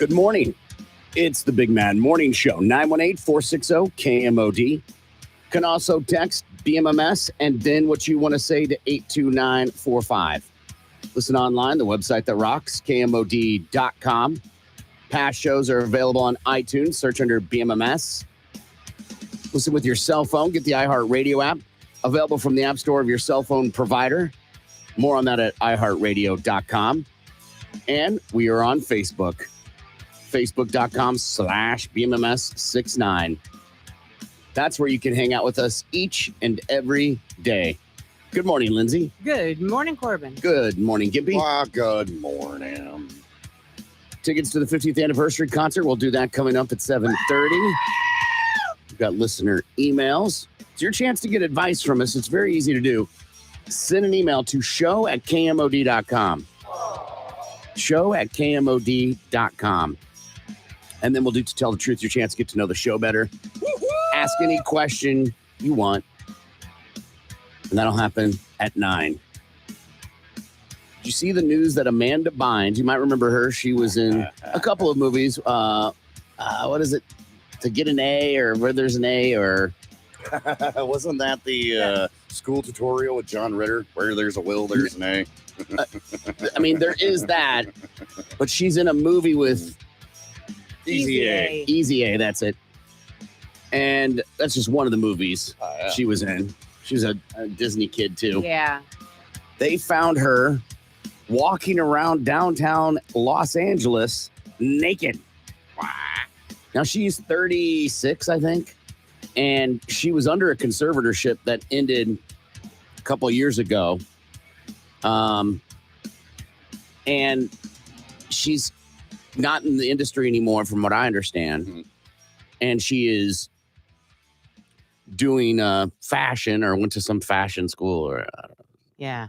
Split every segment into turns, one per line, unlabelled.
Good morning. It's the Big Man Morning Show, 918-460-KMOD. Can also text BMMS and then what you want to say to 82945. Listen online, the website that rocks, KMOD.com. Past shows are available on iTunes. Search under BMMS. Listen with your cell phone. Get the iHeartRadio app. Available from the App Store of your cell phone provider. More on that at iHeartRadio.com. And we are on Facebook. Facebook.com/BMMS69. That's where you can hang out with us each and every day. Good morning, Lindsay.
Good morning, Corbin.
Good morning, Gimpy.
Well, good morning.
Tickets to the 50th anniversary concert. We'll do that coming up at 7:30. We've got listener emails. It's your chance to get advice from us. It's very easy to do. Send an email to show@KMOD.com. Show@KMOD.com. And then we'll do To Tell the Truth, your chance to get to know the show better. Woo-hoo! Ask any question you want. And that'll happen at 9. Did you see the news that Amanda Bynes, you might remember her, she was in a couple of movies. What is it? To Get an A, or Where There's an A, or...
Wasn't that the school tutorial with John Ritter? Where there's a will, there's an A.
I mean, there is that. But she's in a movie with...
Easy A.
Easy A, that's it. And that's just one of the movies she was in. She was a Disney kid, too.
Yeah.
They found her walking around downtown Los Angeles naked. Now, she's 36, I think. And she was under a conservatorship that ended a couple of years ago. And she's not in the industry anymore, from what I understand. Mm-hmm. And she is doing fashion, or went to some fashion school, or
Yeah.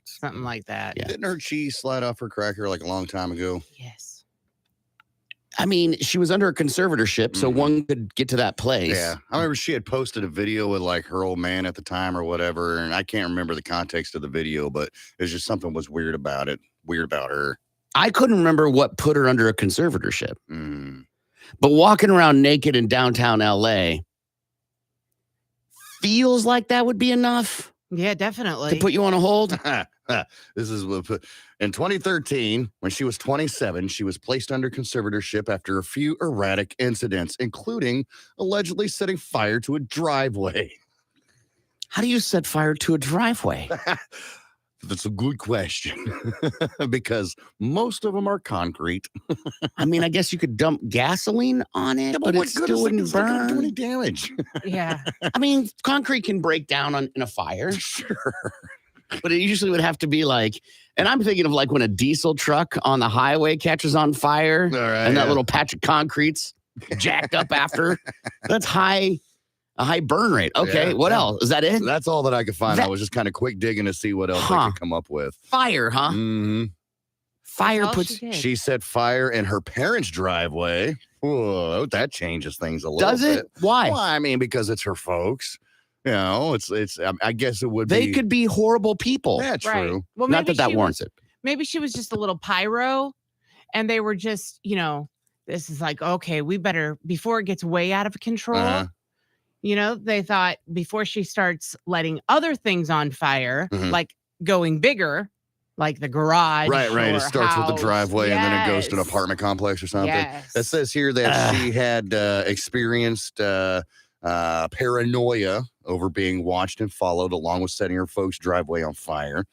Something like that.
Yeah.
Didn't her cheese slide off her cracker like a long time ago?
Yes.
I mean, she was under a conservatorship, so one could get to that place.
Yeah. I remember she had posted a video with like her old man at the time or whatever, and I can't remember the context of the video, but it was just something was weird about it, weird about her.
I couldn't remember what put her under a conservatorship.
Mm.
But walking around naked in downtown LA feels like that would be enough
Yeah, definitely.
to put you on a hold.
This is what in 2013, when she was 27, she was placed under conservatorship after a few erratic incidents, including allegedly setting fire to a driveway.
How do you set fire to a driveway?
That's a good question. Because most of them are concrete.
I mean, I guess you could dump gasoline on it, but it still wouldn't burn.
It's not gonna do any damage.
Yeah.
I mean, concrete can break down in a fire.
Sure.
But it usually would have to be like, and I'm thinking of like when a diesel truck on the highway catches on fire, and that little patch of concrete's jacked up after. That's a high burn rate. Okay, what else? Is that it?
That's all that I could find. I was just kind of quick digging to see what else I could come up with.
Fire, huh?
Mm-hmm.
Fire
Well,
puts...
She set fire in her parents' driveway. Whoa, that changes things a little bit.
Does it? Why?
Well, I mean, because it's her folks. You know, it's. I guess it would be.
They could be horrible people.
Yeah, true.
Right. Well,
Not that warrants it.
Maybe she was just a little pyro, and they were just, this is like, okay, we better, before it gets way out of control, they thought before she starts letting other things on fire, like going bigger, like the garage.
Right. It starts with the driveway and then it goes to an
Yes.
apartment complex or something.
Yes.
It says here that she had experienced paranoia over being watched and followed, along with setting her folks' driveway on fire.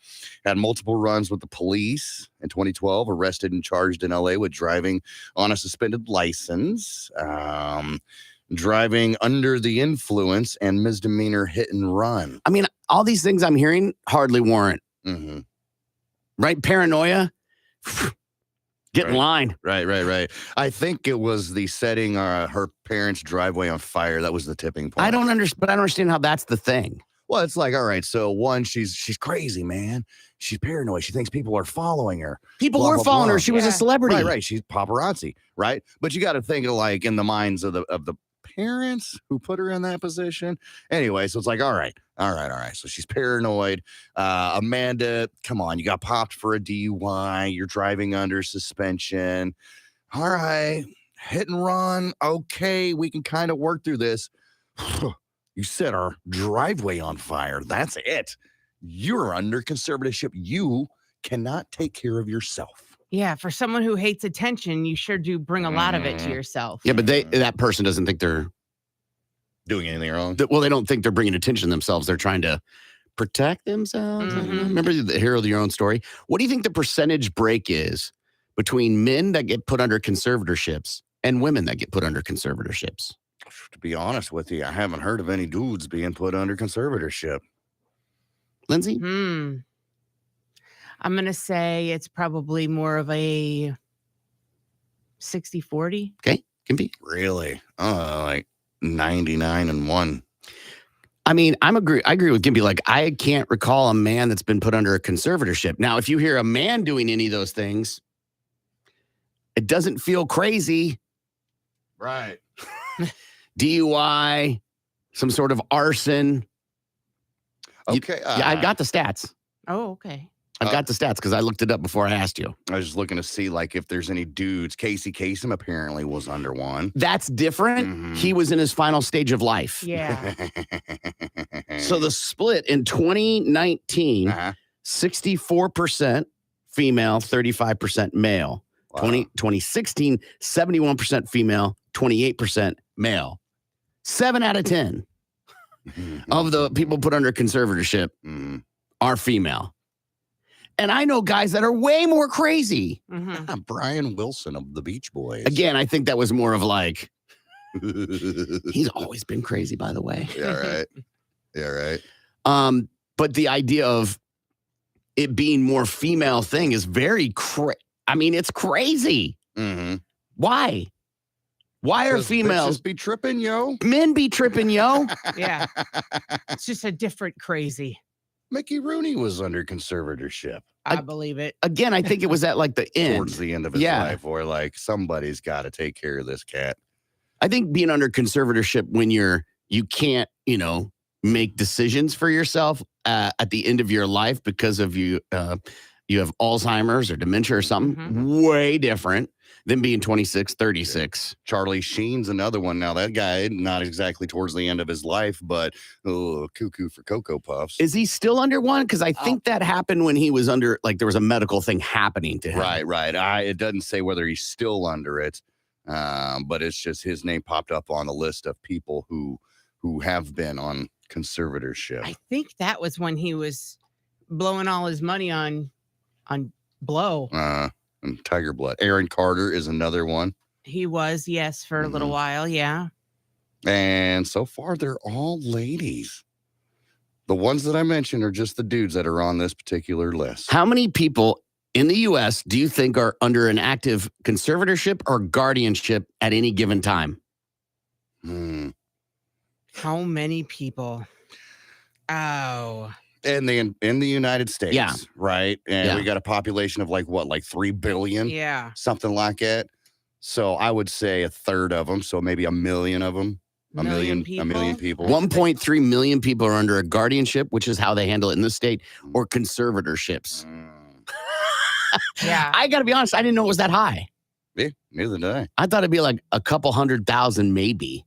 Had multiple runs with the police in 2012, arrested and charged in LA with driving on a suspended license, driving under the influence, and misdemeanor hit and run.
I mean, all these things I'm hearing hardly warrant.
Mm-hmm.
Right? Paranoia. Get in line.
Right. I think it was the setting her parents' driveway on fire. That was the tipping point.
I don't understand how that's the thing.
Well, it's like, all right, so one, she's crazy, man. She's paranoid. She thinks people are following her.
People
Blah,
were
blah,
following
blah.
her. She was a celebrity.
Right. She's paparazzi, right? But you got to think of like in the minds of the parents who put her in that position. Anyway, so it's like, all right. So she's paranoid. Amanda, come on, you got popped for a DUI. You're driving under suspension. All right, hit and run. Okay, we can kind of work through this. You set our driveway on fire. That's it. You're under conservatorship. You cannot take care of yourself.
Yeah, for someone who hates attention, you sure do bring a lot of it to yourself.
Yeah, but that person doesn't think they're
doing anything wrong.
Well, they don't think they're bringing attention to themselves. They're trying to protect themselves. Remember the hero of your own story? What do you think the percentage break is between men that get put under conservatorships and women that get put under conservatorships?
To be honest with you, I haven't heard of any dudes being put under conservatorship.
Lindsay?
I'm going to say it's probably more of a 60-40.
Okay, can be.
Really? Like 99-1.
I mean, I agree with Gimpy. Like, I can't recall a man that's been put under a conservatorship. Now, if you hear a man doing any of those things, it doesn't feel crazy.
Right.
DUI, some sort of arson.
Okay.
Yeah, I've got the stats.
Oh, okay.
I've got the stats because I looked it up before I asked you.
I was just looking to see, like, if there's any dudes. Casey Kasem apparently was under one.
That's different. He was in his final stage of life.
Yeah.
So the split in 2019, 64% female, 35% male.
Wow.
2016, 71% female, 28% male. 7 out of 10 of the people put under conservatorship are female. And I know guys that are way more crazy.
Brian Wilson of the Beach Boys.
Again, I think that was more of like, he's always been crazy, by the way.
Yeah, right. Yeah, right.
But the idea of it being more female thing is very it's crazy. Why? Why are females
be tripping, yo?
Men be tripping, yo?
Yeah. It's just a different crazy.
Mickey Rooney was under conservatorship.
I believe it.
Again, I think it was at like the end.
Towards the end of his life, or like somebody's got to take care of this cat.
I think being under conservatorship when you can't, make decisions for yourself at the end of your life because of you have Alzheimer's or dementia or something, way different than being 26, 36.
Charlie Sheen's another one. Now, that guy, not exactly towards the end of his life, but cuckoo for Cocoa Puffs.
Is he still under one? Because I think that happened when he was under, like, there was a medical thing happening to him.
Right. It doesn't say whether he's still under it, but it's just his name popped up on the list of people who have been on conservatorship.
I think that was when he was blowing all his money on blow.
And Tiger Blood. Aaron Carter is another one.
He was, yes, for a little while, yeah.
And so far, they're all ladies. The ones that I mentioned are just the dudes that are on this particular list.
How many people in the U.S. do you think are under an active conservatorship or guardianship at any given time?
How many people? Oh.
In the United States, right? And we got a population of like 3 billion?
Yeah.
Something like that. So I would say a third of them. So maybe 1 million of them. A million people.
1.3 million people are under a guardianship, which is how they handle it in the state, or conservatorships.
Yeah.
I got to be honest, I didn't know it was that high.
Yeah, neither did I.
I thought it'd be like a couple 100,000 maybe.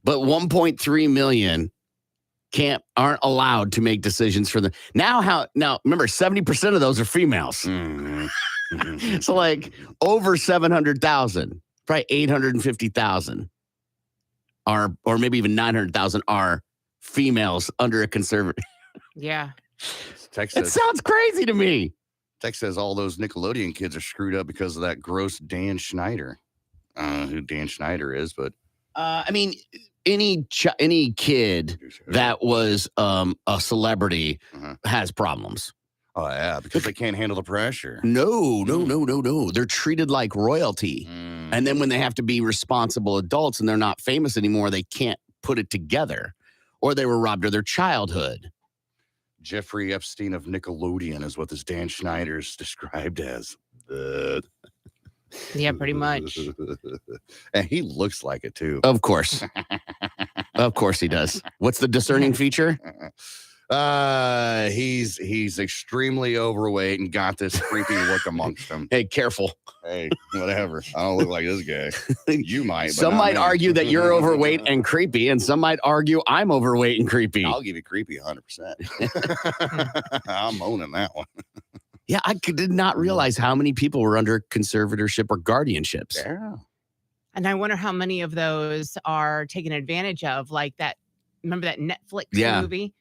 But 1.3 million aren't allowed to make decisions for them. Now remember, 70% of those are females. So like over 700,000, probably 850,000 are, or maybe even 900,000 are females under a conservative.
Yeah.
It sounds crazy to me.
Tex says all those Nickelodeon kids are screwed up because of that gross Dan Schneider. Who Dan Schneider is, but
I mean, any kid that was a celebrity has problems.
Oh, yeah, because they can't handle the pressure.
No. They're treated like royalty. And then when they have to be responsible adults and they're not famous anymore, they can't put it together. Or they were robbed of their childhood.
Jeffrey Epstein of Nickelodeon is what this Dan Schneider's described as.
Yeah, pretty much.
And he looks like it, too.
Of course. Of course he does. What's the discerning feature?
He's extremely overweight and got this creepy look amongst him.
Hey, careful.
Hey, whatever. I don't look like this guy. You might. But
Some
not
might
me.
argue that you're overweight and creepy, and some might argue I'm overweight and creepy.
I'll give you creepy 100%. I'm owning that one.
Yeah, I did not realize how many people were under conservatorship or guardianships.
Yeah.
And I wonder how many of those are taken advantage of, like that. Remember that Netflix movie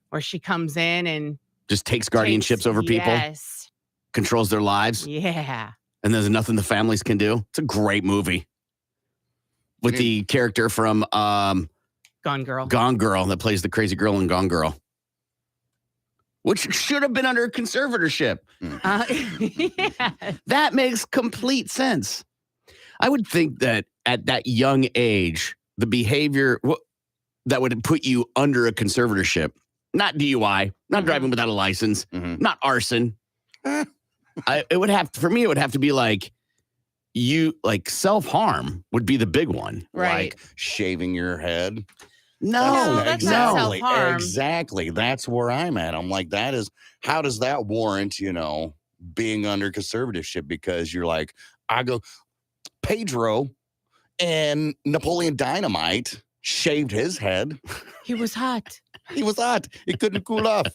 where she comes in and
just takes guardianships over people?
Yes.
Controls their lives?
Yeah.
And there's nothing the families can do? It's a great movie. With the character from
Gone Girl.
Gone Girl that plays the crazy girl in Gone Girl. Which should have been under conservatorship.
Yeah.
That makes complete sense. I would think that at that young age, the behavior that would put you under a conservatorship, not DUI, not driving without a license, not arson. It would have to be like self-harm would be the big one.
Right.
Like shaving your head.
No, that's not self-harm.
Exactly. That's where I'm at. I'm like, how does that warrant, being under conservatorship? Because you're like, I go, Pedro and Napoleon Dynamite shaved his head.
He was hot.
He was hot. He couldn't cool off.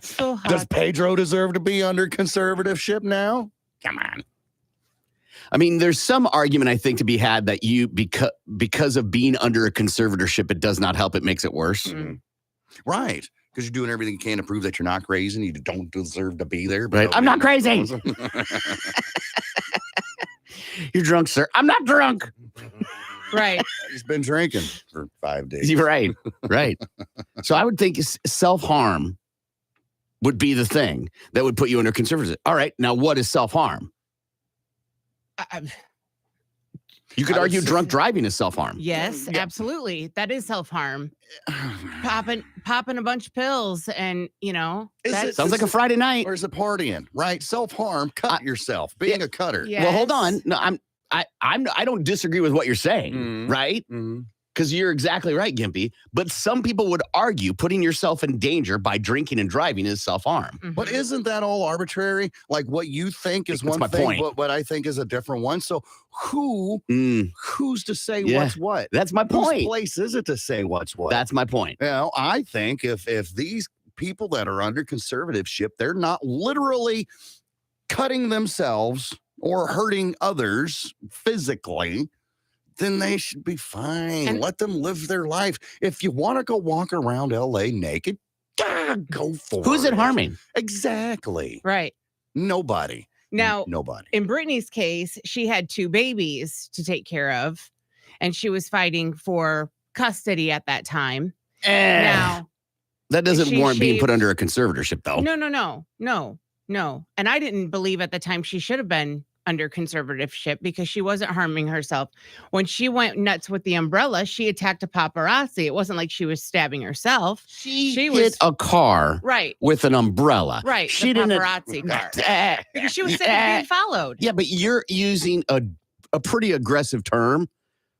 So hot.
Does Pedro deserve to be under conservatorship now? Come on.
I mean, there's some argument, I think, to be had that because of being under a conservatorship, it does not help. It makes it worse.
Mm-hmm. Right. Because you're doing everything you can to prove that you're not crazy and you don't deserve to be there.
Right. I'm not crazy. You're drunk, sir. I'm not drunk.
Right.
He's been drinking for 5 days.
You're right. Right. So I would think self-harm would be the thing that would put you under conservatorship. All right. Now, what is self-harm? You could argue drunk driving is self-harm.
Yes, absolutely. That is self-harm. Popping a bunch of pills and, that
sounds like a Friday night.
Or is it partying? Right. Self-harm. Cut yourself. Being a cutter.
Yes.
Well, hold on. No, I don't disagree with what you're saying, right? Because you're exactly right, Gimpy. But some people would argue putting yourself in danger by drinking and driving is self-harm.
But isn't that all arbitrary? Like what you think is one thing, but what I think is a different one. So who's to say what's what?
That's my point.
Whose place is it to say what's what?
That's my point.
I think if these people that are under conservatorship, they're not literally cutting themselves or hurting others physically, then they should be fine. And let them live their life. If you want to go walk around LA naked, go for it.
Who's it harming?
Exactly.
Right.
Nobody.
Now,
nobody.
In Brittany's case, she had 2 babies to take care of, and she was fighting for custody at that time. Now,
that doesn't warrant being put under a conservatorship, though.
No. And I didn't believe at the time she should have been under conservatorship because she wasn't harming herself. When she went nuts with the umbrella, she attacked a paparazzi. It wasn't like she was stabbing herself. She
hit a car with an umbrella.
Right.
She
the
didn't
paparazzi car. Because she was being followed.
Yeah, but you're using a pretty aggressive term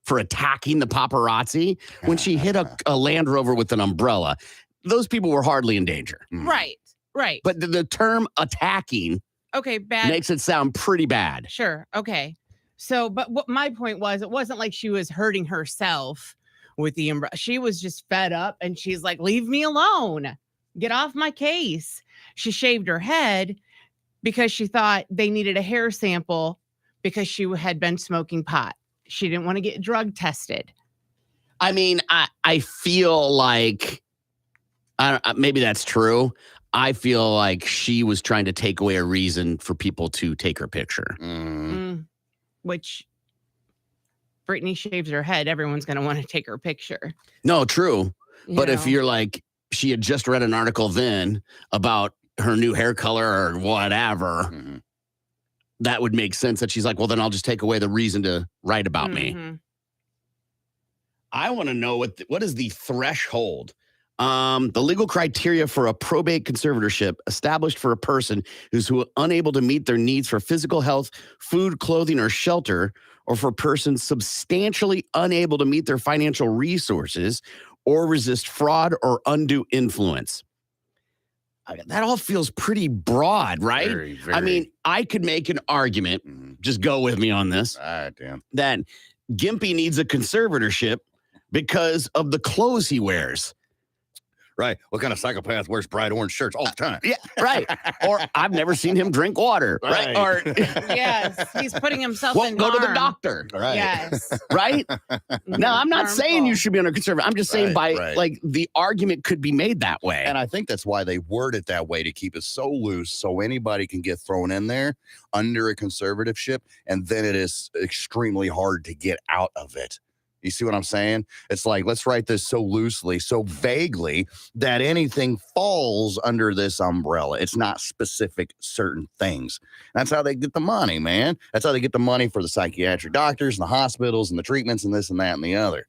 for attacking the paparazzi when she hit a Land Rover with an umbrella. Those people were hardly in danger.
Right.
But the term attacking
bad
makes it sound pretty bad.
Sure. Okay. So, but what my point was, it wasn't like she was hurting herself with the umbrella. She was just fed up and she's like, leave me alone. Get off my case. She shaved her head because she thought they needed a hair sample because she had been smoking pot. She didn't want to get drug tested.
I mean, I feel like maybe that's true. I feel like she was trying to take away a reason for people to take her picture.
Which Brittany shaves her head. Everyone's going to want to take her picture.
No, true. But if you're like, she had just read an article then about her new hair color or whatever, that would make sense that she's like, well, then I'll just take away the reason to write about me. I want to know what is the threshold? The legal criteria for a probate conservatorship established for a person who's unable to meet their needs for physical health, food, clothing, or shelter, or for persons substantially unable to meet their financial resources, or resist fraud or undue influence. That all feels pretty broad, right?
Very,
I mean, I could make an argument, just go with me on this, that Gimpy needs a conservatorship because of the clothes he wears.
Right. What kind of psychopath wears bright orange shirts all the time?
Yeah, right. Or I've never seen him drink water, right? Or
yes, he's putting himself
won't
in
go to the
harm.
doctor,
Right.
Yes.
right? Now, I'm not saying you should be under conservative. I'm just saying like the argument could be made that way.
And I think that's why they word it that way, to keep it so loose so anybody can get thrown in there under a conservatorship, and then it is extremely hard to get out of it. You see what I'm saying? It's like, let's write this so loosely, so vaguely, that anything falls under this umbrella. It's not specific certain things. That's how they get the money, man. That's how they get the money for the psychiatric doctors and the hospitals and the treatments and this and that and the other.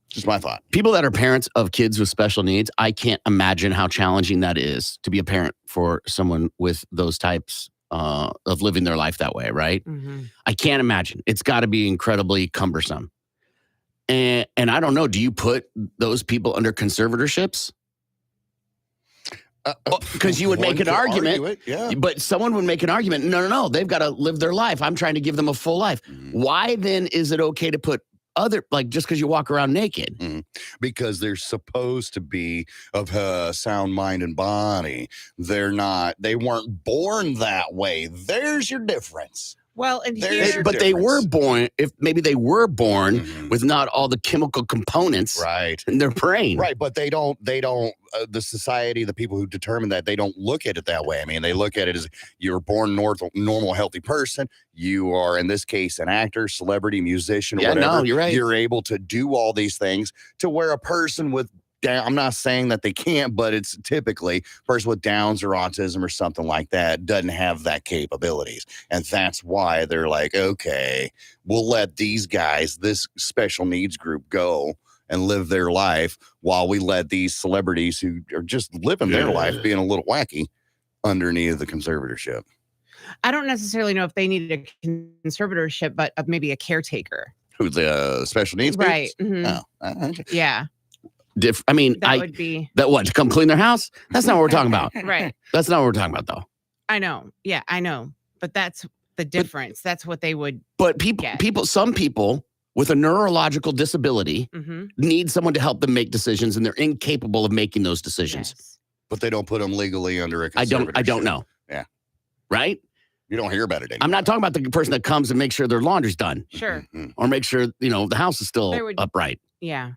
Just my thought.
People that are parents of kids with special needs, I can't imagine how challenging that is to be a parent for someone with those types of living their life that way, right?
Mm-hmm.
I can't imagine. It's got to be incredibly cumbersome. And I don't know, do you put those people under conservatorships? Because you would make an argument, but someone would make an argument. No, they've got to live their life. I'm trying to give them a full life. Why then is it okay to put just because you walk around naked?
Because they're supposed to be of sound mind and body. They're not. They weren't born that way. There's your difference.
Well, and
but they were born. If maybe they were born with not all the chemical components,
right,
in their brain,
right. But they don't. The society, the people who determine that, they don't look at it that way. I mean, they look at it as you're born normal, healthy person. You are, in this case, an actor, celebrity, musician, whatever.
No, you're right.
You're able to do all these things to where a person with I'm not saying that they can't, but it's typically a person with Downs or autism or something like that doesn't have that capabilities. And that's why they're like, okay, we'll let these guys, this special needs group, go and live their life while we let these celebrities who are just living their life being a little wacky underneath the conservatorship.
I don't necessarily know if they needed a conservatorship, but maybe a caretaker.
Who, the special needs?
Right.
Mm-hmm.
Oh, yeah.
I mean,
that would be
that what, to come clean their house? That's not what we're talking about.
Right.
That's not what we're talking about, though.
I know. Yeah, I know. But that's the difference. That's what they would.
But some people with a neurological disability need someone to help them make decisions, and they're incapable of making those decisions.
Yes.
But they don't put them legally under a conservatorship.
I don't know.
Yeah.
Right?
You don't hear about it anymore.
I'm not talking about the person that comes and makes sure their laundry's done.
Sure.
Or make sure, the house is still upright.
Yeah.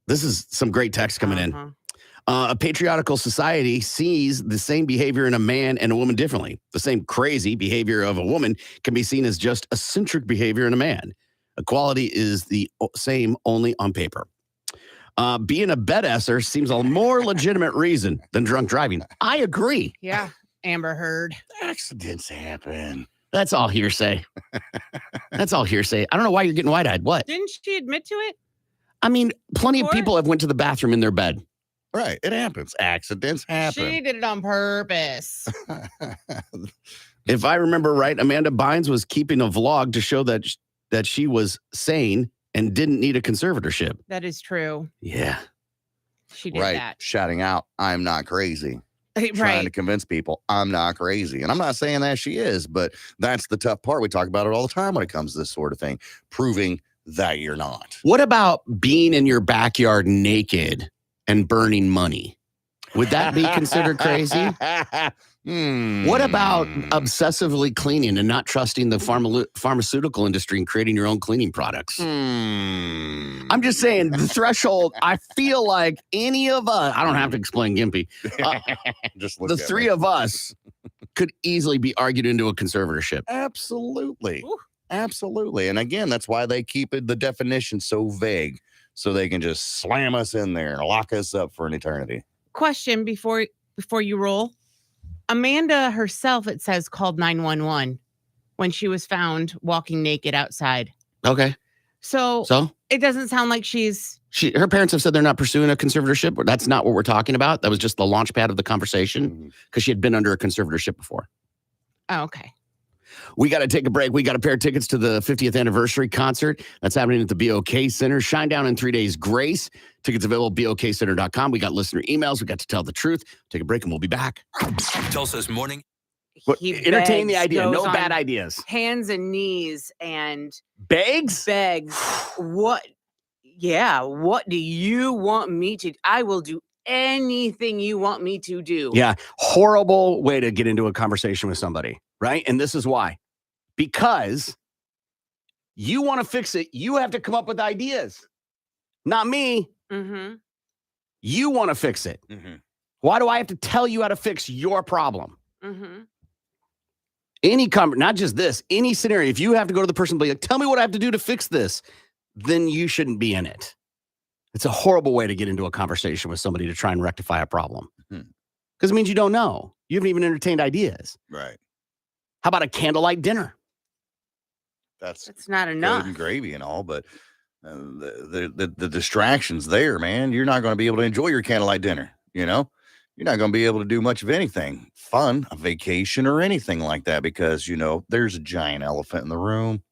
This is some great text coming in. A patriarchal society sees the same behavior in a man and a woman differently. The same crazy behavior of a woman can be seen as just eccentric behavior in a man. Equality is the same only on paper. Being a bedesser seems a more legitimate reason than drunk driving. I agree.
Yeah. Amber Heard.
Accidents happen.
That's all hearsay. That's all hearsay. I don't know why you're getting wide-eyed. What?
Didn't she admit to it?
I mean, plenty of people have went to the bathroom in their bed.
Right. It happens. Accidents happen.
She did it on purpose.
If I remember right, Amanda Bynes was keeping a vlog to show that she was sane and didn't need a conservatorship.
That is true.
Yeah.
She did that.
Shouting out, I'm not crazy.
Right.
Trying to convince people I'm not crazy. And I'm not saying that she is, but that's the tough part. We talk about it all the time when it comes to this sort of thing. Proving that you're not.
What about being in your backyard naked and burning money? Would that be considered crazy? What about obsessively cleaning and not trusting the pharmaceutical industry and creating your own cleaning products? I'm just saying the threshold, I feel like any of us, I don't have to explain Gimpy.
Just look
the three of us could easily be argued into a conservatorship.
Absolutely.
Ooh.
Absolutely. And again, that's why they keep the definition so vague, so they can just slam us in there and lock us up for an eternity.
Question before you roll. Amanda herself, it says, called 911 when she was found walking naked outside.
Okay.
So it doesn't sound like her parents have said they're not pursuing a conservatorship. That's not what we're talking about. That was just the launch pad of the conversation because she had been under a conservatorship before. Oh, okay.
We got to take a break. We got a pair of tickets to the 50th anniversary concert. That's happening at the BOK Center. Shine down in 3 days grace. Tickets available at BOKcenter.com. We got listener emails. We got to tell the truth. Take a break and we'll be back.
Tulsa's morning.
Entertain the idea.
goes
No
on
bad ideas.
Hands and knees and
Begs?
What? Yeah. What do you want me to? I will do anything you want me to do.
Yeah. Horrible way to get into a conversation with somebody, right? And this is why. Because you want to fix it, you have to come up with ideas. Not me.
Mm-hmm.
You want to fix it.
Mhm.
Why do I have to tell you how to fix your problem?
Mm-hmm.
Not just this, any scenario, if you have to go to the person and be like, tell me what I have to do to fix this, then you shouldn't be in it. It's a horrible way to get into a conversation with somebody to try and rectify a problem. Because it means you don't know. You haven't even entertained ideas.
Right.
How about a candlelight dinner?
That's
not
good
enough.
and gravy and all, but the distractions there, man, you're not going to be able to enjoy your candlelight dinner. You're not going to be able to do much of anything fun, a vacation or anything like that, because there's a giant elephant in the room.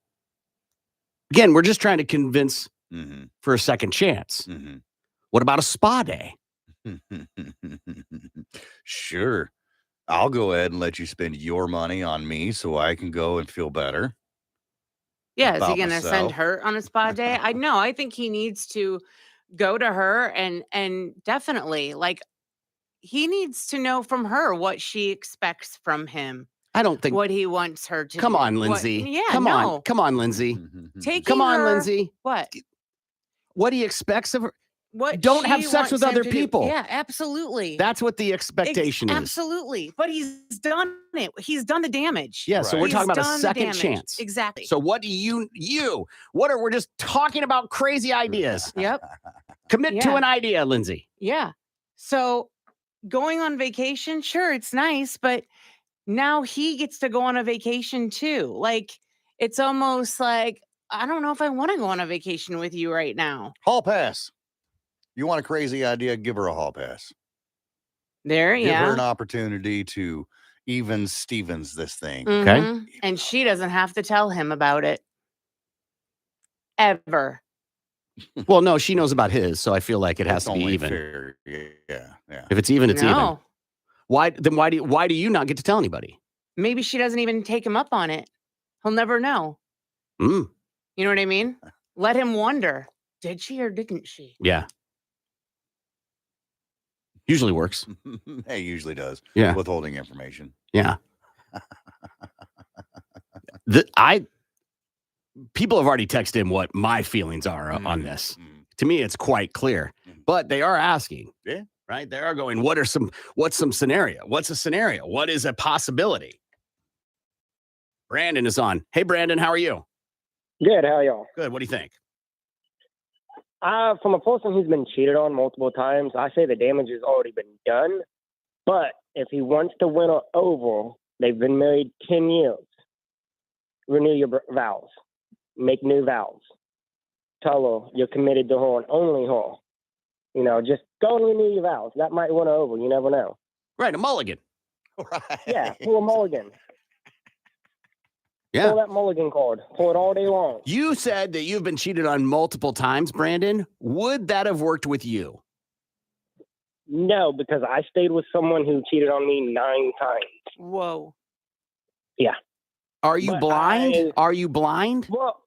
Again, we're just trying to convince
Mm-hmm.
for a second chance.
Mm-hmm.
What about a spa day?
Sure, I'll go ahead and let you spend your money on me so I can go and feel better.
Yeah, is he
about
going to send
myself.
her on a spa day? I know. I think he needs to go to her and definitely he needs to know from her what she expects from him,
I don't think.
what he wants her to
Come
do.
on,
What-
Lindsay.
yeah,
Come
no.
on. Come on, Lindsay.
Taking
Come on,
her-
Lindsay.
What?
What he expects of her.
What
Don't have
she
sex with
wants him
other
to do.
people.
Yeah, absolutely.
That's what the expectation is.
Absolutely. But he's done it. He's done the damage.
Yeah, so we're
Right.
talking about a
He's done the
second
damage.
chance.
Exactly.
So what do we're just talking about crazy ideas.
Yep.
Commit to
Yeah.
an idea, Lindsay.
Yeah. So going on vacation, sure, it's nice, but now he gets to go on a vacation too. It's almost like, I don't know if I want to go on a vacation with you right now.
Hall pass. You want a crazy idea? Give her a hall pass.
There,
Give
yeah.
her an opportunity to even Stevens this thing.
Okay.
Mhm. And she doesn't have to tell him about it. Ever.
Well, no, she knows about his, so I feel like it has
It's
to be
only
even.
fair. Yeah.
If it's even, it's even.
No.
Why do you not get to tell anybody?
Maybe she doesn't even take him up on it. He'll never know.
Mm,
You know what I mean? Let him wonder. Did she or didn't she?
yeah. Usually works.
Hey, usually does.
Yeah.
Withholding information.
Yeah. People have already texted in what my feelings are on this. To me, it's quite clear, but they are asking.
Yeah.
Right. They are going, what's some scenario? What's a scenario? What is a possibility? Brandon is on. Hey, Brandon, how are you?
Good. How are y'all?
Good. What do you think?
From a person who's been cheated on multiple times, I say the damage has already been done. But if he wants to win her over, they've been married 10 years. Renew your vows. Make new vows. Tell her you're committed to her and only her. Just go and renew your vows. That might win her over. You never know.
Right. A mulligan.
Right.
Yeah, pull a mulligan.
Yeah.
Pull that mulligan card. Pull it all day long.
You said that you've been cheated on multiple times, Brandon. Would that have worked with you?
No, because I stayed with someone who cheated on me 9 times.
Whoa.
Are you
But
blind? Are you blind?
Well,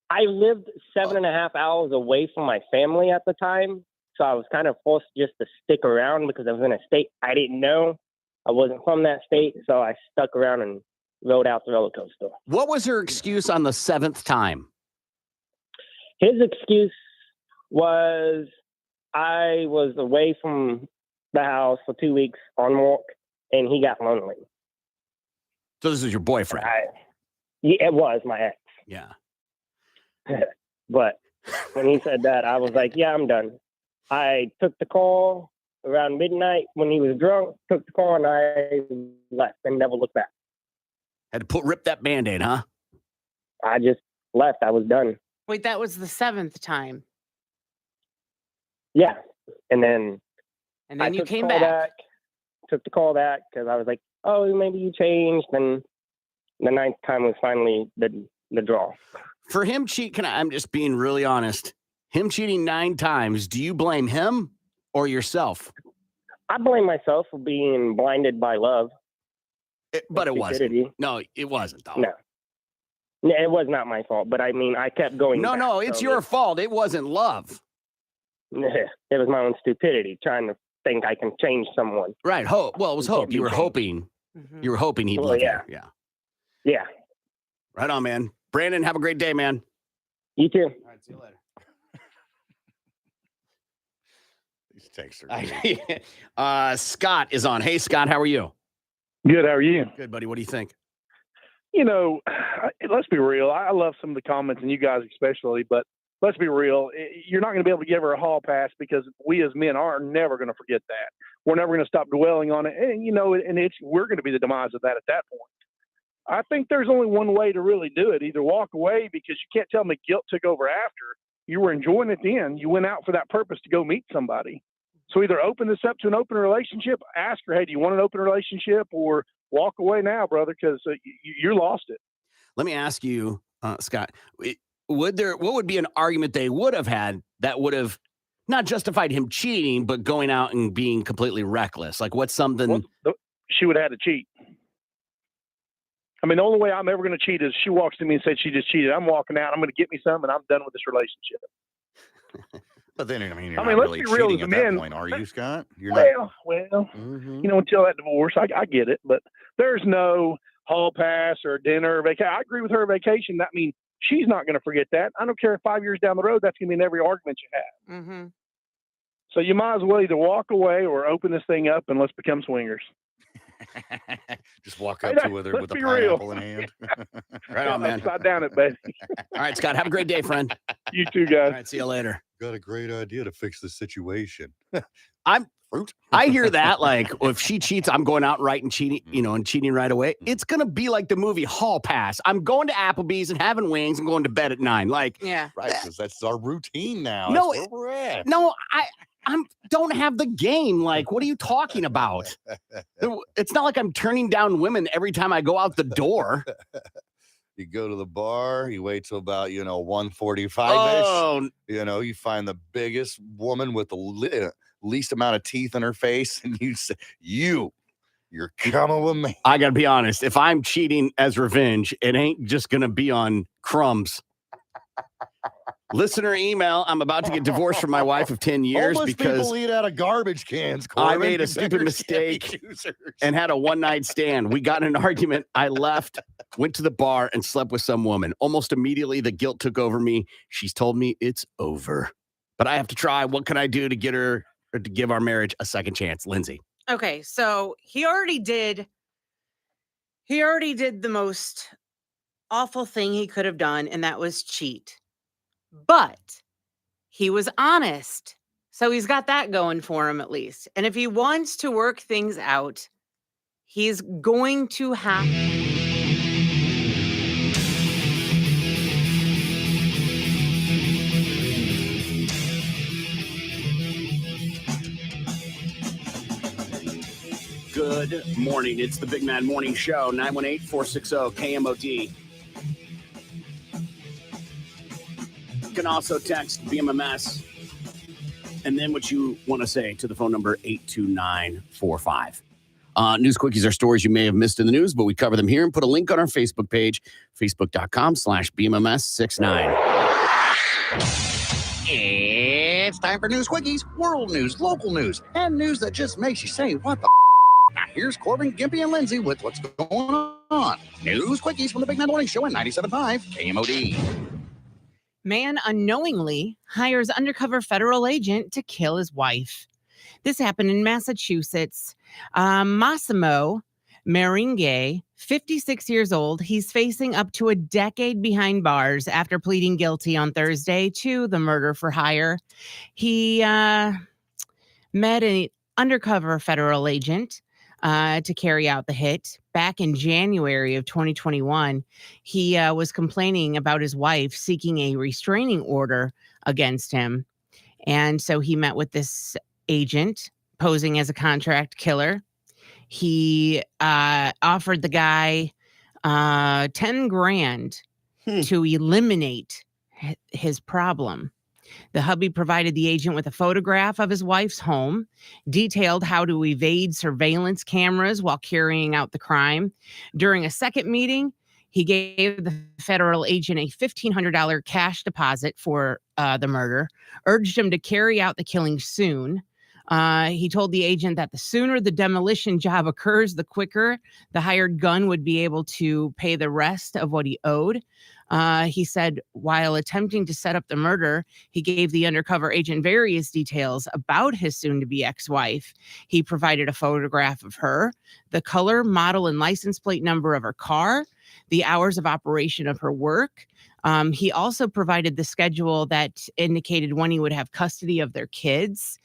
I lived 7.5 hours away from my family at the time, so I was kind of forced just to stick around because I was in a state I didn't know. I wasn't from that state, so I stuck around and rode out the roller coaster.
What was her excuse on the 7th time?
His excuse was I was away from the house for 2 weeks on walk, and he got lonely.
So this is your boyfriend.
Yeah, it was my ex.
Yeah.
But when he said that, I was like, yeah, I'm done. I took the call around midnight when he was drunk, took the call, and I left and never looked back.
Had to rip that Band-Aid, huh?
I just left. I was done.
Wait, that was the 7th time.
Yeah. And then
And then you
took the
came
call
back.
Took the call back because I was like, oh, maybe you changed. And The ninth time was finally the draw.
For him I'm just being really honest. Him cheating 9 times, do you blame him or yourself?
I blame myself for being blinded by love.
But it
stupidity.
wasn't. No, it wasn't, though.
No, it was not my fault. But I mean, I kept going.
No, it's your fault. It wasn't love.
It was my own stupidity, trying to think I can change someone.
Right. Hope. Well, it was hope. You were hoping. You were hoping he'd love you.
Yeah.
Right on, man. Brandon, have a great day, man.
You too.
All right, see you later.
These texts are
Scott is on. Hey, Scott, how are you?
Good. How are you?
Good, buddy. What do you think?
You know, let's be real. I love some of the comments, and you guys especially, but let's be real. You're not going to be able to give her a hall pass because we as men are never going to forget that. We're never going to stop dwelling on it. And, you know, we're going to be the demise of that at that point. I think there's only one way to really do it. Either walk away because you can't tell me guilt took over after. You were enjoying it then. You went out for that purpose to go meet somebody. So either open this up to an open relationship, ask her, hey, do you want an open relationship, or walk away now, brother, because you lost it.
Let me ask you, Scott, what would be an argument they would have had that would have not justified him cheating, but going out and being completely reckless? Like what's something?
Well, she would have had to cheat. I mean, the only way I'm ever going to cheat is she walks to me and says she just cheated. I'm walking out. I'm going to get me some, and I'm done with this relationship.
But then, I mean, you're
not
let's
really
be
real
cheating
as
at
men.
that point, are you, Scott? You're
well,
Mm-hmm.
you know, until that divorce, I get it. But there's no hall pass or dinner or vacation. I agree with her vacation. That means she's not going to forget that. I don't care if 5 years down the road, that's going to be in every argument you have.
Mm-hmm.
So you might as well either walk away or open this thing up and let's become swingers.
Just walk up to her with a pineapple in hand.
Right on, man.
Upside down it, baby.
All right, Scott, have a great day, friend.
You too, guys.
All right, see you later.
Got a great idea to fix the situation.
I hear that, like, if she cheats, I'm going out right and cheating, and cheating right away. It's going to be like the movie Hall Pass. I'm going to Applebee's and having wings and going to bed at 9. Like,
yeah,
right, because that's our routine now.
No,
that's where we're at.
No, I don't have the game. Like, what are you talking about? It's not like I'm turning down women every time I go out the door.
You go to the bar, you wait till about, 1:45-ish.
Oh.
You find the biggest woman with the least amount of teeth in her face, and you say, you're coming with me.
I got to be honest. If I'm cheating as revenge, it ain't just going to be on crumbs. Listener email, I'm about to get divorced from my wife of 10 years
Homeless
because
people eat out of garbage cans, Corbin.
I made a stupid mistake and had a one-night stand. We got in an argument. I left, went to the bar, and slept with some woman. Almost immediately, the guilt took over me. She's told me it's over. But I have to try. What can I do to get her or to give our marriage a second chance? Lindsay.
Okay, so he already did the most awful thing he could have done, and that was cheat. But he was honest. So he's got that going for him at least. And if he wants to work things out, he's going to have.
Good morning. It's the Big Mad Morning Show, 918-460-KMOD. You can also text BMMS and then what you want to say to the phone number 82945. News quickies are stories you may have missed in the news, but we cover them here and put a link on our Facebook page, facebook.com/BMMS69.
It's time for News Quickies, world news, local news, and news that just makes you say, what the Now here's Corbin, Gimpy, and Lindsay with what's going on. News Quickies from the Big Mad Morning Show at 97.5 KMOD.
Man unknowingly hires undercover federal agent to kill his wife. This happened in Massachusetts. Massimo Meringue, 56 years old. He's facing up to a decade behind bars after pleading guilty on Thursday to the murder for hire. He met an undercover federal agent to carry out the hit. Back in January of 2021, he was complaining about his wife seeking a restraining order against him. And so he met with this agent posing as a contract killer. He offered the guy 10 grand to eliminate his problem. The hubby provided the agent with a photograph of his wife's home, detailed how to evade surveillance cameras while carrying out the crime. During a second meeting, he gave the federal agent a $1,500 cash deposit for the murder, urged him to carry out the killing soon. He told the agent that the sooner the demolition job occurs, the quicker the hired gun would be able to pay the rest of what he owed. He said while attempting to set up the murder, he gave the undercover agent various details about his soon-to-be ex-wife. He provided a photograph of her, the color, model, and license plate number of her car, the hours of operation of her work. He also provided the schedule that indicated when he would have custody of their kids.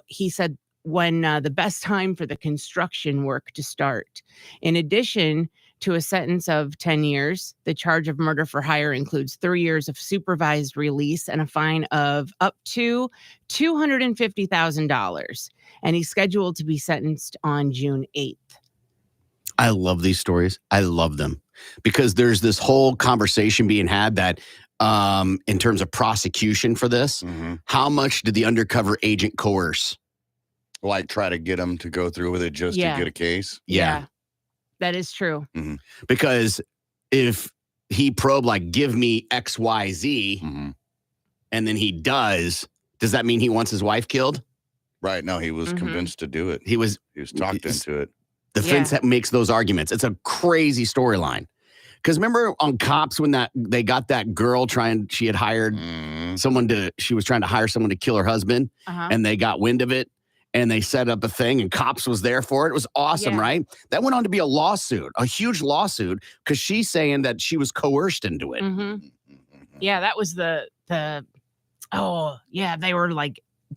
He said when the best time for the construction work to start. In addition to a sentence of 10 years, the charge of murder for hire includes 3 years of supervised release and a fine of up to $250,000. And he's scheduled to be sentenced on June 8th.
I love these stories. I love them because there's this whole conversation being had that in terms of prosecution for this, how much did the undercover agent coerce?
Like try to get him to go through with it just to get a case?
Yeah. That is true.
Because if he probed like, give me XYZ, and then he does that mean he wants his wife killed?
Right. No, he was convinced to do it.
He was
talked into it.
The defense makes those arguments. It's a crazy storyline. Because remember on Cops when they got that girl she had hired she was trying to hire someone to kill her husband, and they got wind of it. And they set up a thing and Cops was there for it. It was awesome, right? That went on to be a lawsuit, a huge lawsuit, because she's saying that she was coerced into it.
Yeah, that was they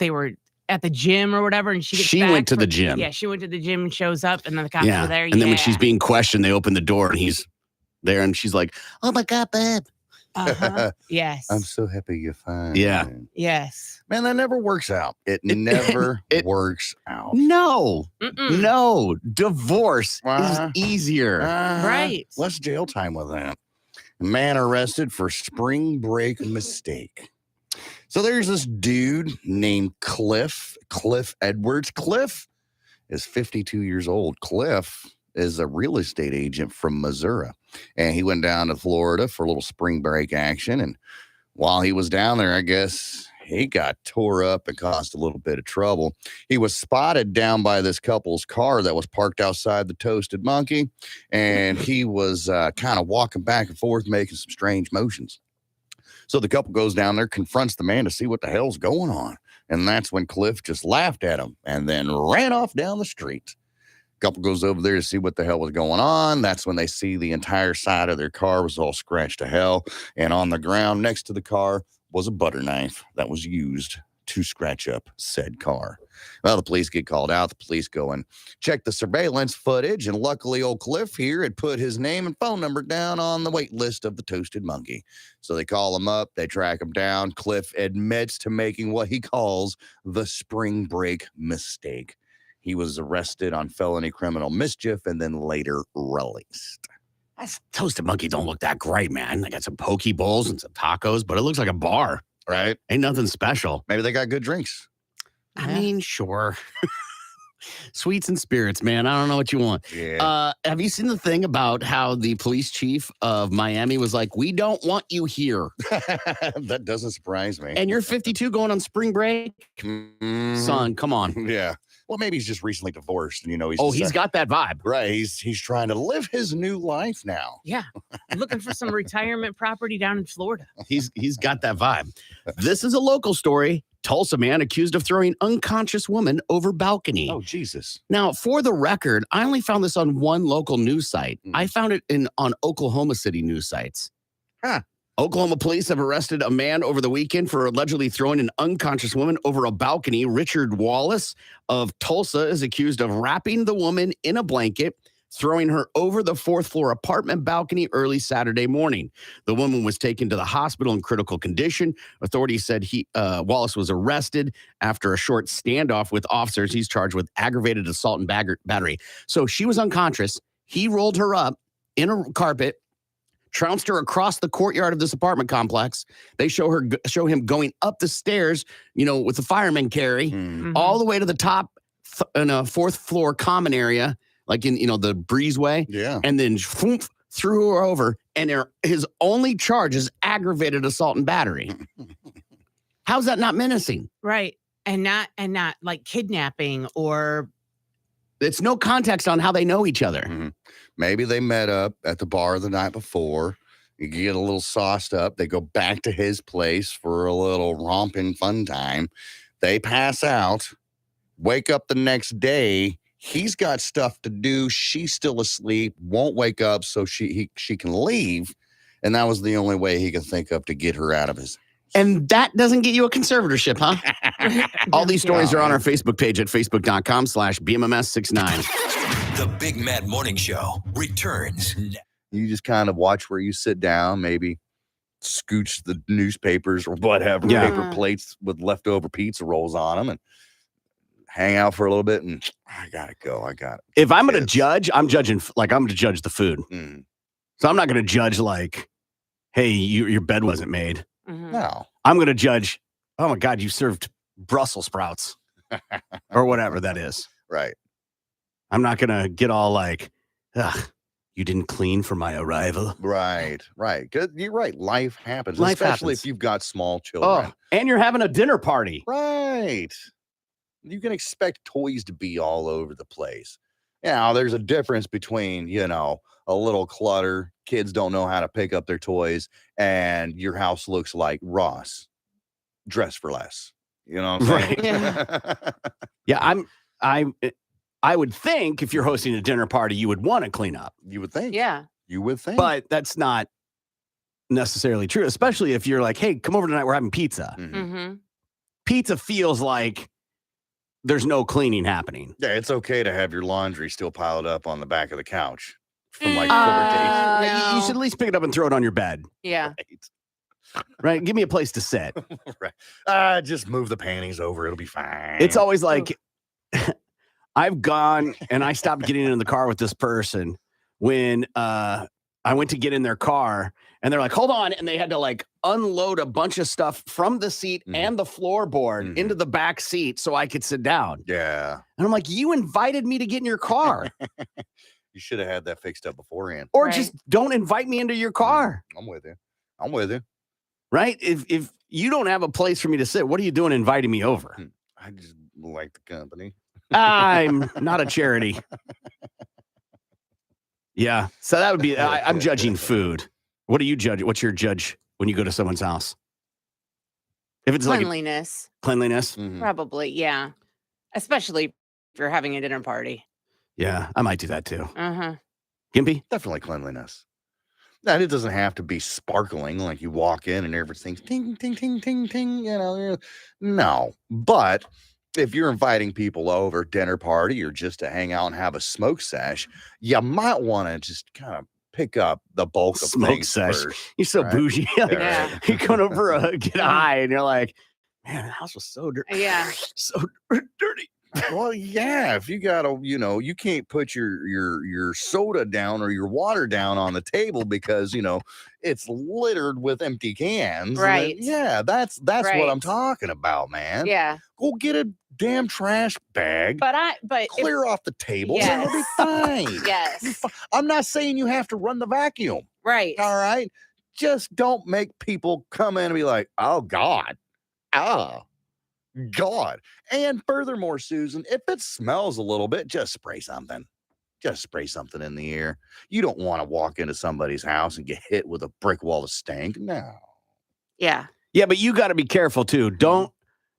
were at the gym or whatever. And she
went to the gym.
Yeah, she went to the gym and shows up and then the cops were there.
And then when she's being questioned, they open the door and he's there and she's like, oh my God, babe.
Yes.
I'm so happy you're fine.
Yeah.
Yes.
Man, that never works out. It never works out.
No. No. Divorce is easier.
Right.
Less jail time with that. Man arrested for spring break mistake. So there's this dude named Cliff Edwards. Cliff is 52 years old. Cliff is a real estate agent from Missouri. And he went down to Florida for a little spring break action. And while he was down there, I guess he got tore up and caused a little bit of trouble. He was spotted down by this couple's car that was parked outside the Toasted Monkey. And he was kind of walking back and forth, making some strange motions. So the couple goes down there, confronts the man to see what the hell's going on. And that's when Cliff just laughed at him and then ran off down the street. Couple goes over there to see what the hell was going on. That's when they see the entire side of their car was all scratched to hell. And on the ground next to the car was a butter knife that was used to scratch up said car. Well, the police get called out. The police go and check the surveillance footage. And luckily, old Cliff here had put his name and phone number down on the wait list of the Toasted Monkey. So they call him up. They track him down. Cliff admits to making what he calls the spring break mistake. He was arrested on felony criminal mischief and then later released.
That Toasted Monkey don't look that great, man. They got some poke bowls and some tacos, but it looks like a bar.
Right?
Ain't nothing special.
Maybe they got good drinks.
I mean, sure. Sweets and spirits, man. I don't know what you want.
Yeah.
Have you seen the thing about how the police chief of Miami was like, we don't want you here?
That doesn't surprise me.
And you're 52 going on spring break? Son, come on.
Yeah. Well, maybe he's just recently divorced, and
he's got that vibe,
right? He's trying to live his new life now.
Yeah, looking for some retirement property down in Florida.
He's got that vibe. This is a local story. Tulsa man accused of throwing unconscious woman over balcony.
Oh, Jesus!
Now, for the record, I only found this on one local news site. I found it on Oklahoma City news sites.
Huh.
Oklahoma police have arrested a man over the weekend for allegedly throwing an unconscious woman over a balcony. Richard Wallace of Tulsa is accused of wrapping the woman in a blanket, throwing her over the fourth floor apartment balcony early Saturday morning. The woman was taken to the hospital in critical condition. Authorities said Wallace was arrested after a short standoff with officers. He's charged with aggravated assault and battery. So she was unconscious. He rolled her up in a carpet, trounced her across the courtyard of this apartment complex. They show him going up the stairs, with the fireman carry, all the way to the top in a fourth floor common area, like in, the breezeway.
Yeah.
And then threw her over. And his only charge is aggravated assault and battery. How's that not menacing?
Right. And not like kidnapping or.
It's no context on how they know each other.
Mm-hmm. Maybe they met up at the bar the night before. You get a little sauced up. They go back to his place for a little romping fun time. They pass out, wake up the next day. He's got stuff to do. She's still asleep, won't wake up so she can leave. And that was the only way he could think of to get her out of his.
And that doesn't get you a conservatorship, huh? All these stories are on our Facebook page at facebook.com/BMMS69.
The Big Mad Morning Show returns.
You just kind of watch where you sit down, maybe scooch the newspapers or whatever, paper plates with leftover pizza rolls on them and hang out for a little bit. And I got to go.
If I'm going to judge, I'm going to judge the food. So I'm not going to judge like, hey, your bed wasn't made.
No.
I'm going to judge, oh my God, you served Brussels sprouts or whatever that is.
Right.
I'm not going to get all like, ugh, you didn't clean for my arrival.
Right. Good. You're right. Life happens,
Life
especially
happens.
if you've got small children.
Oh, and you're having a dinner party.
Right. You can expect toys to be all over the place. Now, there's a difference between, a little clutter, kids don't know how to pick up their toys, and your house looks like Ross, dressed for less. You know what I'm saying?
Yeah, I would think if you're hosting a dinner party, you would want to clean up.
You would think.
Yeah.
You would think.
But that's not necessarily true, especially if you're like, hey, come over tonight, we're having pizza. Pizza feels like there's no cleaning happening.
Yeah, it's okay to have your laundry still piled up on the back of the couch from like 4 days.
You should at least pick it up and throw it on your bed.
Yeah.
Right? Give me a place to sit.
Right. Just move the panties over. It'll be fine.
It's always like, I've gone and I stopped getting in the car with this person when I went to get in their car and they're like, hold on. And they had to like unload a bunch of stuff from the seat and the floorboard into the back seat so I could sit down.
Yeah.
And I'm like, you invited me to get in your car.
You should have had that fixed up beforehand.
Or just don't invite me into your car.
I'm with you.
Right? If you don't have a place for me to sit, what are you doing inviting me over?
I just like the company.
I'm not a charity. Yeah. So that would be, I'm judging food. What do you judge? What's your judge when you go to someone's house? If it's
Cleanliness.
Cleanliness?
Probably, yeah. Especially if you're having a dinner party.
Yeah, I might do that too. Gimpy?
Definitely cleanliness. And it doesn't have to be sparkling like you walk in and everything's ting, ting, ting, ting, ting, No. But if you're inviting people over, dinner party, or just to hang out and have a smoke sesh, you might want to just kind of pick up the bulk of
smoke
things
sesh.
first.
You're so bougie.
Yeah.
You're going over get high and you're like, man, the house was so dirty.
Yeah.
So dirty.
Well, yeah, if you gotta, you can't put your soda down or your water down on the table because it's littered with empty cans.
Right.
Yeah, that's what I'm talking about, man.
Yeah.
Go get a damn trash bag.
But
clear off the table and it'll be fine.
Yes.
I'm not saying you have to run the vacuum.
Right.
All right. Just don't make people come in and be like, oh God. Oh. God. And furthermore, Susan, if it smells a little bit, just spray something. Just spray something in the air. You don't want to walk into somebody's house and get hit with a brick wall of stink. No.
Yeah.
Yeah, but you got to be careful too. Don't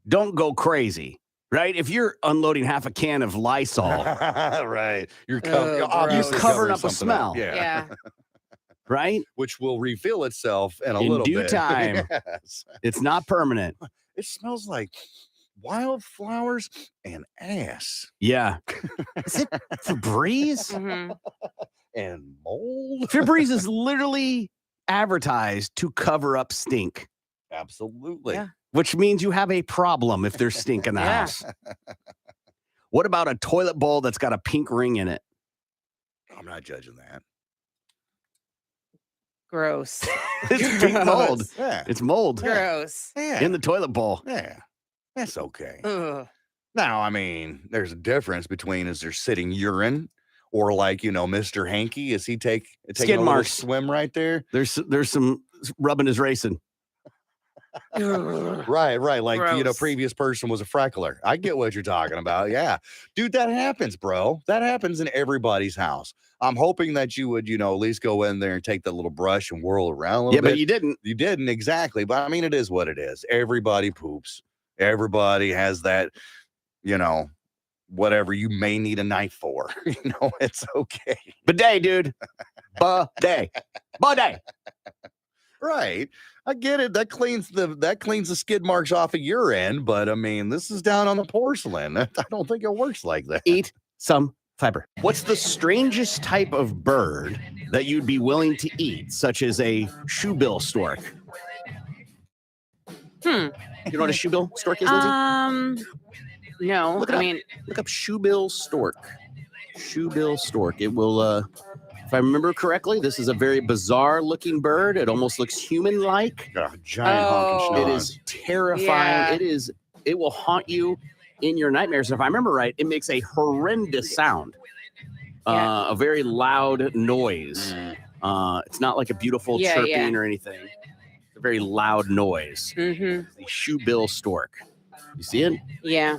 go crazy. Right? If you're unloading half a can of Lysol,
right. You're
obviously covering up a smell.
Yeah.
Right?
Which will refill itself in
In
little
due
bit.
time.
Yes.
It's not permanent.
It smells like wildflowers and ass.
Yeah. Is it Febreze?
And mold.
Febreze is literally advertised to cover up stink.
Absolutely.
Yeah.
Which means you have a problem if there's stink in the house. What about a toilet bowl that's got a pink ring in it?
I'm not judging that.
Gross.
It's pink mold.
Yeah.
It's mold
Gross.
Yeah.
in the toilet bowl.
Yeah. That's okay.
Ugh.
Now, I mean, there's a difference between is there sitting urine or like, Mr. Hanky, is he taking
Skid
a little
marks.
swim right there?
There's some rubbing is racing.
Right. Like,
Gross.
previous person was a freckler. I get what you're talking about. Yeah. Dude, that happens, bro. That happens in everybody's house. I'm hoping that you would, at least go in there and take that little brush and whirl around a little bit.
But you didn't.
You didn't, exactly. But I mean, it is what it is. Everybody poops. Everybody has that, whatever you may need a knife for. It's okay.
Bidet, dude. Bidet. Bidet.
Right. I get it. That cleans the skid marks off of your end, but I mean, this is down on the porcelain. I don't think it works like that.
Eat some fiber. What's the strangest type of bird that you'd be willing to eat, such as a shoebill stork? You know what a shoebill stork is, Lindsay?
No.
Look it up. Look up shoebill stork. Shoebill stork. It will, if I remember correctly, this is a very bizarre looking bird. It almost looks human-like.
Got a giant honking
It
schnoz.
is terrifying.
Yeah.
It will haunt you in your nightmares. And if I remember right, it makes a horrendous sound. A very loud noise. It's not like a beautiful chirping or anything. It's a very loud noise.
Mm-hmm.
The shoebill stork. You see it?
Yeah.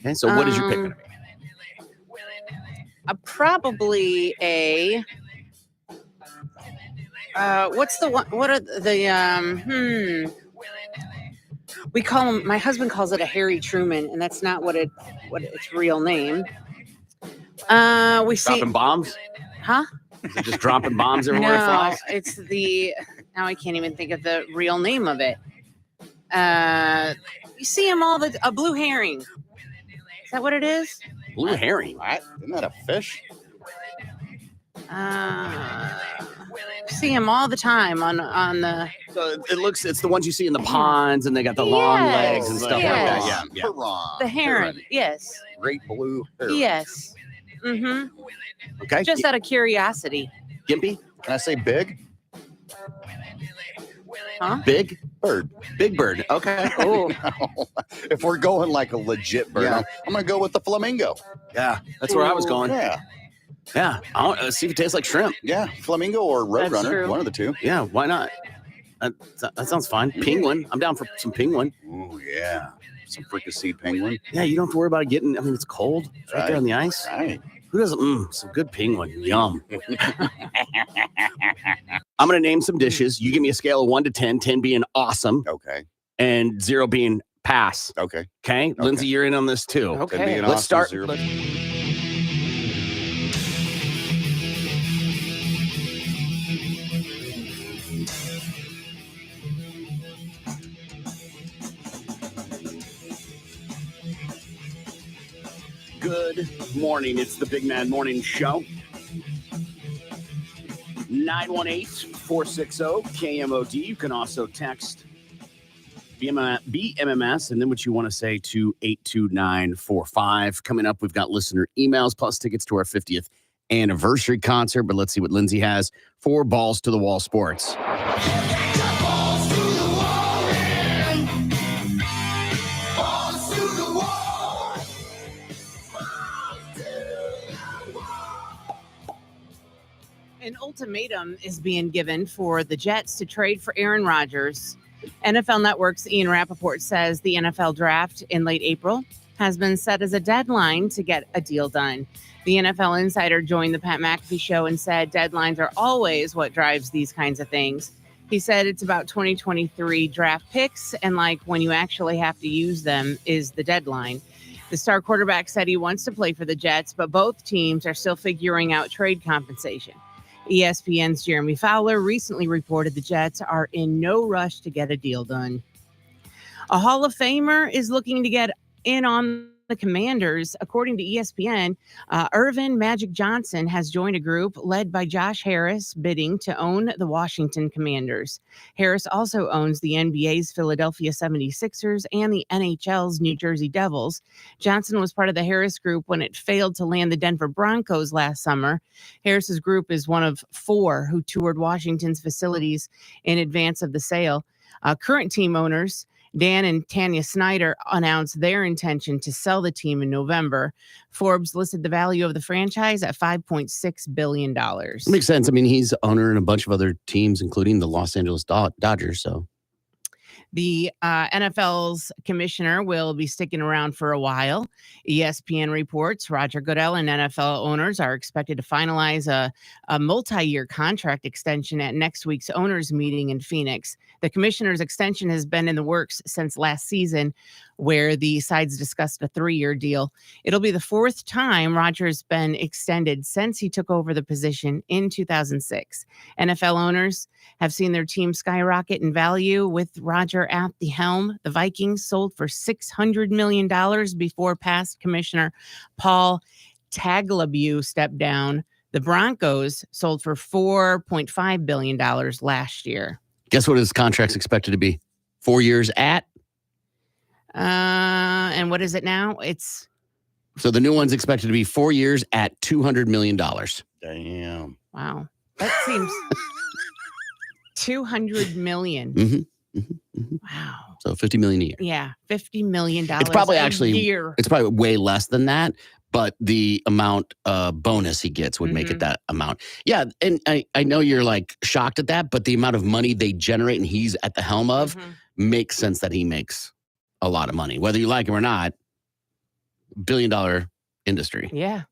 Okay, so what is your pick?
Probably a. What's the one? What are the We call him. My husband calls it a Harry Truman, and that's not what its real name. We see
Dropping bombs?
Huh?
Is it just dropping bombs everywhere it
No,
flies?
it's the. Now I can't even think of the real name of it. You see them all a blue herring. Is that what it is?
Blue herring.
What? Isn't that a fish?
See them all the time on the.
So it's the ones you see in the ponds, and they got the long legs and stuff
Yes.
like that. Yeah.
Piranha.
The heron. Yes.
Great blue heron.
Yes. Mm-hmm.
Okay.
Just out of curiosity.
Gimpy?
Can I say big?
Huh?
Big?
Bird.
Big bird. Okay.
Oh.
If we're going like a legit bird,
Yeah.
I'm going to go with the flamingo.
Yeah. That's where I was going.
Yeah.
Yeah. I want to see if it tastes like shrimp.
Yeah. Flamingo or
That's
roadrunner.
true.
One of the two.
Yeah. Why not? That sounds fine. Penguin. I'm down for some penguin.
Ooh, yeah. Some fricasseed penguin.
Yeah. You don't have to worry about it getting, it's cold. It's right there on the ice.
Right.
Who doesn't? Some good penguin. Yum. I'm going to name some dishes. You give me a scale of 1 to 10, 10 being awesome
Okay.
and 0 being pass.
Okay.
Okay. Lindsay, you're in on this too.
Okay.
10 being
Let's
awesome,
start.
0.
Good morning. It's the Big Mad Morning Show. 918-460-KMOD. You can also text BMMS and then what you want to say to 82945. Coming up, we've got listener emails plus tickets to our 50th anniversary concert. But let's see what Lindsay has for Balls to the Wall Sports.
An ultimatum is being given for the Jets to trade for Aaron Rodgers. NFL Network's Ian Rappaport says the NFL draft in late April has been set as a deadline to get a deal done. The NFL insider joined the Pat McAfee show and said deadlines are always what drives these kinds of things. He said it's about 2023 draft picks, and like when you actually have to use them is the deadline. The star quarterback said he wants to play for the Jets, but both teams are still figuring out trade compensation. ESPN's Jeremy Fowler recently reported the Jets are in no rush to get a deal done. A Hall of Famer is looking to get in on the Commanders, according to ESPN, Irvin Magic Johnson has joined a group led by Josh Harris bidding to own the Washington Commanders. Harris also owns the NBA's Philadelphia 76ers and the NHL's New Jersey Devils. Johnson was part of the Harris group when it failed to land the Denver Broncos last summer. Harris's group is one of 4 who toured Washington's facilities in advance of the sale. Current team owners Dan and Tanya Snyder announced their intention to sell the team in November. Forbes listed the value of the franchise at $5.6 billion.
Makes sense. I mean, he's owner in a bunch of other teams, including the Los Angeles Dodgers. So
the NFL's commissioner will be sticking around for a while. ESPN reports Roger Goodell and NFL owners are expected to finalize a multi-year contract extension at next week's owners meeting in Phoenix. The commissioner's extension has been in the works since last season, where the sides discussed a 3-year deal. It'll be the 4th time Roger's been extended since he took over the position in 2006. NFL owners have seen their team skyrocket in value with Roger at the helm. The Vikings sold for $600 million before past commissioner Paul Tagliabue stepped down. The Broncos sold for $4.5 billion last year.
Guess what his contract's expected to be? 4 years at?
And what is it now?
So the new one's expected to be 4 years at $200 million.
Damn.
Wow. That seems 200 million. Wow.
So $50 million a year.
Yeah. $50 million.
It's probably
a
actually,
year.
it's probably way less than that, but the amount bonus he gets would make it that amount. Yeah. And I know you're like shocked at that, but the amount of money they generate and he's at the helm of makes sense that he makes a lot of money, whether you like him or not. $1 billion industry.
Yeah.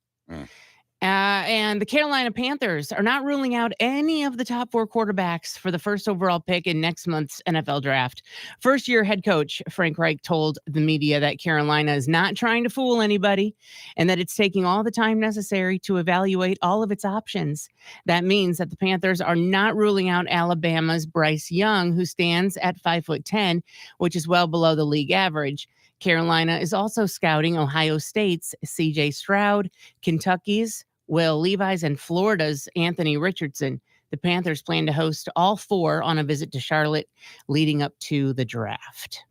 And the Carolina Panthers are not ruling out any of the top 4 quarterbacks for the first overall pick in next month's NFL draft. First-year head coach Frank Reich told the media that Carolina is not trying to fool anybody and that it's taking all the time necessary to evaluate all of its options. That means that the Panthers are not ruling out Alabama's Bryce Young, who stands at 5'10", which is well below the league average. Carolina is also scouting Ohio State's C.J. Stroud, Kentucky's Will Levis, and Florida's Anthony Richardson. The Panthers plan to host all 4 on a visit to Charlotte leading up to the draft.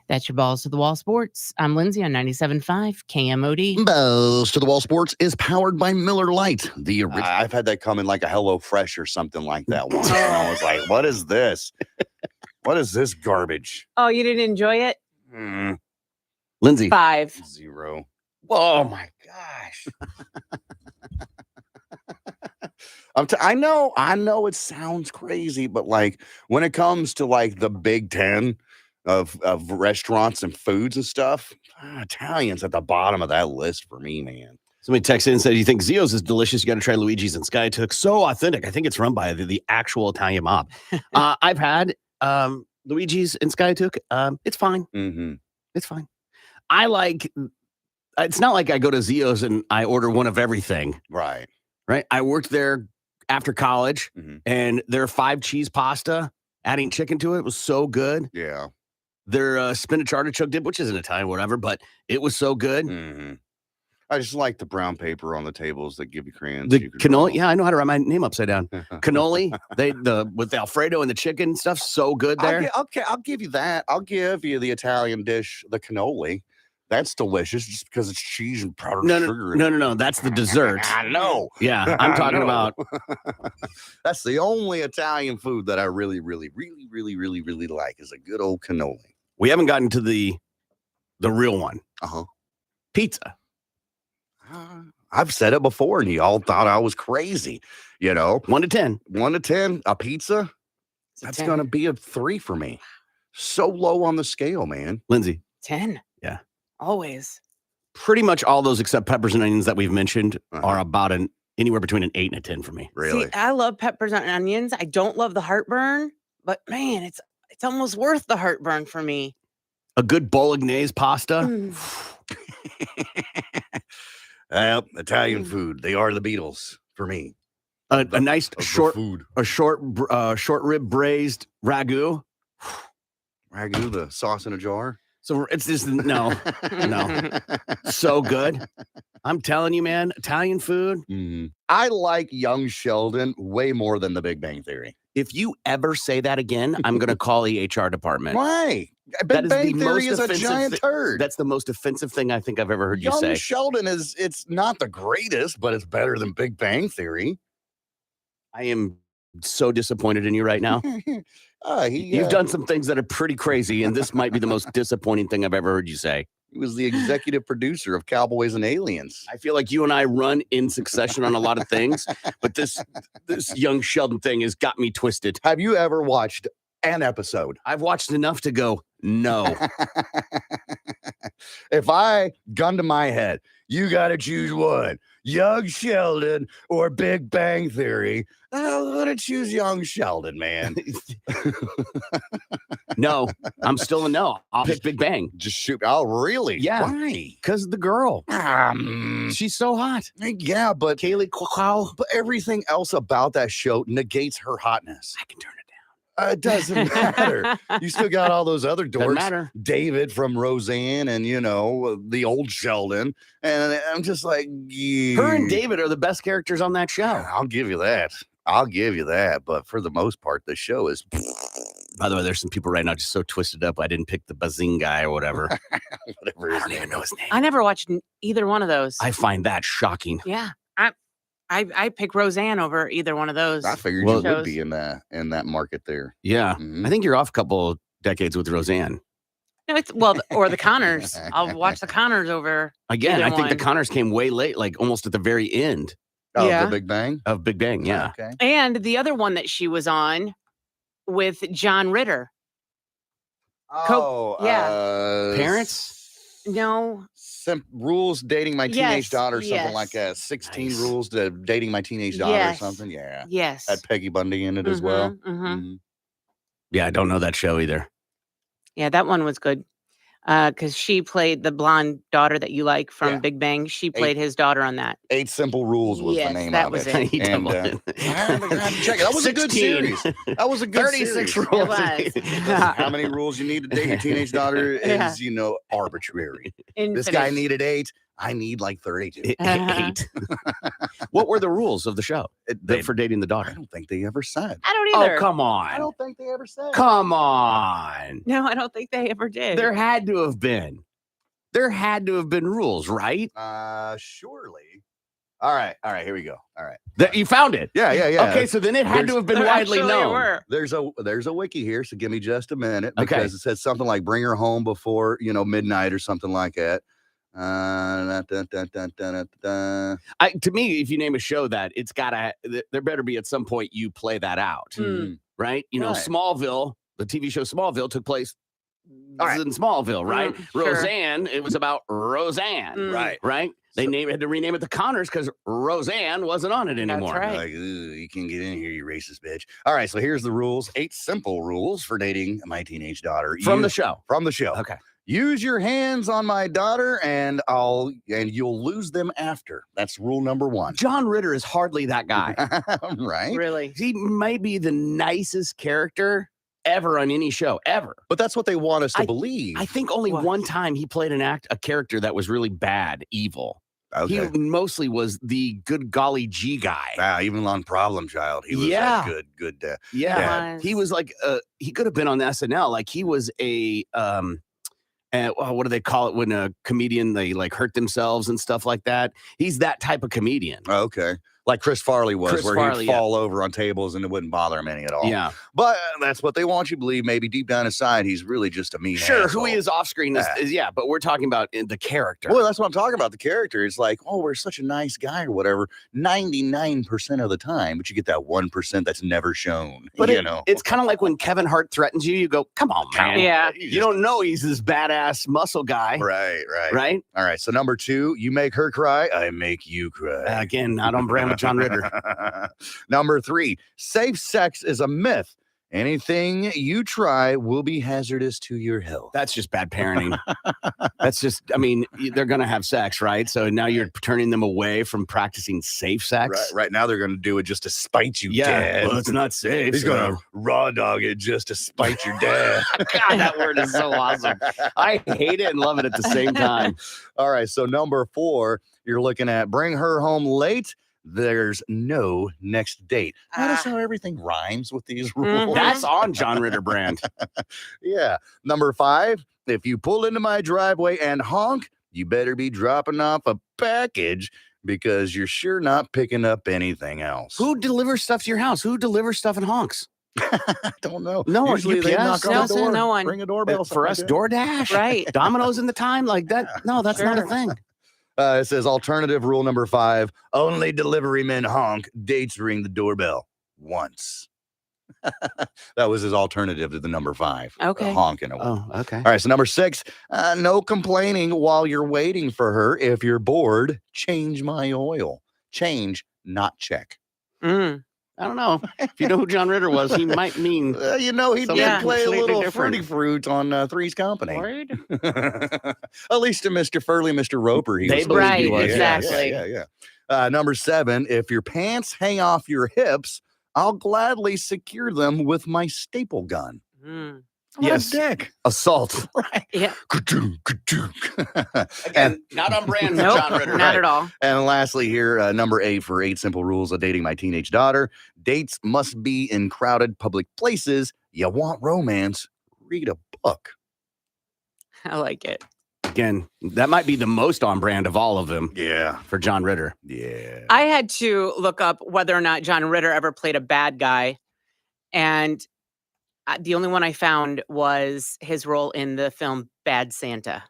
That's your Balls to the Wall Sports. I'm Lindsay on 97.5 KMOD.
Balls to the Wall Sports is powered by Miller Lite. I've had that come in like a HelloFresh or something like that once. And I was like, what is this? What is this garbage?
Oh, you didn't enjoy it?
Lindsay.
5.
0.
Oh my gosh.
I know it sounds crazy, but like when it comes to like the Big Ten of restaurants and foods and stuff, Italian's at the bottom of that list for me, man.
Somebody texted in and said, you think Zio's is delicious? You got to try Luigi's and Skytook. So authentic. I think it's run by the actual Italian mob. I've had Luigi's and Skytook. It's fine. It's fine. It's not like I go to Zio's and I order one of everything.
Right.
I worked there after college and their 5-cheese pasta, adding chicken to it was so good.
Yeah.
Their spinach artichoke dip, which isn't Italian, whatever, but it was so good.
I just like the brown paper on the tables that give you crayons.
The cannoli, yeah, I know how to write my name upside down. Cannoli, with the Alfredo and the chicken stuff, so good there.
I'll give you that. I'll give you the Italian dish, the cannoli. That's delicious, just because it's cheese and powdered sugar.
No. That's the dessert.
I know.
Yeah, I'm talking about.
That's the only Italian food that I really, really, really, really, really, really like is a good old cannoli.
We haven't gotten to the real one. Pizza.
I've said it before, and you all thought I was crazy.
1 to 10.
1 to 10, a pizza. That's going to be a 3 for me. So low on the scale, man.
Lindsay.
10.
Yeah.
Always.
Pretty much all those except peppers and onions that we've mentioned are about anywhere between an 8 and a 10 for me.
Really?
See, I love peppers and onions. I don't love the heartburn, but man, it's almost worth the heartburn for me.
A good bolognese pasta.
Italian food. They are the Beatles for me.
A nice short
food.
short rib braised ragu.
Ragu, the sauce in a jar.
So it's just no. So good. I'm telling you, man, Italian food.
I like Young Sheldon way more than The Big Bang Theory.
If you ever say that again, I'm going to call the HR department.
Why?
That
Big
is
Bang
the
Theory
most
is a
offensive
giant turd.
That's the most offensive thing I think I've ever heard you say.
Young Sheldon it's not the greatest, but it's better than Big Bang Theory.
I am so disappointed in you right now. You've done some things that are pretty crazy, and this might be the most disappointing thing I've ever heard you say.
He was the executive producer of Cowboys and Aliens.
I feel like you and I run in succession on a lot of things, but this Young Sheldon thing has got me twisted.
Have you ever watched an episode?
I've watched enough to go, no.
If I gun to my head, you got to choose one, Young Sheldon or Big Bang Theory. I'm going to choose Young Sheldon, man.
No, I'm still a no. I'll pick Big Bang.
Just shoot. Oh, really?
Yeah.
Why?
Because of the girl. She's so hot.
Yeah, but
Kaylee Cuoco.
But everything else about that show negates her hotness.
I can turn it down.
It doesn't matter. You still got all those other
Doesn't
dorks.
matter.
David from Roseanne and, the old Sheldon. And I'm just like, yeah.
Her and David are the best characters on that show.
I'll give you that. But for the most part, the show is.
By the way, there's some people right now just so twisted up. I didn't pick the Bazing guy or whatever.
Whatever.
I don't even know his name.
I never watched either one of those.
I find that shocking.
Yeah. I pick Roseanne over either one of those.
I figured you would be in that market there.
Yeah.
Mhm.
I think you're off a couple decades with Roseanne.
No, or the Connors. I'll watch the Connors over.
Again,
either
I think the
one.
Connors came way late, like almost at the very end
Oh,
Yeah.
The Big Bang?
of Big Bang. Yeah.
Okay.
And the other one that she was on with John Ritter.
Yeah.
Parents?
No.
Rules dating my teenage
Yes,
daughter, something
yes.
like that. 16
Nice.
rules to dating my teenage daughter
Yes.
or something. Yeah.
Yes.
Had Peggy Bundy in it as well.
Mhm.
Mhm.
Yeah, I don't know that show either.
Yeah, that one was good. Because she played the blonde daughter that you like from
Yeah.
Big Bang. She played his daughter on that.
8 Simple Rules was the
Yes,
name
that
of
was
it.
it.
He
And,
doubled it.
I had to check it. That was a good
16.
series. That was a good
36
series.
rules.
It was.
How many rules you need to date your teenage daughter
Yeah.
is, arbitrary.
Infinite.
This guy needed 8. I need like 32.
8. What were the rules of the show for dating the
I
daughter?
don't think they ever said.
I don't either.
Oh, come
I
on.
don't think they ever said.
Come on.
No, I don't think they ever did.
There had to have been. There had to have been rules, right?
Surely. All right. Here we go. All right.
You found it.
Yeah.
Okay, so then it had to have been
There
widely
actually
known.
were.
There's a wiki here, so give me just a minute
Okay.
because it says something like bring her home before midnight or something like that.
To me, if you name a show that, it's gotta. There better be at some point you play that out,
Mm.
right?
Right.
Smallville, the TV show Smallville took place
All right.
in Smallville, right?
Sure.
Roseanne, it was about Roseanne,
Mm.
right? They had to rename it the Connors because Roseanne wasn't on it anymore.
right.
Like, you can get in here, you racist bitch. All right, so here's the rules. 8 simple rules for dating my teenage daughter.
From the show.
From the show.
Okay.
Use your hands on my daughter and you'll lose them after. That's rule number 1.
John Ritter is hardly that guy.
Right?
Really?
He might be the nicest character ever on any show, ever.
But that's what they want us to believe.
I think only
What?
one time he played a character that was really bad, evil.
Okay.
He mostly was the good golly G guy.
Even on Problem Child, he was
Yeah.
a good.
Yeah.
Was.
He was like, he could have been on SNL. Like he was what do they call it when a comedian, they like hurt themselves and stuff like that? He's that type of comedian.
Okay. Like Chris Farley was,
Chris
where
Farley,
he'd fall over on tables and it wouldn't bother him any at all.
Yeah.
But that's what they want you to believe. Maybe deep down inside, he's really just a mean
Sure.
asshole.
Who he is off screen is, yeah, but we're talking about the character.
Well, that's what I'm talking about. The character is like, oh, we're such a nice guy or whatever, 99% of the time, but you get that 1% that's never shown.
But it's kind of like when Kevin Hart threatens you, you go, come on, man.
Yeah.
You don't know he's this badass muscle guy.
Right.
Right?
All right. So number 2, you make her cry, I make you cry.
Again, not on brand with John Ritter.
Number 3, safe sex is a myth. Anything you try will be hazardous to your health.
That's just bad parenting. That's just, I mean, they're going to have sex, right? So now you're turning them away from practicing safe sex.
Right now they're going to do it just to spite you,
Yeah,
Dad.
well, it's not safe.
He's going to raw dog it just to spite your dad.
God, that word is so awesome. I hate it and love it at the same time.
All right, so number 4, you're looking at bring her home late. There's no next date. Notice how everything rhymes with these rules.
That's on John Ritter brand.
Yeah. Number 5, if you pull into my driveway and honk, you better be dropping off a package because you're sure not picking up anything else.
Who delivers stuff to your house? Who delivers stuff in honks?
I don't know.
No one.
Usually they knock on the door.
No one.
Ring a doorbell.
For us, DoorDash,
Right.
Domino's in the time like that. No, that's not a thing.
It says alternative rule number 5, only delivery men honk, dates ring the doorbell once. That was his alternative to the number 5.
Okay.
Honking.
Oh, okay.
All right, so number 6, no complaining while you're waiting for her. If you're bored, change my oil. Change, not check.
I don't know. If you know who John Ritter was, he might mean.
He
Something
did play a
completely
little
different.
Fruity Fruit on Three's Company.
Worried?
At least to Mr. Furley, Mr. Roper, he was.
Babe
Right,
Yeah,
exactly.
Yeah. Number 7, if your pants hang off your hips, I'll gladly secure them with my staple gun.
Yes.
Dick.
Assault.
Right.
Yeah.
Again, not on brand for
Nope,
John Ritter.
not at all.
And lastly here, number 8 for 8 simple rules of dating my teenage daughter. Dates must be in crowded public places. You want romance, read a book.
I like it.
Again, that might be the most on brand of all of them
Yeah.
for John Ritter.
Yeah.
I had to look up whether or not John Ritter ever played a bad guy. And the only one I found was his role in the film Bad Santa.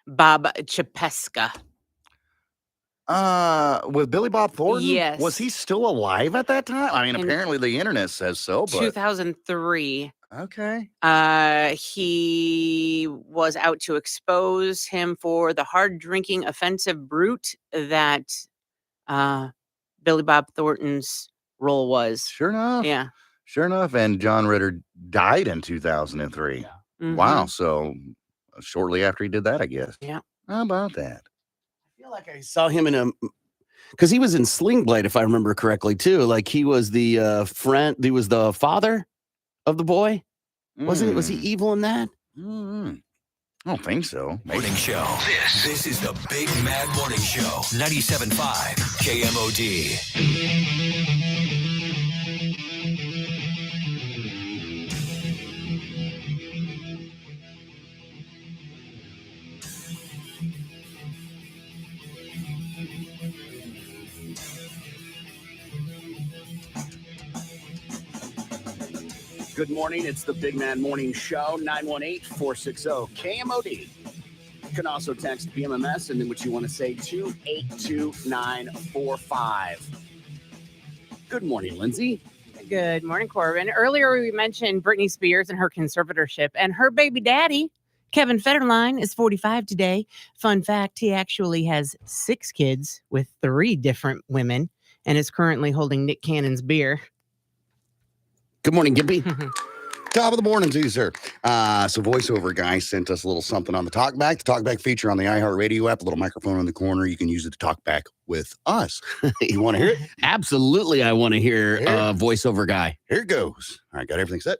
Bob Chapesca.
With Billy Bob Thornton?
Yes.
Was he still alive at that time? I mean,
In
apparently the internet says so, but
2003.
okay.
He was out to expose him for the hard drinking, offensive brute that Billy Bob Thornton's role was.
Sure enough.
Yeah.
Sure enough. And John Ritter died in 2003.
Mhm.
Wow. So shortly after he did that, I guess.
Yeah.
How about that?
I feel like I saw him in a, because he was in Sling Blade, if I remember correctly, too. Like he was the friend, he was the father of the boy. Was he evil in that?
I don't think so. Maybe.
Morning show. This is the Big Mad Morning Show. 97.5 KMOD.
Good morning. It's the Big Man Morning Show, 918-460-KMOD. You can also text BMMS and then what you want to say to 82945. Good morning, Lindsay.
Good morning, Corbin. Earlier, we mentioned Britney Spears and her conservatorship, and her baby daddy, Kevin Federline, is 45 today. Fun fact, he actually has 6 kids with 3 different women and is currently holding Nick Cannon's beer.
Good morning, Gimpy.
Top of the morning to you, sir. So voiceover guy sent us a little something on the talkback. The talkback feature on the iHeartRadio app, a little microphone in the corner. You can use it to talk back with us. You want to hear it?
Absolutely, I want to hear voiceover guy.
Here it goes. All right, got everything set?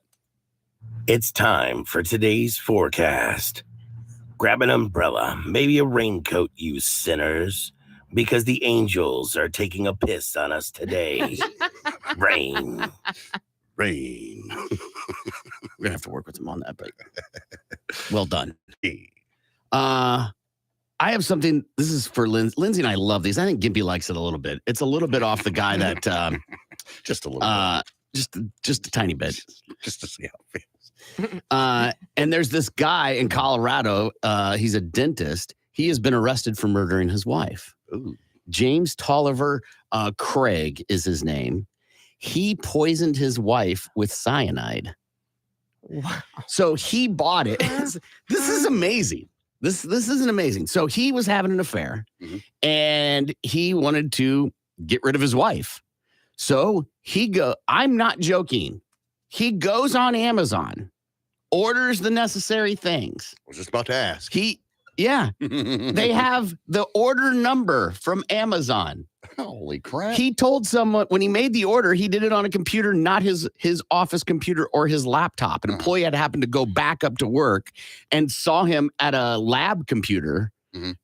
It's time for today's forecast. Grab an umbrella, maybe a raincoat, you sinners, because the angels are taking a piss on us today. Rain.
Rain. We're gonna have to work with him on that, but well done. I have something. This is for Lindsay and I love these. I think Gimpy likes it a little bit. It's a little bit off the guy that
Just a little bit.
just a tiny bit.
Just to see how it feels.
And there's this guy in Colorado. He's a dentist. He has been arrested for murdering his wife.
Ooh.
James Tolliver Craig is his name. He poisoned his wife with cyanide.
Wow.
So he bought it. This is amazing. This isn't amazing. So he was having an affair, and he wanted to get rid of his wife. So I'm not joking. He goes on Amazon, orders the necessary things.
I was just about to ask.
They have the order number from Amazon.
Holy crap.
He told someone when he made the order, he did it on a computer, not his office computer or his laptop. An employee had happened to go back up to work and saw him at a lab computer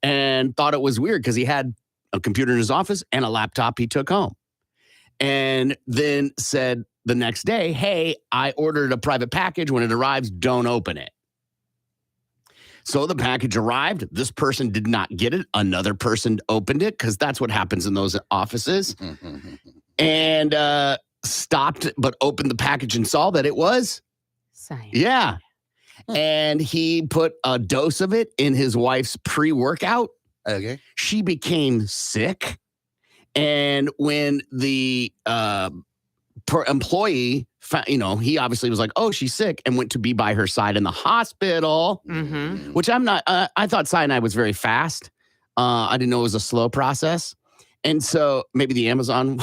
and thought it was weird because he had a computer in his office and a laptop he took home. And then said the next day, hey, I ordered a private package. When it arrives, don't open it. So the package arrived. This person did not get it. Another person opened it because that's what happens in those offices. And stopped, but opened the package and saw that it was
cyanide.
Yeah. And he put a dose of it in his wife's pre-workout.
Okay.
She became sick. And when the employee, he obviously was like, oh, she's sick, and went to be by her side in the hospital, which I'm not, I thought cyanide was very fast. I didn't know it was a slow process. And so maybe the Amazon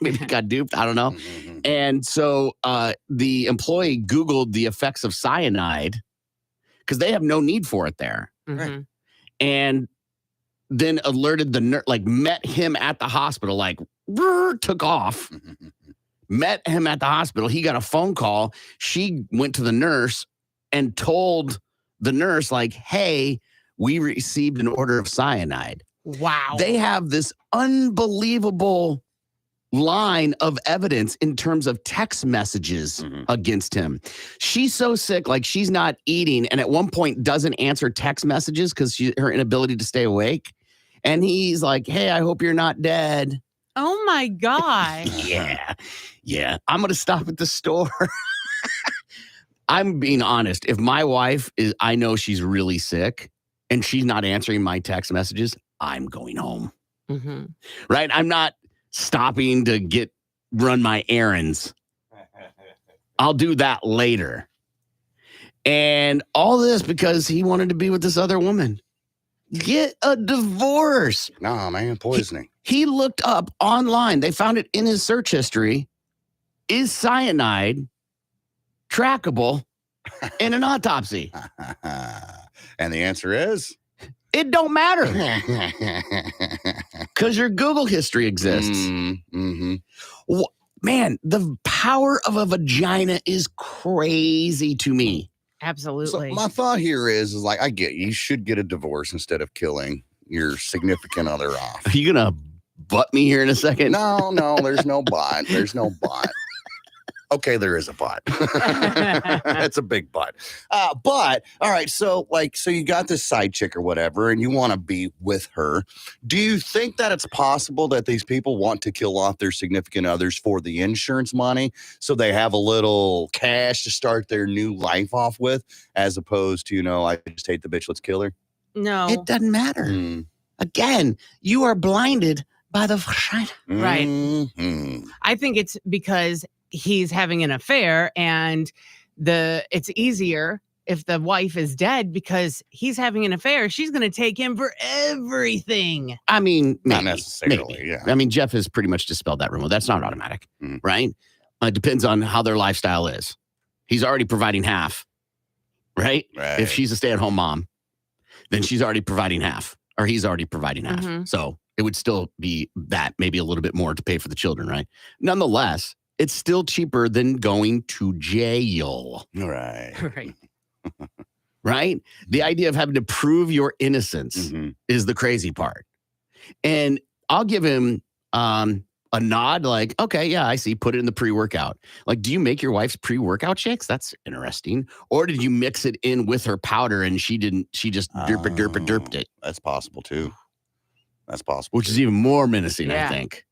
maybe got duped. I don't know. And so the employee Googled the effects of cyanide because they have no need for it there.
Right.
And then alerted the nurse, met him at the hospital, took off, met him at the hospital. He got a phone call. She went to the nurse and told the nurse, hey, we received an order of cyanide.
Wow.
They have this unbelievable line of evidence in terms of text messages against him. She's so sick, she's not eating, and at one point doesn't answer text messages because her inability to stay awake. And he's like, hey, I hope you're not dead.
Oh my God.
Yeah. I'm going to stop at the store. I'm being honest. If my wife I know she's really sick and she's not answering my text messages, I'm going home. Right? I'm not stopping to run my errands. I'll do that later. And all this because he wanted to be with this other woman. Get a divorce.
Nah, man, poisoning.
He looked up online. They found it in his search history. Is cyanide trackable in an autopsy?
And the answer is?
It don't matter. Because your Google history exists. Man, the power of a vagina is crazy to me.
Absolutely.
So my thought here is I get you should get a divorce instead of killing your significant other off.
Are you going to butt me here in a second?
No, there's no butt. There's no butt. Okay, there is a butt. That's a big butt. But all right, so you got this side chick or whatever, and you want to be with her. Do you think that it's possible that these people want to kill off their significant others for the insurance money, so they have a little cash to start their new life off with, as opposed to I just hate the bitch, let's kill her?
No,
it doesn't matter. Again, you are blinded by the vagina.
Right. I think it's because he's having an affair, and it's easier if the wife is dead because he's having an affair. She's going to take him for everything.
I mean,
not necessarily.
Maybe.
Yeah.
I mean, Jeff has pretty much dispelled that rumor. That's not automatic, right? It depends on how their lifestyle is. He's already providing half, right? If she's a stay-at-home mom, then she's already providing half, or he's already providing half. So it would still be that, maybe a little bit more to pay for the children, right? Nonetheless, it's still cheaper than going to jail.
Right.
Right? The idea of having to prove your innocence is the crazy part. And I'll give him a nod okay, yeah, I see. Put it in the pre-workout. Do you make your wife's pre-workout shakes? That's interesting. Or did you mix it in with her powder and she just derped it?
That's possible too.
Which is even more menacing, I think.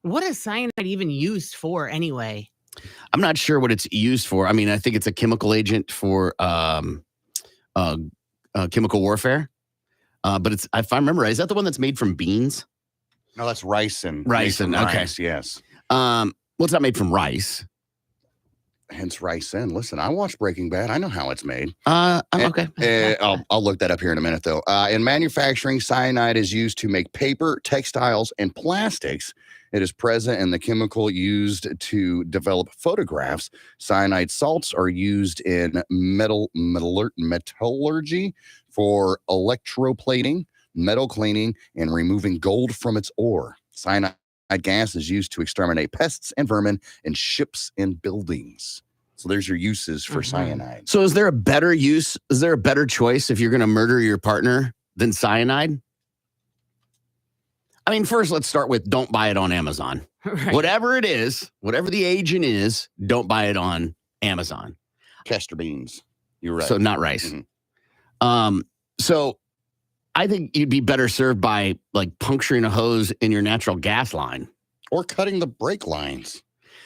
What is cyanide even used for anyway?
I'm not sure what it's used for. I mean, I think it's a chemical agent for chemical warfare. But it's, if I remember right, is that the one that's made from beans?
No, that's ricin.
Ricin, okay.
Rice, yes.
Well, it's not made from rice.
Hence ricin. Listen, I watched Breaking Bad. I know how it's made.
Okay.
I'll look that up here in a minute, though. In manufacturing, cyanide is used to make paper, textiles, and plastics. It is present in the chemical used to develop photographs. Cyanide salts are used in metallurgy for electroplating, metal cleaning, and removing gold from its ore. Cyanide gas is used to exterminate pests and vermin in ships and buildings. So there's your uses for cyanide.
So is there a better use? Is there a better choice if you're going to murder your partner than cyanide? I mean, first, let's start with don't buy it on Amazon.
Right.
Whatever it is, whatever the agent is, don't buy it on Amazon.
Castor beans. You're right.
So not rice. So I think you'd be better served by like puncturing a hose in your natural gas line.
Or cutting the brake lines.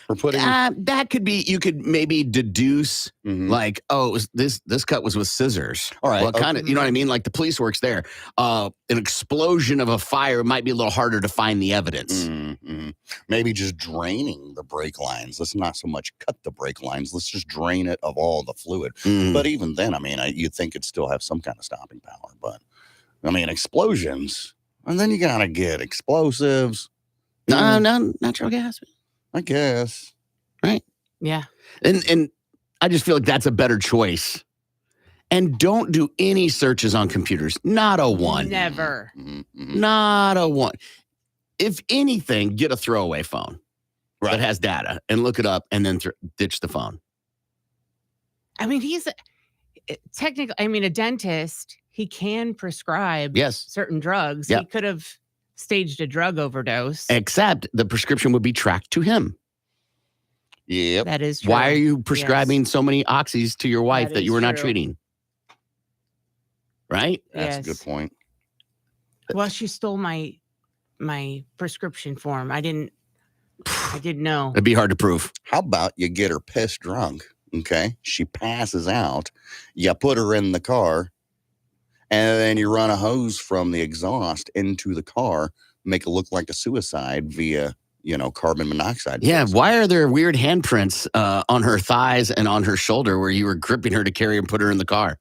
Or putting
that could be, you could maybe deduce like, oh, this cut was with scissors.
All right.
Well, kind of, you know what I mean? Like the police works there. An explosion of a fire might be a little harder to find the evidence.
Maybe just draining the brake lines. Let's not so much cut the brake lines. Let's just drain it of all the fluid. But even then, I mean, you'd think it'd still have some kind of stopping power. But, I mean, explosions. And then you got to get explosives.
No, natural gas.
I guess.
Right?
Yeah.
And I just feel like that's a better choice. And don't do any searches on computers. Not a one.
Never.
Not a one. If anything, get a throwaway phone that has data and look it up and then ditch the phone.
I mean, he's technically, a dentist, he can prescribe certain drugs.
Yep.
He could have staged a drug overdose.
Except the prescription would be tracked to him.
Yep.
That is true.
Why are you prescribing so many oxys to your wife that you were not treating? Right?
That's a good point.
Well, she stole my prescription form. I didn't know.
It'd be hard to prove.
How about you get her pissed drunk? Okay. She passes out. You put her in the car. And then you run a hose from the exhaust into the car, make it look like a suicide via, carbon monoxide.
Yeah. Why are there weird handprints on her thighs and on her shoulder where you were gripping her to carry and put her in the car?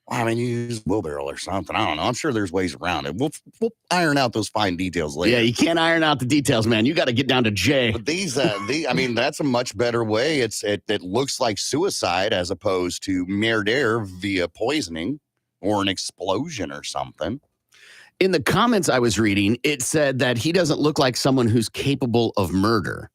I mean, you use a wheelbarrow or something. I don't know. I'm sure there's ways around it. We'll iron out those fine details later.
Yeah, you can't iron out the details, man. You got to get down to J.
But that's a much better way. It looks like suicide as opposed to murder via poisoning. Or an explosion or something.
In the comments I was reading, it said that he doesn't look like someone who's capable of murder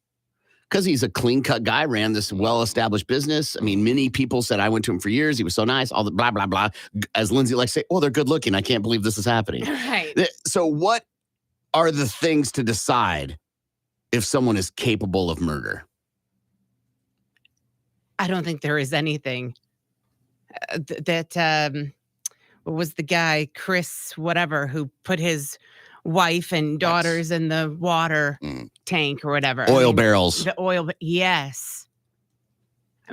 because he's a clean-cut guy, ran this well-established business. I mean, many people said, I went to him for years. He was so nice, all the blah, blah, blah. As Lindsay likes to say, they're good-looking. I can't believe this is happening.
Right.
So what are the things to decide if someone is capable of murder?
I don't think there is anything what was the guy, Chris, whatever, who put his wife and daughters in the water tank or whatever.
Barrels.
The oil, yes.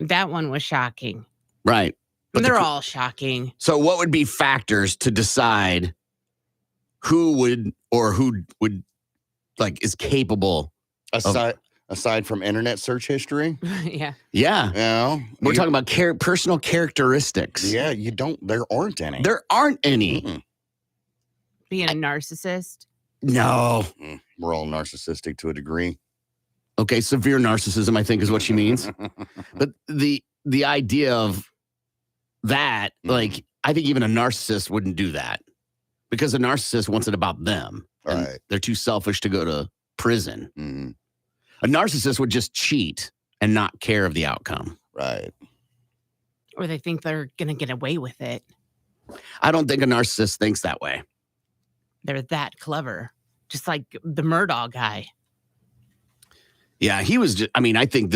That one was shocking.
Right.
But they're all shocking.
So what would be factors to decide who would is capable
Aside from internet search history?
Yeah.
Yeah. We're talking about personal characteristics.
Yeah, there aren't any.
There aren't any.
Being a narcissist?
No.
We're all narcissistic to a degree.
Okay, severe narcissism, I think, is what she means. But the idea of that, like, I think even a narcissist wouldn't do that. Because a narcissist wants it about them.
Right.
They're too selfish to go to prison. A narcissist would just cheat and not care of the outcome.
Right.
Or they think they're going to get away with it.
I don't think a narcissist thinks that way.
They're that clever. Just like the Murdaugh guy.
Yeah, he was just, I think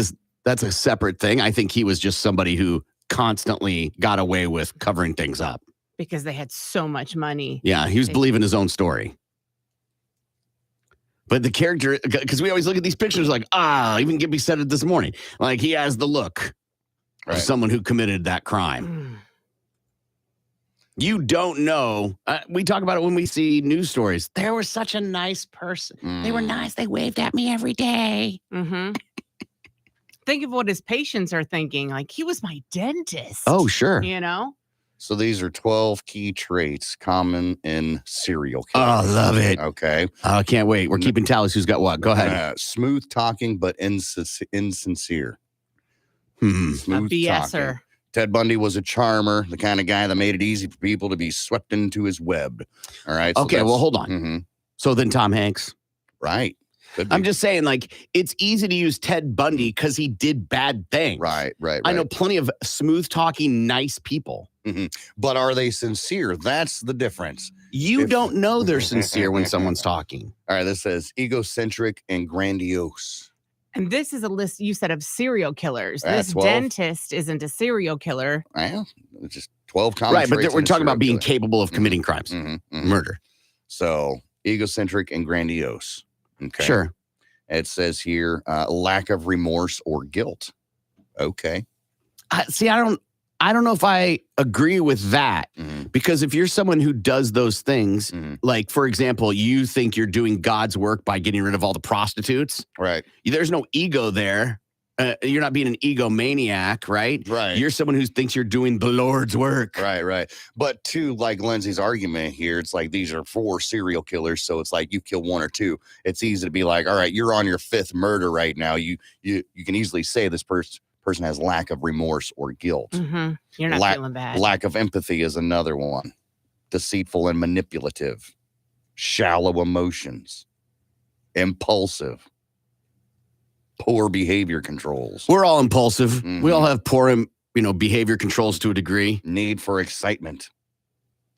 that's a separate thing. I think he was just somebody who constantly got away with covering things up.
Because they had so much money.
Yeah, he was believing his own story. But the character, because we always look at these pictures like, even Gibby said it this morning. Like he has the look of someone who committed that crime. You don't know. We talk about it when we see news stories. There was such a nice person. They were nice. They waved at me every day.
Think of what his patients are thinking. Like, he was my dentist.
Oh, sure.
So these are 12 key traits common in serial killers.
Oh, love it.
Okay.
I can't wait. We're keeping tallies. Who's got what? Go ahead.
Smooth talking, but insincere.
A
Smooth
BSer.
talking. Ted Bundy was a charmer, the kind of guy that made it easy for people to be swept into his web. All right.
Okay, well, hold on.
Mhm.
So then Tom Hanks.
Right. Could be.
I'm just saying, like, it's easy to use Ted Bundy because he did bad things.
Right.
I know plenty of smooth talking, nice people.
But are they sincere? That's the difference.
You don't know they're sincere when someone's talking.
All right. This says egocentric and grandiose.
And this is a list you said of serial killers.
That's
This
12.
dentist isn't a serial killer.
Well, it's just 12 common
Right, but
traits
we're
in a
talking about
serial
being
killer.
capable of committing crimes, murder.
So egocentric and grandiose. Okay.
Sure.
It says here, lack of remorse or guilt. Okay.
See, I don't know if I agree with that because if you're someone who does those things, like, for example, you think you're doing God's work by getting rid of all the prostitutes.
Right.
There's no ego there. You're not being an egomaniac, right?
Right.
You're someone who thinks you're doing the Lord's work.
Right. But to like Lindsay's argument here, it's like these are 4 serial killers. So it's like you kill 1 or 2. It's easy to be like, all right, you're on your 5th murder right now. You can easily say this person has lack of remorse or guilt.
You're not feeling bad.
Lack of empathy is another one. Deceitful and manipulative. Shallow emotions. Impulsive. Poor behavior controls.
We're all impulsive. We all have poor, behavior controls to a degree.
Need for excitement.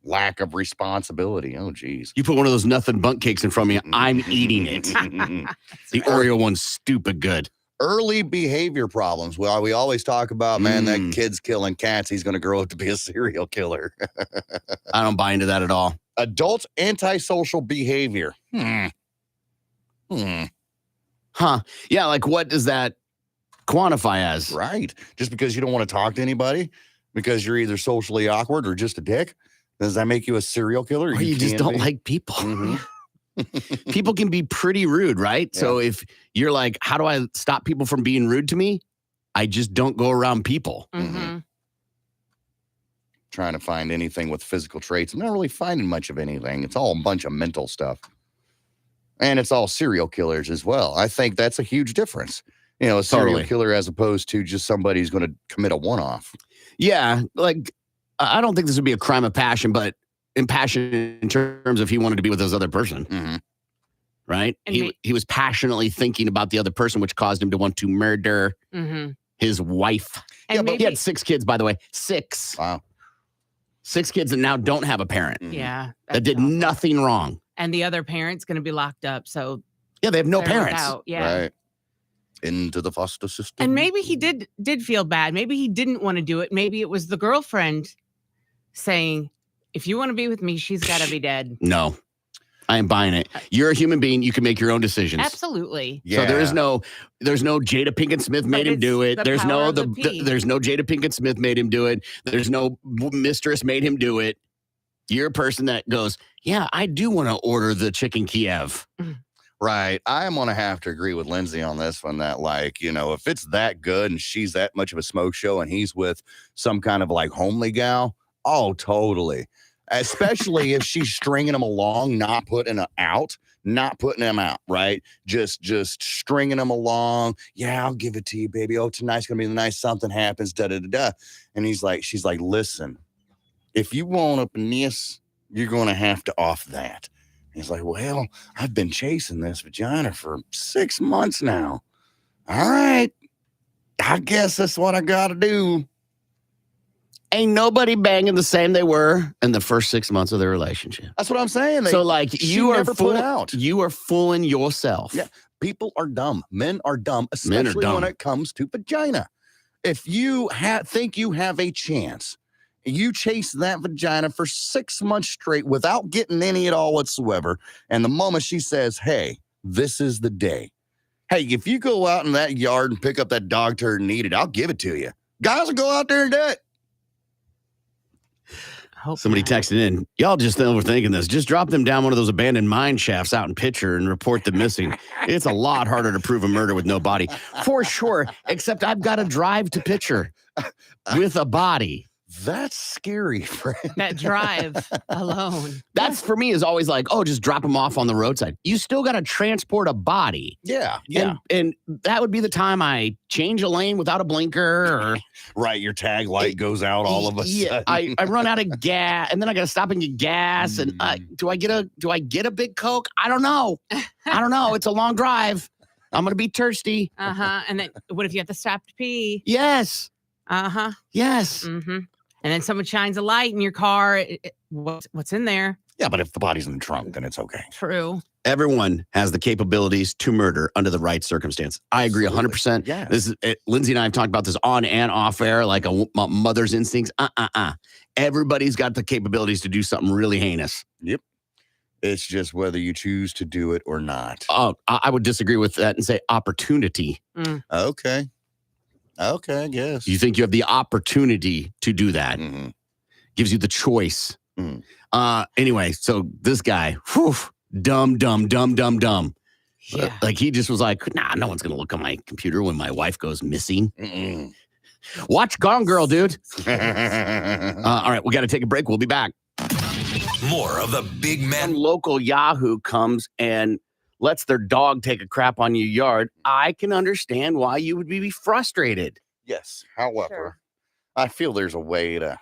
Lack of responsibility. Oh, geez.
You put one of those nothing bunk cakes in front of me, I'm eating it. The Oreo one's stupid good.
Early behavior problems. Well, we always talk about, man, that kid's killing cats. He's going to grow up to be a serial killer.
I don't buy into that at all.
Adult antisocial behavior.
Huh. Yeah, like what does that quantify as?
Right. Just because you don't want to talk to anybody, because you're either socially awkward or just a dick, does that make you a serial killer?
Or you just don't like people. People can be pretty rude, right? Yeah. So if you're like, how do I stop people from being rude to me? I just don't go around people.
Trying to find anything with physical traits. I'm not really finding much of anything. It's all a bunch of mental stuff. And it's all serial killers as well. I think that's a huge difference. A serial killer as opposed to just somebody who's going to commit a one-off.
Yeah, like I don't think this would be a crime of passion, but in passion in terms of he wanted to be with this other person. Right? And he was passionately thinking about the other person, which caused him to want to murder his wife. And he had 6 kids, by the way. 6.
Wow.
6 kids that now don't have a parent.
Yeah.
That did nothing wrong.
And the other parent's going to be locked up. So
yeah, they have no parents.
Yeah.
Right. Into the foster system.
And maybe he did feel bad. Maybe he didn't want to do it. Maybe it was the girlfriend saying, if you want to be with me, she's got to be dead.
No, I am buying it. You're a human being. You can make your own decisions.
Absolutely.
Yeah. So there's no Jada Pinkett Smith made him do it. There's no Jada Pinkett Smith made him do it. There's no mistress made him do it. You're a person that goes, yeah, I do want to order the chicken Kiev.
Right. I'm going to have to agree with Lindsay on this one that, like, if it's that good and she's that much of a smoke show and he's with some kind of like homely gal, oh, totally. Especially if she's stringing him along, not putting him out, right? Just stringing him along. Yeah, I'll give it to you, baby. Oh, tonight's going to be the night something happens, da-da-da-da. And she's like, listen, if you want up in this, you're going to have to off that. He's like, well, I've been chasing this vagina for 6 months now. All right. I guess that's what I got to do.
Ain't nobody banging the same they were in the first 6 months of their relationship.
That's what I'm saying.
You are fooling yourself.
Yeah. People are dumb. Men are dumb, especially when it comes to vagina. If you think you have a chance, you chase that vagina for 6 months straight without getting any at all whatsoever. And the moment she says, hey, this is the day. Hey, if you go out in that yard and pick up that dog turd and eat it, I'll give it to you. Guys will go out there and do it.
Somebody texted in, y'all just overthinking this. Just drop them down one of those abandoned mine shafts out in Pitcher and report them missing. It's a lot harder to prove a murder with no body. For sure, except I've got to drive to Pitcher with a body.
That's scary, friend.
That drive alone.
That's for me is always like, oh, just drop them off on the roadside. You still got to transport a body.
Yeah, yeah.
And that would be the time I change a lane without a blinker or
Right, your tag light goes out all of a sudden.
I run out of gas and then I got to stop and get gas. And do I get a big Coke? I don't know. It's a long drive. I'm going to be thirsty.
And then what if you have to stop to pee?
Yes. Yes.
Mm-hmm. And then someone shines a light in your car. What's in there?
Yeah, but if the body's in the trunk, then it's okay.
True.
Everyone has the capabilities to murder under the right circumstance. I agree 100%.
Yeah.
This is Lindsay and I have talked about this on and off air, like a mother's instincts. Everybody's got the capabilities to do something really heinous.
Yep. It's just whether you choose to do it or not.
I would disagree with that and say opportunity.
Okay, I guess.
You think you have the opportunity to do that.
Mm-hmm.
Gives you the choice. Anyway, so this guy, dumb.
Yeah.
Like he just was like, nah, no one's going to look on my computer when my wife goes missing. Watch Gone Girl, dude. All right, we got to take a break. We'll be back.
More of the Big
Some
Man.
local Yahoo comes and lets their dog take a crap on your yard. I can understand why you would be frustrated.
Yes. However, I feel there's a way to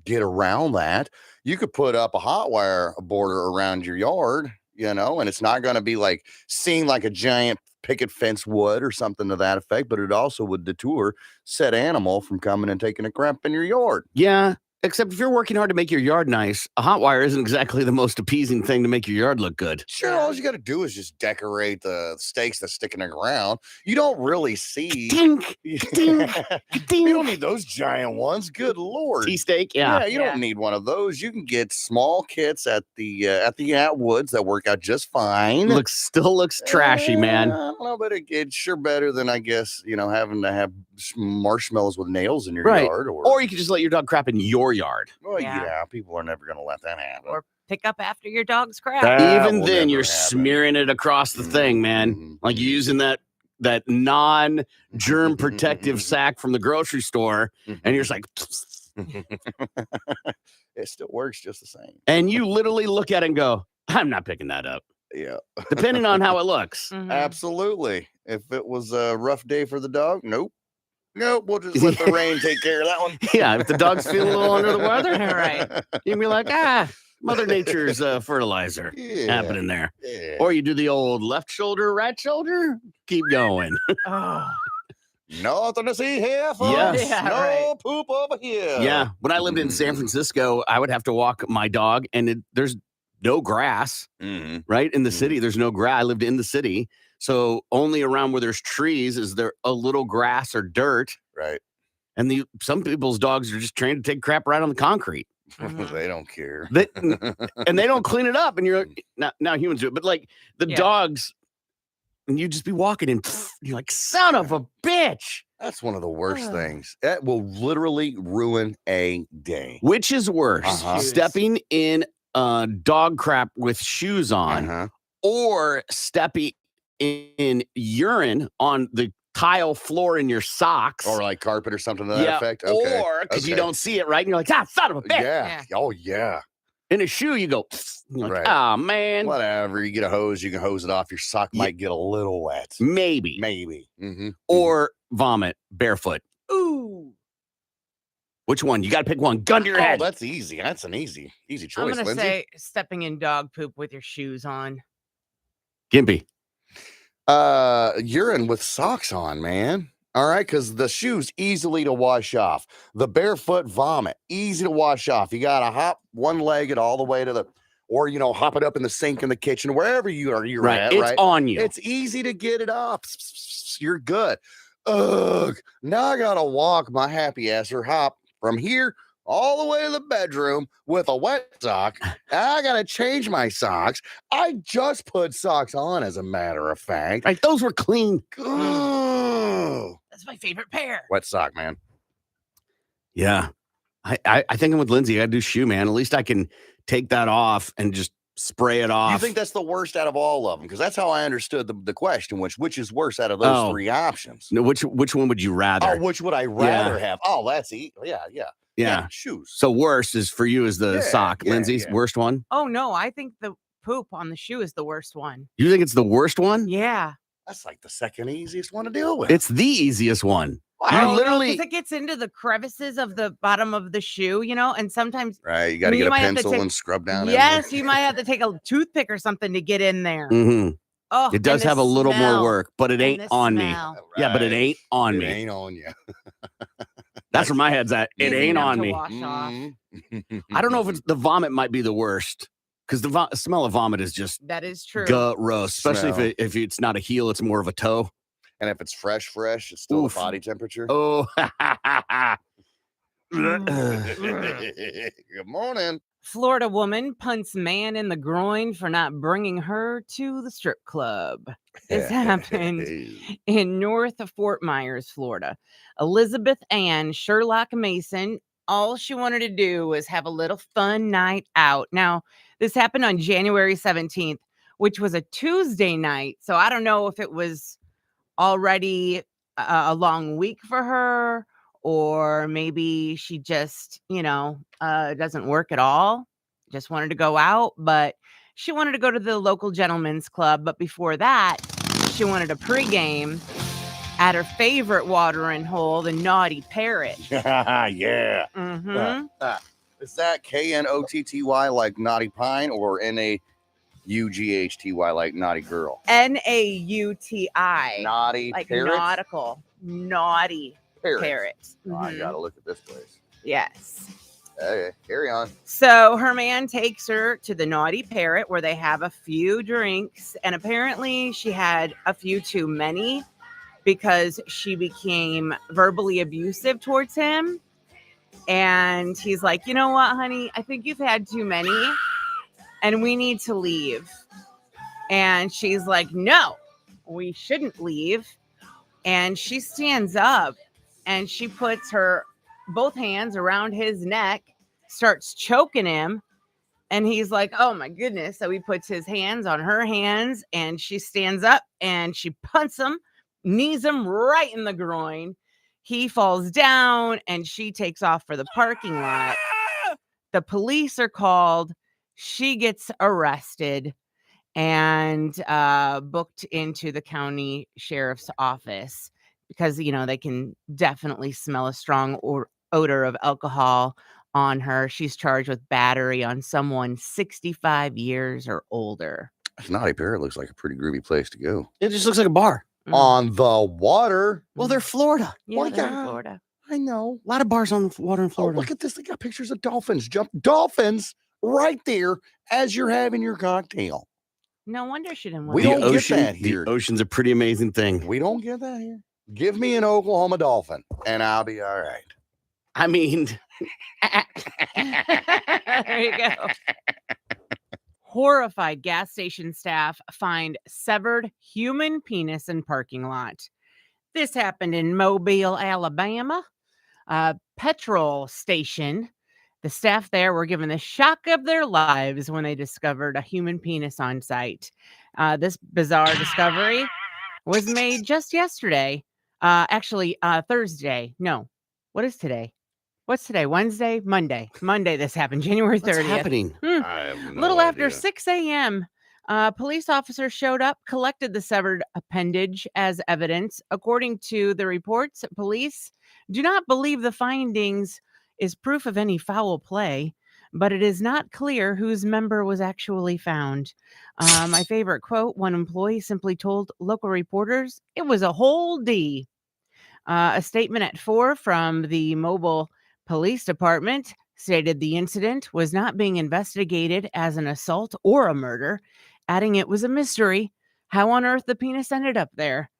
get around that. You could put up a hot wire border around your yard, and it's not going to be like seen like a giant picket fence would or something to that effect, but it also would deter said animal from coming and taking a crap in your yard.
Yeah. Except if you're working hard to make your yard nice, a hot wire isn't exactly the most appeasing thing to make your yard look good.
Sure, all you got to do is just decorate the stakes that stick in the ground. You don't really see.
Dink, dink, dink.
You don't need those giant ones. Good Lord.
Tea-steak, yeah.
You don't need one of those. You can get small kits at the Atwoods that work out just fine.
Still looks trashy, man.
I don't know, but it's sure better than, I guess, having to have marshmallows with nails in your yard.
Or you could just let your dog crap in your yard.
Well, yeah, people are never going to let that happen.
Or pick up after your dog's crap.
Even then, you're smearing it across the thing, man. Like you're using that non-germ protective sack from the grocery store, and you're just like...
It still works just the same.
And you literally look at it and go, I'm not picking that up.
Yeah.
Depending on how it looks.
Absolutely. If it was a rough day for the dog, nope, we'll just let the rain take care of that one.
Yeah, if the dog's feeling a little under the weather,
right,
you can be like, Mother Nature's fertilizer happening there.
Yeah.
Or you do the old left shoulder, right shoulder, keep going.
Nothing to see here, folks.
Yes.
Yeah,
no
right.
poop over here.
Yeah, when I lived in San Francisco, I would have to walk my dog, and there's no grass, right? In the city, there's no grass. I lived in the city. So only around where there's trees is there a little grass or dirt.
Right.
And some people's dogs are just trained to take crap right on the concrete.
They don't care.
And they don't clean it up. And you're like, now humans do it. But like the dogs, and you just be walking and you're like, son of a bitch.
That's one of the worst things. That will literally ruin a day.
Which is worse, stepping in dog crap with shoes on or stepping in urine on the tile floor in your socks,
or like carpet or something to that effect. Okay.
Or because you don't see it right, and you're like, son of a bitch.
Yeah. Oh yeah.
In a shoe, you go, you're like,
Right.
oh man.
Whatever. You get a hose, you can hose it off. Your sock might get a little wet.
Maybe. Or vomit barefoot. Ooh. Which one? You got to pick one. Gun to your head.
That's easy. That's an easy choice.
I'm gonna
Lindsay.
say stepping in dog poop with your shoes on.
Gimpy.
Urine with socks on, man. All right, because the shoes easily to wash off. The barefoot vomit, easy to wash off. You gotta hop one-legged all the way to the, or hop it up in the sink in the kitchen, wherever you're at.
It's on you.
It's easy to get it off. You're good. Ugh. Now I gotta walk my happy ass or hop from here all the way to the bedroom with a wet sock. I gotta change my socks. I just put socks on, as a matter of fact.
Right, those were clean.
Ugh.
That's my favorite pair.
Wet sock, man.
Yeah. I think I'm with Lindsay. I gotta do shoe, man. At least I can take that off and just spray it off.
You think that's the worst out of all of them? Because that's how I understood the question, which is worse out of those three options.
No, which one would you rather?
Oh, which would I rather have? Oh, that's easy. Yeah.
Yeah.
shoes.
So worst is for you is the
Yeah,
sock.
yeah,
Lindsay's
yeah.
worst one?
Oh, no, I think the poop on the shoe is the worst one.
You think it's the worst one?
Yeah.
That's like the second easiest one to deal with.
It's the easiest one.
Wow.
You literally
because it gets into the crevices of the bottom of the shoe, and sometimes
right. You got to
you
get a
might have to
pencil
take-
and scrub down.
yes, you might have to take a toothpick or something to get in there.
Mhm.
Oh,
It does
and the
have a little more
smell.
work, but it
And
ain't
the
on me.
smell.
Yeah, but it ain't on
It
me.
ain't on you.
That's where my head's at. It
Easy
ain't
enough
on
to
me.
wash off.
I don't know if it's the vomit might be the worst because the smell of vomit is just
That is true.
gross, especially
Smell.
if it's not a heel, it's more of a toe.
And if it's fresh, it's still
Oof.
the body temperature.
Oh,
Good morning.
Florida woman punts man in the groin for not bringing her to the strip club. This happened in North of Fort Myers, Florida. Elizabeth Ann Sherlock Mason, all she wanted to do was have a little fun night out. Now, this happened on January 17th, which was a Tuesday night. So I don't know if it was already a long week for her, or maybe she just, doesn't work at all. Just wanted to go out, but she wanted to go to the local gentleman's club. But before that, she wanted a pregame at her favorite watering hole, the Naughty Parrot.
Yeah.
Mm-hmm.
Is that Knotty like naughty pine or NAUGHTY like naughty girl?
Nauti.
Naughty
Like
parrot?
nautical. Naughty Parrot.
Oh, I
Mhm.
gotta look at this place.
Yes.
Okay, carry on.
So her man takes her to the Naughty Parrot where they have a few drinks. And apparently she had a few too many because she became verbally abusive towards him. And he's like, you know what, honey? I think you've had too many and we need to leave. And she's like, no, we shouldn't leave. And she stands up and she puts her both hands around his neck, starts choking him. And he's like, oh my goodness. So he puts his hands on her hands and she stands up and she punts him, knees him right in the groin. He falls down and she takes off for the parking lot. The police are called. She gets arrested and booked into the county sheriff's office because, they can definitely smell a strong odor of alcohol on her. She's charged with battery on someone 65 years or older.
Naughty Parrot looks like a pretty groovy place to go.
it just looks like a bar.
Mm.
On the water.
Well, they're Florida.
Yeah,
well,
they're in
yeah.
Florida.
I know.
A lot of bars on the water in
Oh,
Florida.
look at this. They got pictures of dolphins. Dolphins right there as you're having your cocktail.
No wonder she didn't want
We
to
don't
leave.
get that here.
The ocean's a pretty amazing thing.
We don't get that here. Give me an Oklahoma dolphin and I'll be all right.
I mean,
There you go. Horrified gas station staff find severed human penis in parking lot. This happened in Mobile, Alabama. Petrol station. The staff there were given the shock of their lives when they discovered a human penis on site. This bizarre discovery was made just yesterday. Actually, Thursday. No, what is today? What's today? Wednesday? Monday. Monday this happened, January 30th.
what's happening?
I have
A
no
little after
idea.
6 a.m., police officers showed up, collected the severed appendage as evidence. According to the reports, police do not believe the findings is proof of any foul play, but it is not clear whose member was actually found. My favorite quote, one employee simply told local reporters, it was a whole D. A statement at 4 from the Mobile Police Department stated the incident was not being investigated as an assault or a murder, adding it was a mystery how on earth the penis ended up there.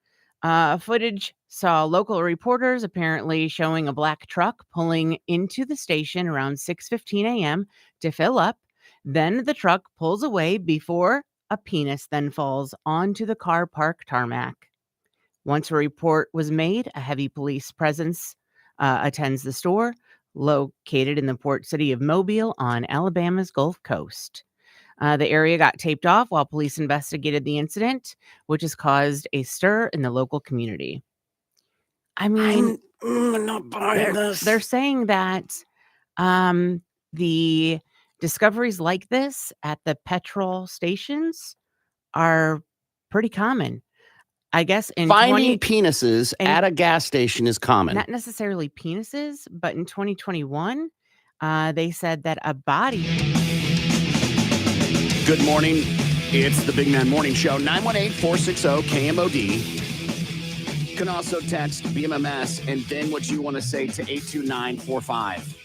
Footage saw local reporters apparently showing a black truck pulling into the station around 6:15 a.m. to fill up. Then the truck pulls away before a penis then falls onto the car park tarmac. Once a report was made, a heavy police presence attends the store, located in the port city of Mobile on Alabama's Gulf Coast. The area got taped off while police investigated the incident, which has caused a stir in the local community. I mean,
I'm not buying this.
they're saying that The discoveries like this at the petrol stations are pretty common. I guess in
Finding penises
and-
at a gas station is common.
not necessarily penises, but in 2021, they said that a body.
Good morning. It's the Big Man Morning Show, 918-460-KMOD. You can also text BMMS and then what you want to say to 82945.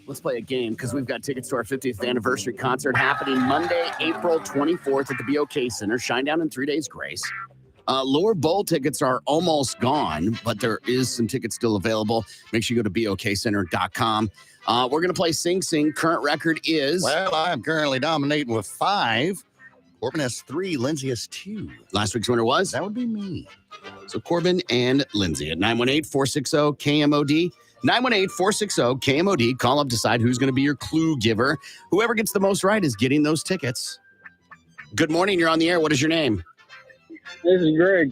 Let's play a game because we've got tickets to our 50th anniversary concert happening Monday, April 24th at the BOK Center. Shinedown in 3 days grace. Lower bowl tickets are almost gone, but there is some tickets still available. Make sure you go to bokcenter.com. We're going to play Sing Sing. Current record is...
Well, I'm currently dominating with 5. Corbin has 3. Lindsay has 2.
Last week's winner was?
That would be me.
So Corbin and Lindsay at 918-460-KMOD. 918-460-KMOD. Call up, decide who's going to be your clue giver. Whoever gets the most right is getting those tickets. Good morning. You're on the air. What is your name?
This is Greg.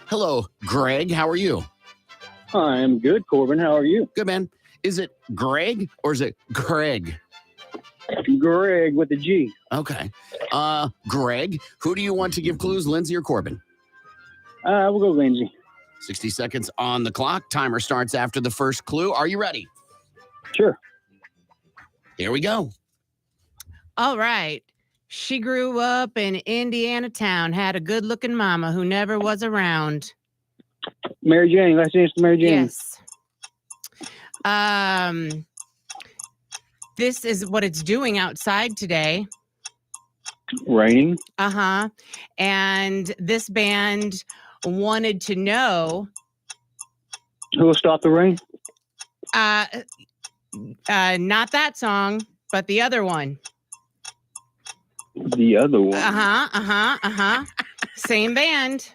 Hello, Greg. How are you?
I am good, Corbin. How are you?
Good, man. Is it Greg or is it Greg?
Greg with a G.
Okay. Greg, who do you want to give clues, Lindsay or Corbin?
We'll go Lindsay.
60 seconds on the clock. Timer starts after the first clue. Are you ready?
Sure.
Here we go.
All right. She grew up in Indiana town, had a good-looking mama who never was around.
Mary Jane. Last chance to Mary Jane.
Yes. This is what it's doing outside today.
Raining.
Uh-huh. And this band wanted to know...
Who will stop the rain?
Not that song, but the other one.
The other one.
Same band.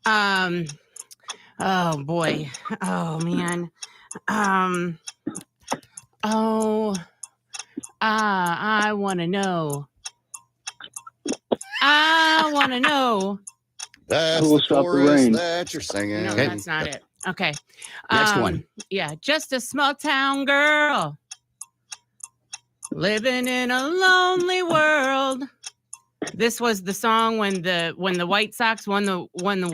Oh boy. Oh man. I want to know.
That's
Who will
the
stop the
chorus
rain?
that you're singing.
No, that's not it. Okay.
Next one.
Yeah, just a small town girl living in a lonely world. This was the song when the White Sox won the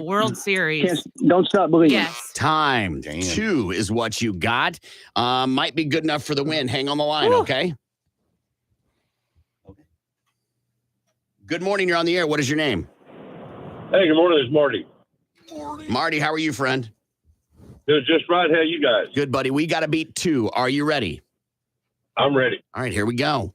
World Series.
Don't stop believing.
Yes.
Time.
Damn.
2 is what you got. Might be good enough for the win. Hang on the line, okay? Good morning. You're on the air. What is your name?
Hey, good morning. It's Marty.
Marty, how are you, friend?
Doing just right. How you guys?
Good, buddy. We got to beat 2. Are you ready?
I'm ready.
All right, here we go.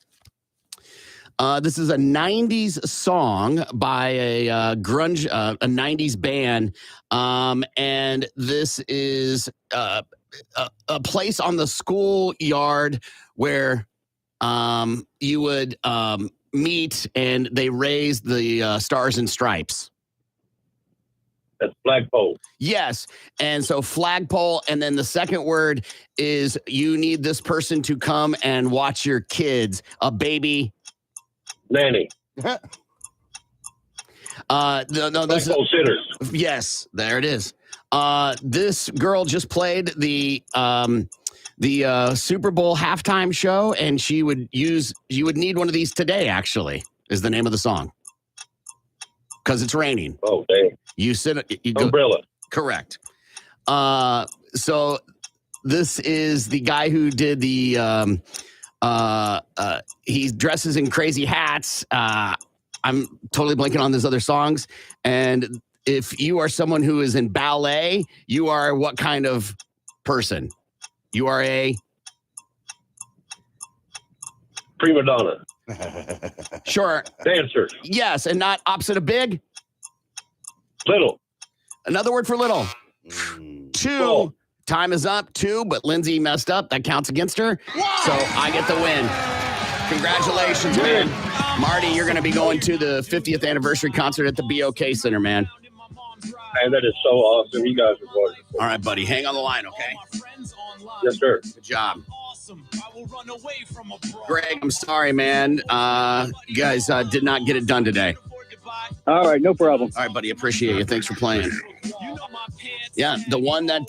This is a 90s song by a grunge, a 90s band. And this is a place on the schoolyard where you would meet and they raise the Stars and Stripes.
That's flagpole.
Yes. And so flagpole. And then the second word is you need this person to come and watch your kids, a baby.
Nanny.
No, this
Flagpole sitters.
yes, there it is. This girl just played the Super Bowl halftime show, and you would need one of these today, actually, is the name of the song. Because it's raining.
Oh, damn.
You go,
Umbrella.
correct. So this is the guy who did the he dresses in crazy hats. I'm totally blanking on these other songs. And if you are someone who is in ballet, you are what kind of person? You are a
Prima donna.
sure.
Dancer.
Yes, and not opposite of big.
Little.
Another word for little. 2.
Oh.
Time is up. 2, but Lindsay messed up. That counts against her. So I get the win. Congratulations, man. Marty, you're going to be going to the 50th anniversary concert at the BOK Center, man.
Man, that is so awesome. You guys are wonderful.
All right, buddy. Hang on the line, okay?
Yes, sir.
Good job. Greg, I'm sorry, man. You guys did not get it done today.
All right, no problem.
All right, buddy. Appreciate you. Thanks for playing. Yeah, the one that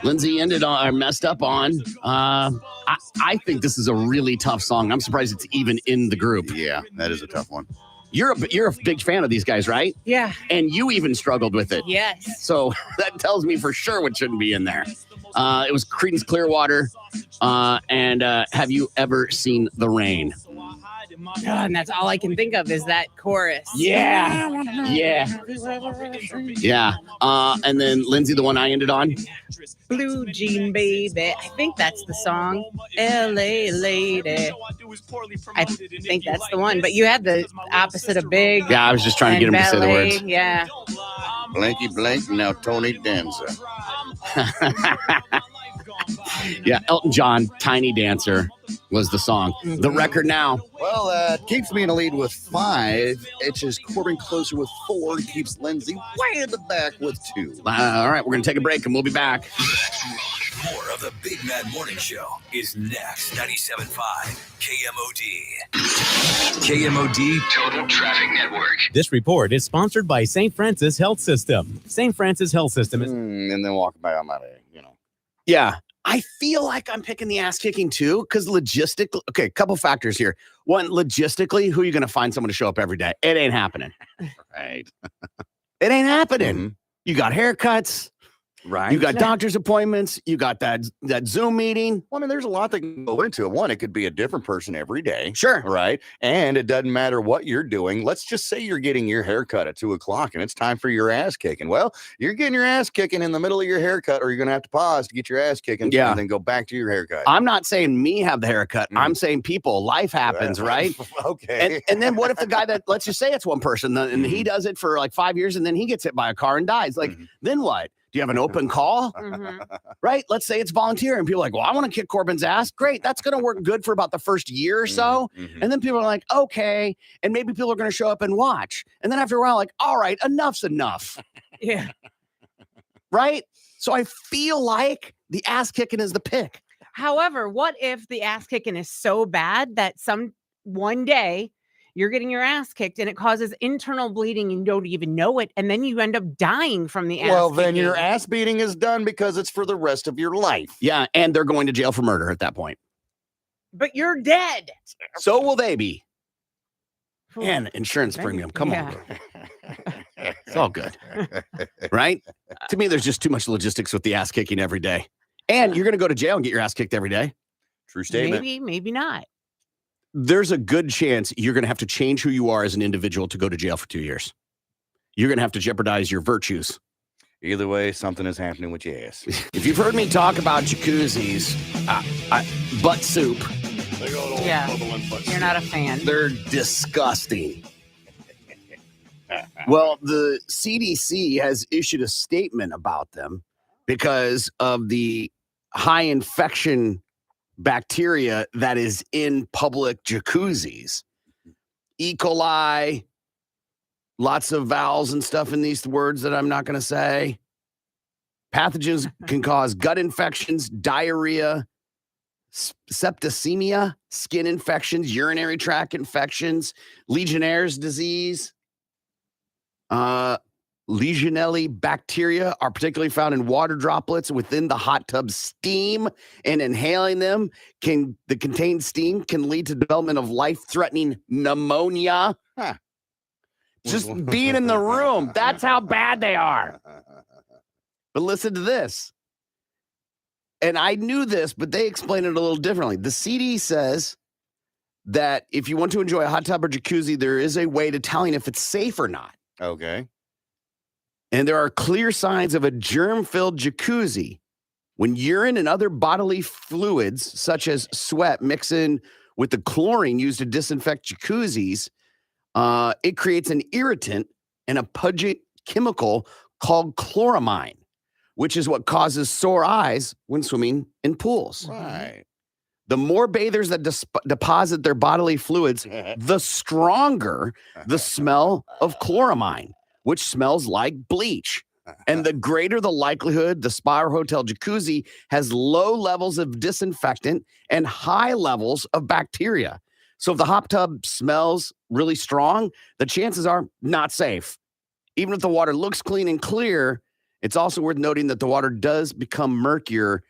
Lindsay ended on or messed up on. I think this is a really tough song. I'm surprised it's even in the group.
Yeah, that is a tough one.
You're a big fan of these guys, right?
Yeah.
And you even struggled with it.
Yes.
So that tells me for sure what shouldn't be in there. It was Creedence Clearwater. And Have You Ever Seen the Rain?
And that's all I can think of is that chorus.
Yeah. And then Lindsay, the one I ended on.
Blue Jean Baby. I think that's the song. LA Lady. I think that's the one. But you had the opposite of Big.
Yeah, I was just trying to get him to say the words.
Yeah.
Blanky blank, now Tony Danza.
Yeah, Elton John, Tiny Dancer was the song.
Mm-hmm.
The record now.
Well, keeps me in the lead with 5. Edges Corbin closer with 4. Keeps Lindsay way in the back with 2.
All right, we're going to take a break and we'll be back.
More of the Big Mad Morning Show is next. 97.5 KMOD. KMOD Total Traffic Network.
This report is sponsored by St. Francis Health System. St. Francis Health System is...
And then walking by on my day,
Yeah. I feel like I'm picking the ass kicking too, because logistically, okay, a couple factors here. One, logistically, who are you going to find someone to show up every day? It ain't happening.
Right.
It ain't happening.
Mm-hmm.
You got haircuts.
Right.
You got doctor's appointments. You got that Zoom meeting.
Well, I mean, there's a lot that can go into it. One, it could be a different person every day.
Sure.
Right. And it doesn't matter what you're doing. Let's just say you're getting your haircut at 2:00 and it's time for your ass kicking. Well, you're getting your ass kicking in the middle of your haircut, or you're going to have to pause to get your ass kicking.
Yeah.
And then go back to your haircut.
I'm not saying me have the haircut. I'm saying people, life happens, right?
Okay.
And then what if the guy that, let's just say it's one person and he does it for like 5 years and then he gets hit by a car and dies. Like, then what? Do you have an open call? Right? Let's say it's volunteer and people are like, well, I want to kick Corbin's ass. Great. That's going to work good for about the first year or so. And then people are like, okay. And maybe people are going to show up and watch. And then after a while, like, all right, enough's enough.
Yeah.
Right? So I feel like the ass kicking is the pick.
However, what if the ass kicking is so bad that one day you're getting your ass kicked and it causes internal bleeding and you don't even know it, and then you end up dying from the ass
Well,
kicking?
then your ass beating is done because it's for the rest of your life.
Yeah, and they're going to jail for murder at that point.
But you're dead.
So will they be. And insurance premium. Come on. It's all good. Right? To me, there's just too much logistics with the ass kicking every day. And you're going to go to jail and get your ass kicked every day.
True statement.
Maybe not.
There's a good chance you're going to have to change who you are as an individual to go to jail for 2 years. You're going to have to jeopardize your virtues.
Either way, something is happening with your ass.
If you've heard me talk about jacuzzis, butt soup.
Yeah, you're not a fan.
They're disgusting. Well, the CDC has issued a statement about them because of the high infection bacteria that is in public jacuzzis. E. coli, lots of vowels and stuff in these words that I'm not going to say. Pathogens can cause gut infections, diarrhea, septicemia, skin infections, urinary tract infections, Legionnaire's disease. Legionella bacteria are particularly found in water droplets within the hot tub steam, and inhaling them the contained steam can lead to development of life-threatening pneumonia. Just being in the room, that's how bad they are. But listen to this. And I knew this, but they explain it a little differently. The CD says that if you want to enjoy a hot tub or jacuzzi, there is a way to telling if it's safe or not.
Okay.
And there are clear signs of a germ-filled jacuzzi when urine and other bodily fluids, such as sweat, mix in with the chlorine used to disinfect jacuzzis. It creates an irritant and a pungent chemical called chloramine, which is what causes sore eyes when swimming in pools.
Right.
The more bathers that deposit their bodily fluids, the stronger the smell of chloramine, which smells like bleach. And the greater the likelihood the spa or hotel jacuzzi has low levels of disinfectant and high levels of bacteria. So if the hot tub smells really strong, the chances are not safe. Even if the water looks clean and clear, It's also worth noting that the water does become murkier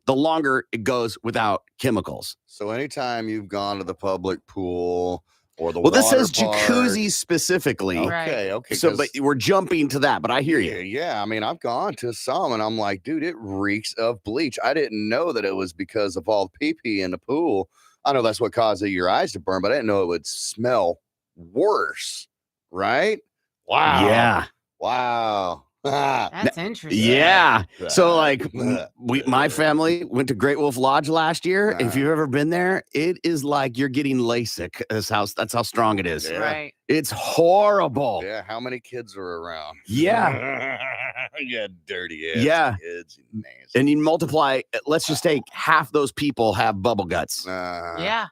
the longer it goes without chemicals.
So anytime you've gone to the public pool or the
Well, this
water
says
park,
jacuzzi specifically.
Okay, okay.
So, but we're jumping to that, but I hear you.
Yeah. I mean, I've gone to some and I'm like, dude, it reeks of bleach. I didn't know that it was because of all the pee-pee in the pool. I know that's what causes your eyes to burn, but I didn't know it would smell worse. Right? Wow.
Yeah.
Wow.
That's interesting.
Yeah. So like my family went to Great Wolf Lodge last year. If you've ever been there, it is like you're getting LASIK. That's how strong it is.
Yeah.
Right.
It's horrible.
Yeah. How many kids are around?
Yeah.
Yeah, dirty ass kids.
And you multiply, let's just take half those people have bubble guts.
Yeah.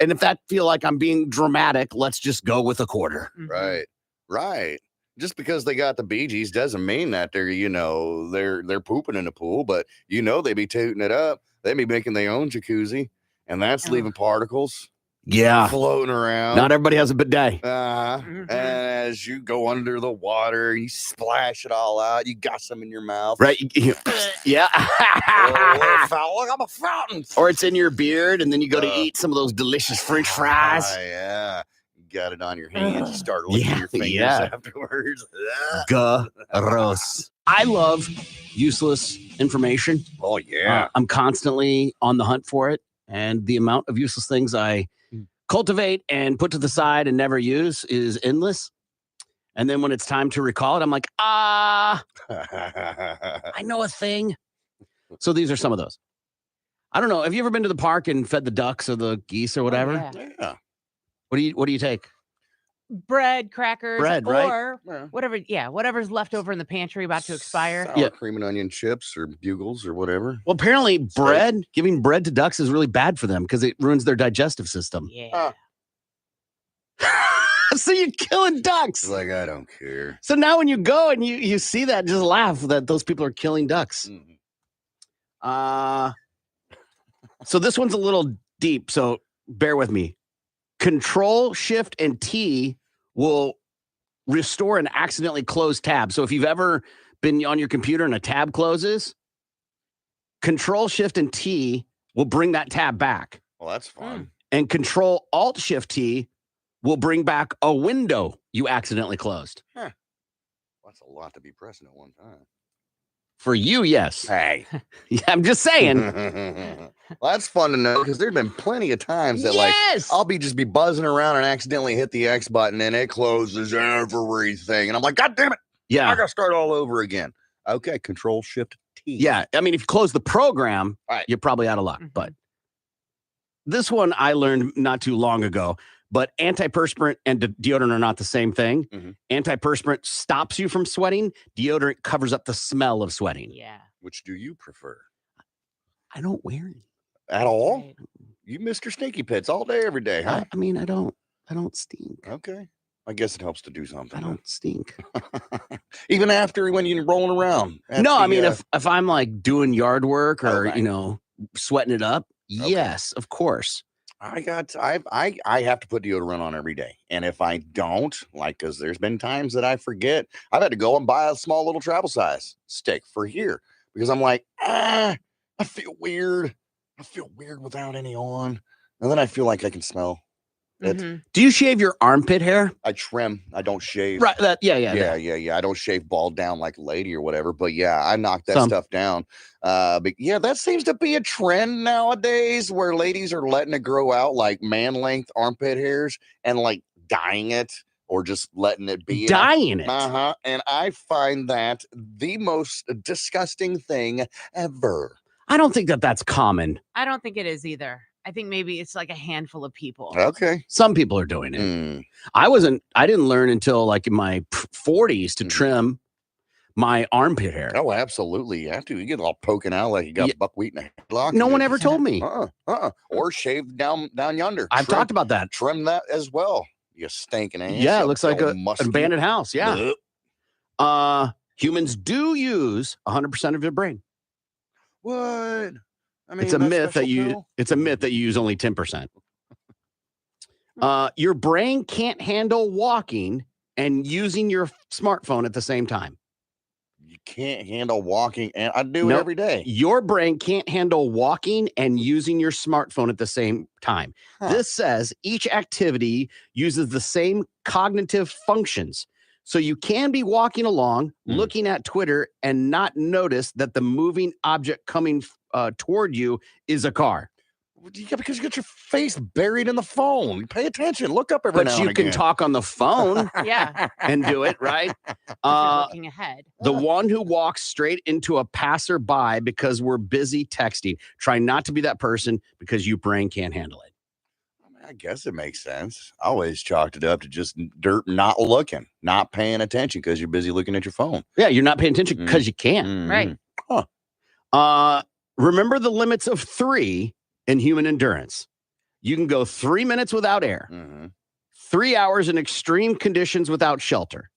And if that feel like I'm being dramatic, let's just go with a quarter.
Right. Right. Just because they got the Bee Gees doesn't mean that they're, they're pooping in the pool, but they be tooting it up. They be making their own jacuzzi, and that's leaving particles floating around.
Not everybody has a bidet.
And as you go under the water, you splash it all out. You got some in your mouth.
Right. Yeah.
Look, I'm a fountain.
Or it's in your beard, and then you go to eat some of those delicious French fries.
Yeah. Got it on your hands. You start licking your fingers afterwards.
Gross. I love useless information.
Oh, yeah.
I'm constantly on the hunt for it. And the amount of useless things I cultivate and put to the side and never use is endless. And then when it's time to recall it, I'm like, I know a thing. So these are some of those. I don't know. Have you ever been to the park and fed the ducks or the geese or whatever?
Yeah.
What do you take?
Bread, crackers, or
right?
whatever. Yeah, whatever's left over in the pantry about to expire.
Sour cream and onion chips or bugles or whatever.
Well, apparently giving bread to ducks is really bad for them because it ruins their digestive system.
Yeah.
So you're killing ducks.
Like, I don't care.
So now when you go and you see that, just laugh that those people are killing ducks. So this one's a little deep, so bear with me. Control, Shift, and T will restore an accidentally closed tab. So if you've ever been on your computer and a tab closes, Control, Shift, and T will bring that tab back.
Well, that's fun.
And Control, Alt, Shift, T will bring back a window you accidentally closed.
Huh. Well, that's a lot to be pressing at one time.
For you, yes.
Hey.
Yeah, I'm just saying.
Well, that's fun to know because there's been plenty of times that I'll be buzzing around and accidentally hit the X button and it closes everything. And I'm like, God damn it.
Yeah.
I got to start all over again. Okay. Control Shift T.
Yeah. I mean, if you close the program, you're probably out of luck. But this one I learned not too long ago. But antiperspirant and deodorant are not the same thing. Antiperspirant stops you from sweating. Deodorant covers up the smell of sweating.
Yeah.
Which do you prefer?
I don't wear it.
At all? Right. You Mr. Stinky Pits all day, every day, huh?
I mean, I don't stink.
Okay. I guess it helps to do something.
I don't stink.
Even after when you're rolling around.
No, I mean, if I'm like doing yard work or, sweating it up, yes, of course.
I have to put deodorant on every day. And if I don't, because there's been times that I forget, I've had to go and buy a small little travel size stick for here because I'm like, I feel weird. I feel weird without any on. And then I feel like I can smell it.
Do you shave your armpit hair?
I trim. I don't shave.
Right.
Yeah. I don't shave bald down like a lady or whatever. But yeah, I knock that stuff down. But yeah, that seems to be a trend nowadays where ladies are letting it grow out like man length armpit hairs and like dyeing it or just letting it be.
Dyeing it.
And I find that the most disgusting thing ever.
I don't think that's common.
I don't think it is either. I think maybe it's like a handful of people.
Okay.
Some people are doing it. I didn't learn until like in my 40s to trim my armpit hair.
Oh, absolutely. You have to. You get all poking out like you got buckwheat in a headlock.
No one ever told me.
Or shave down yonder.
I've talked about that.
Trim that as well. You stinking ass.
Yeah, it looks like an abandoned house. Yeah. Humans do use 100% of your brain.
What? I mean,
it's a myth that you use only 10%. Your brain can't handle walking and using your smartphone at the same time.
You can't handle walking, and I do it
Nope.
every day.
Your brain can't handle walking and using your smartphone at the same time. This says each activity uses the same cognitive functions. So you can be walking along, looking at Twitter, and not notice that the moving object coming toward you is a car.
Because you got your face buried in the phone. Pay attention. Look up every now and
But you
again.
can talk on the phone
Yeah.
and do it, right?
If you're looking ahead.
The one who walks straight into a passerby because we're busy texting. Try not to be that person because your brain can't handle it.
I guess it makes sense. I always chalked it up to just dirt not looking, not paying attention because you're busy looking at your phone.
Yeah, you're not paying attention because you can't.
Right.
Remember the limits of 3 in human endurance. You can go 3 minutes without air, 3 hours in extreme conditions without shelter,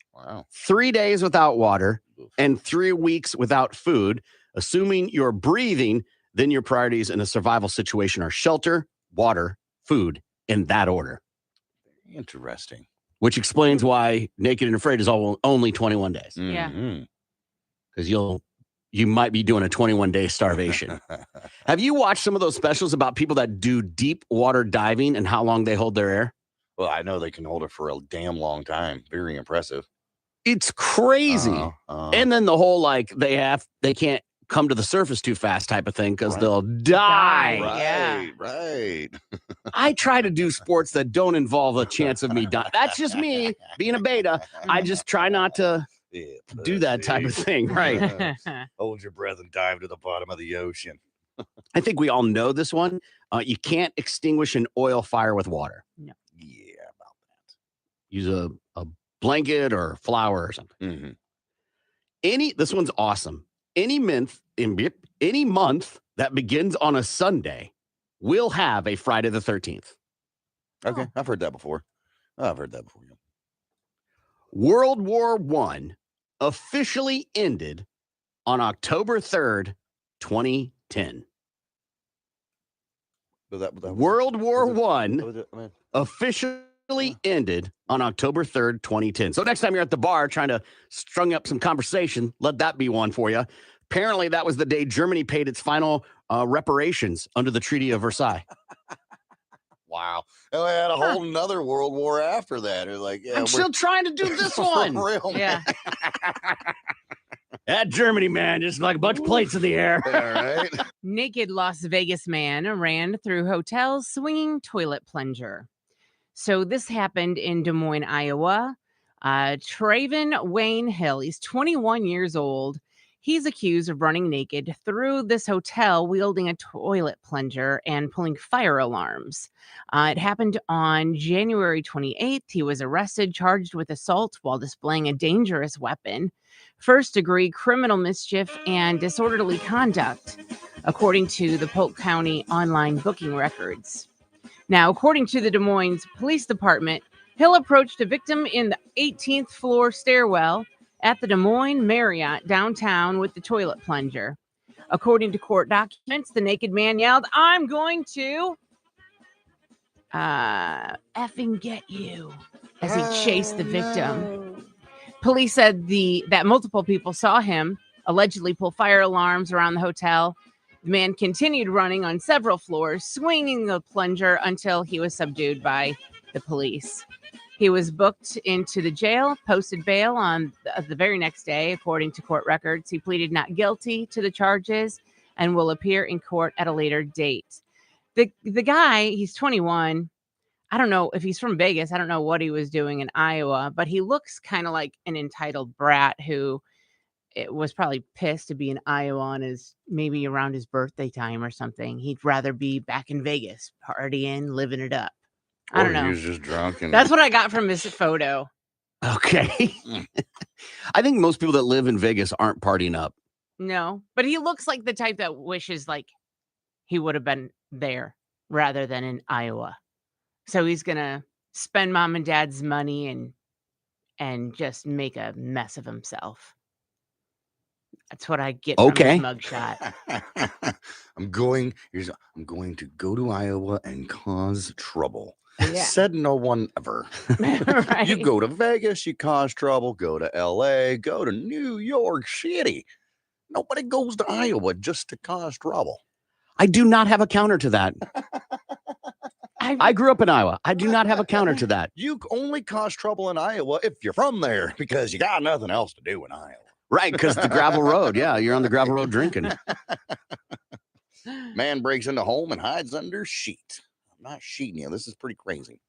3 days without water, and 3 weeks without food. Assuming you're breathing, then your priorities in a survival situation are shelter, water, food, in that order.
Interesting.
Which explains why Naked and Afraid is only 21 days.
Yeah.
Because you might be doing a 21-day starvation. Have you watched some of those specials about people that do deep water diving and how long they hold their air?
Well, I know they can hold it for a damn long time. Very impressive.
It's crazy. And then the whole they can't come to the surface too fast type of thing because they'll die.
Right.
I try to do sports that don't involve a chance of me dying. That's just me being a beta. I just try not to do that type of thing. Right.
Hold your breath and dive to the bottom of the ocean.
I think we all know this one. You can't extinguish an oil fire with water.
No.
Yeah, about that.
Use a blanket or flour or something. This one's awesome. Any month that begins on a Sunday will have a Friday the 13th.
Okay, I've heard that before. Yeah.
World War I officially ended on October 3rd, 2010. World War I officially ended on October 3rd, 2010. So next time you're at the bar trying to strung up some conversation, let that be one for you. Apparently, that was the day Germany paid its final reparations under the Treaty of Versailles.
Wow. And we had a whole nother World War after that. It was
I'm still trying to do this one.
Real,
Yeah.
That Germany, man, just like a bunch of plates in the air.
All right.
Naked Las Vegas man ran through hotels swinging toilet plunger. So this happened in Des Moines, Iowa. Traven Wayne Hill, he's 21 years old. He's accused of running naked through this hotel wielding a toilet plunger and pulling fire alarms. It happened on January 28th. He was arrested, charged with assault while displaying a dangerous weapon, first-degree criminal mischief, and disorderly conduct, according to the Polk County online booking records. Now, according to the Des Moines Police Department, Hill approached a victim in the 18th floor stairwell at the Des Moines Marriott downtown with the toilet plunger. According to court documents, the naked man yelled, "I'm going to effing get you," as he chased the victim. Police said that multiple people saw him allegedly pull fire alarms around the hotel. The man continued running on several floors, swinging the plunger until he was subdued by the police. He was booked into the jail, posted bail on the very next day, according to court records. He pleaded not guilty to the charges and will appear in court at a later date. The guy, he's 21. I don't know if he's from Vegas. I don't know what he was doing in Iowa, but he looks kind of like an entitled brat who was probably pissed to be in Iowa on maybe around his birthday time or something. He'd rather be back in Vegas, partying, living it up. I don't know.
He was just drunk.
That's what I got from his photo.
Okay. I think most people that live in Vegas aren't partying up.
No, but he looks like the type that wishes like he would have been there rather than in Iowa. So he's going to spend mom and dad's money and just make a mess of himself. That's what I get from his mugshot.
I'm going to go to Iowa and cause trouble.
Yeah.
Said no one ever.
Right.
You go to Vegas, you cause trouble. Go to LA, go to New York City. Nobody goes to Iowa just to cause trouble.
I do not have a counter to that. I grew up in Iowa. I do not have a counter to that.
You only cause trouble in Iowa if you're from there because you got nothing else to do in Iowa.
Right, because the gravel road. Yeah, you're on the gravel road drinking.
Man breaks into home and hides under sheet. I'm not sheeting you. This is pretty crazy.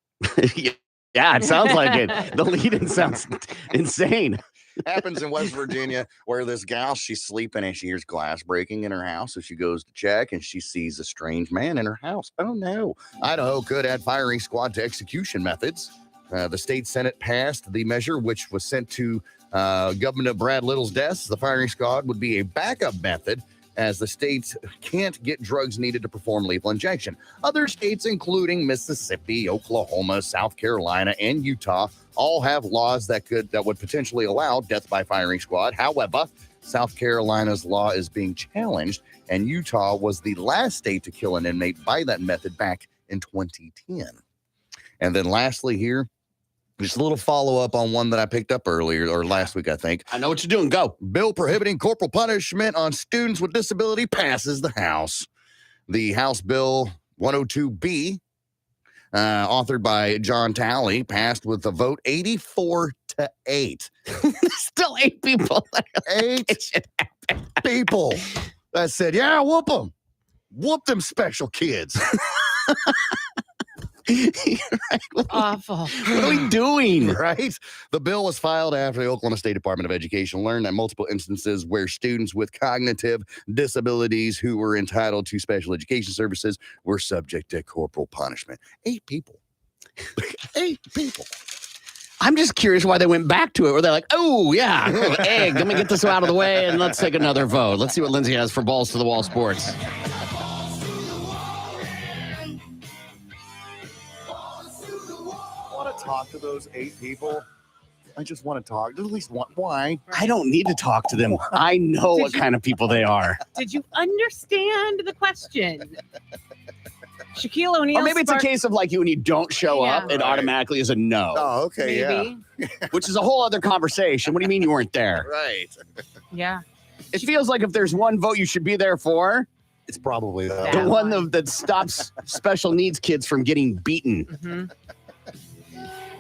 Yeah, it sounds like it. The lead-in sounds insane.
Happens in West Virginia where this gal, she's sleeping and she hears glass breaking in her house. So she goes to check and she sees a strange man in her house. Oh, no. Idaho could add firing squad to execution methods. The state Senate passed the measure, which was sent to Governor Brad Little's desk. The firing squad would be a backup method as the states can't get drugs needed to perform lethal injection. Other states, including Mississippi, Oklahoma, South Carolina, and Utah, all have laws that would potentially allow death by firing squad. However, South Carolina's law is being challenged, and Utah was the last state to kill an inmate by that method back in 2010. And then lastly here, just a little follow-up on one that I picked up earlier, or last week, I think.
I know what you're doing. Go.
Bill prohibiting corporal punishment on students with disability passes the House. The House Bill 102B, authored by John Talley, passed with a vote 84-8.
Still 8 people.
8 people that said, yeah, whoop them. Whoop them special kids.
Right?
Awful.
What are we doing?
Right? The bill was filed after the Oklahoma State Department of Education learned that multiple instances where students with cognitive disabilities who were entitled to special education services were subject to corporal punishment. 8 people. 8 people.
I'm just curious why they went back to it. Where they're like, oh, yeah, egg. Let me get this out of the way and let's take another vote. Let's see what Lindsay has for Balls to the Wall Sports.
Talk to those 8 people. I just want to talk. At least one. Why?
I don't need to talk to them. I know what kind of people they are.
Did you understand the question? Shaquille O'Neal.
Or maybe it's a case of like when you don't show up, it automatically is a no.
Oh, okay,
Maybe.
yeah.
Which is a whole other conversation. What do you mean you weren't there?
Right.
Yeah.
It feels like if there's one vote you should be there for,
it's probably
That
the one
one.
that stops special needs kids from getting beaten.
Mm-hmm.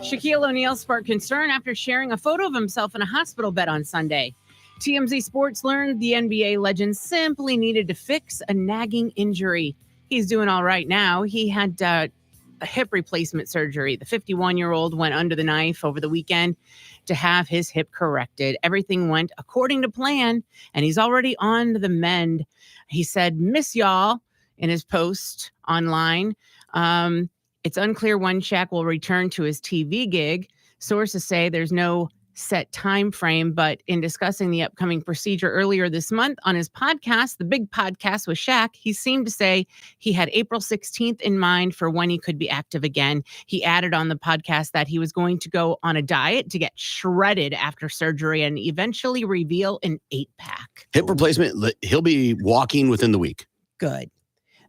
Shaquille O'Neal sparked concern after sharing a photo of himself in a hospital bed on Sunday. TMZ Sports learned the NBA legend simply needed to fix a nagging injury. He's doing all right now. He had a hip replacement surgery. The 51-year-old went under the knife over the weekend to have his hip corrected. Everything went according to plan, and he's already on the mend. He said, "Miss y'all," in his post online. It's unclear when Shaq will return to his TV gig. Sources say there's no set time frame, but in discussing the upcoming procedure earlier this month on his podcast, The Big Podcast with Shaq, he seemed to say he had April 16th in mind for when he could be active again. He added on the podcast that he was going to go on a diet to get shredded after surgery and eventually reveal an 8-pack.
Hip replacement, he'll be walking within the week.
Good.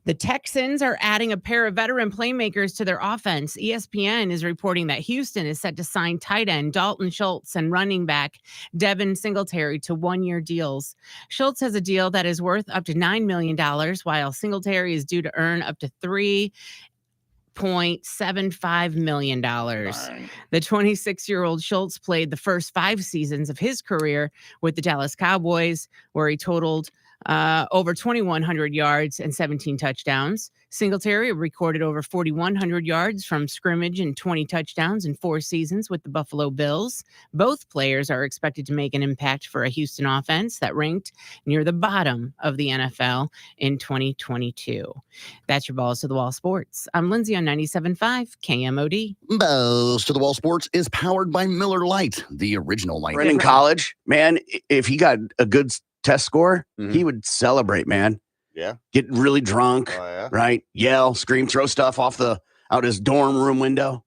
The Texans are adding a pair of veteran playmakers to their offense. ESPN is reporting that Houston is set to sign tight end Dalton Schultz and running back Devin Singletary to 1-year deals. Schultz has a deal that is worth up to $9 million, while Singletary is due to earn up to $3.75 million. The 26-year-old Schultz played the first 5 seasons of his career with the Dallas Cowboys, where he totaled over 2,100 yards and 17 touchdowns. Singletary recorded over 4,100 yards from scrimmage and 20 touchdowns in 4 seasons with the Buffalo Bills. Both players are expected to make an impact for a Houston offense that ranked near the bottom of the NFL in 2022. That's your Balls to the Wall Sports. I'm Lindsay on 97.5 KMOD.
Balls to the Wall Sports is powered by Miller Lite, the original light.
Friend in college, man, if he got a good test score, he would celebrate, man.
Yeah.
Get really drunk, right? Yell, scream, throw stuff out his dorm room window.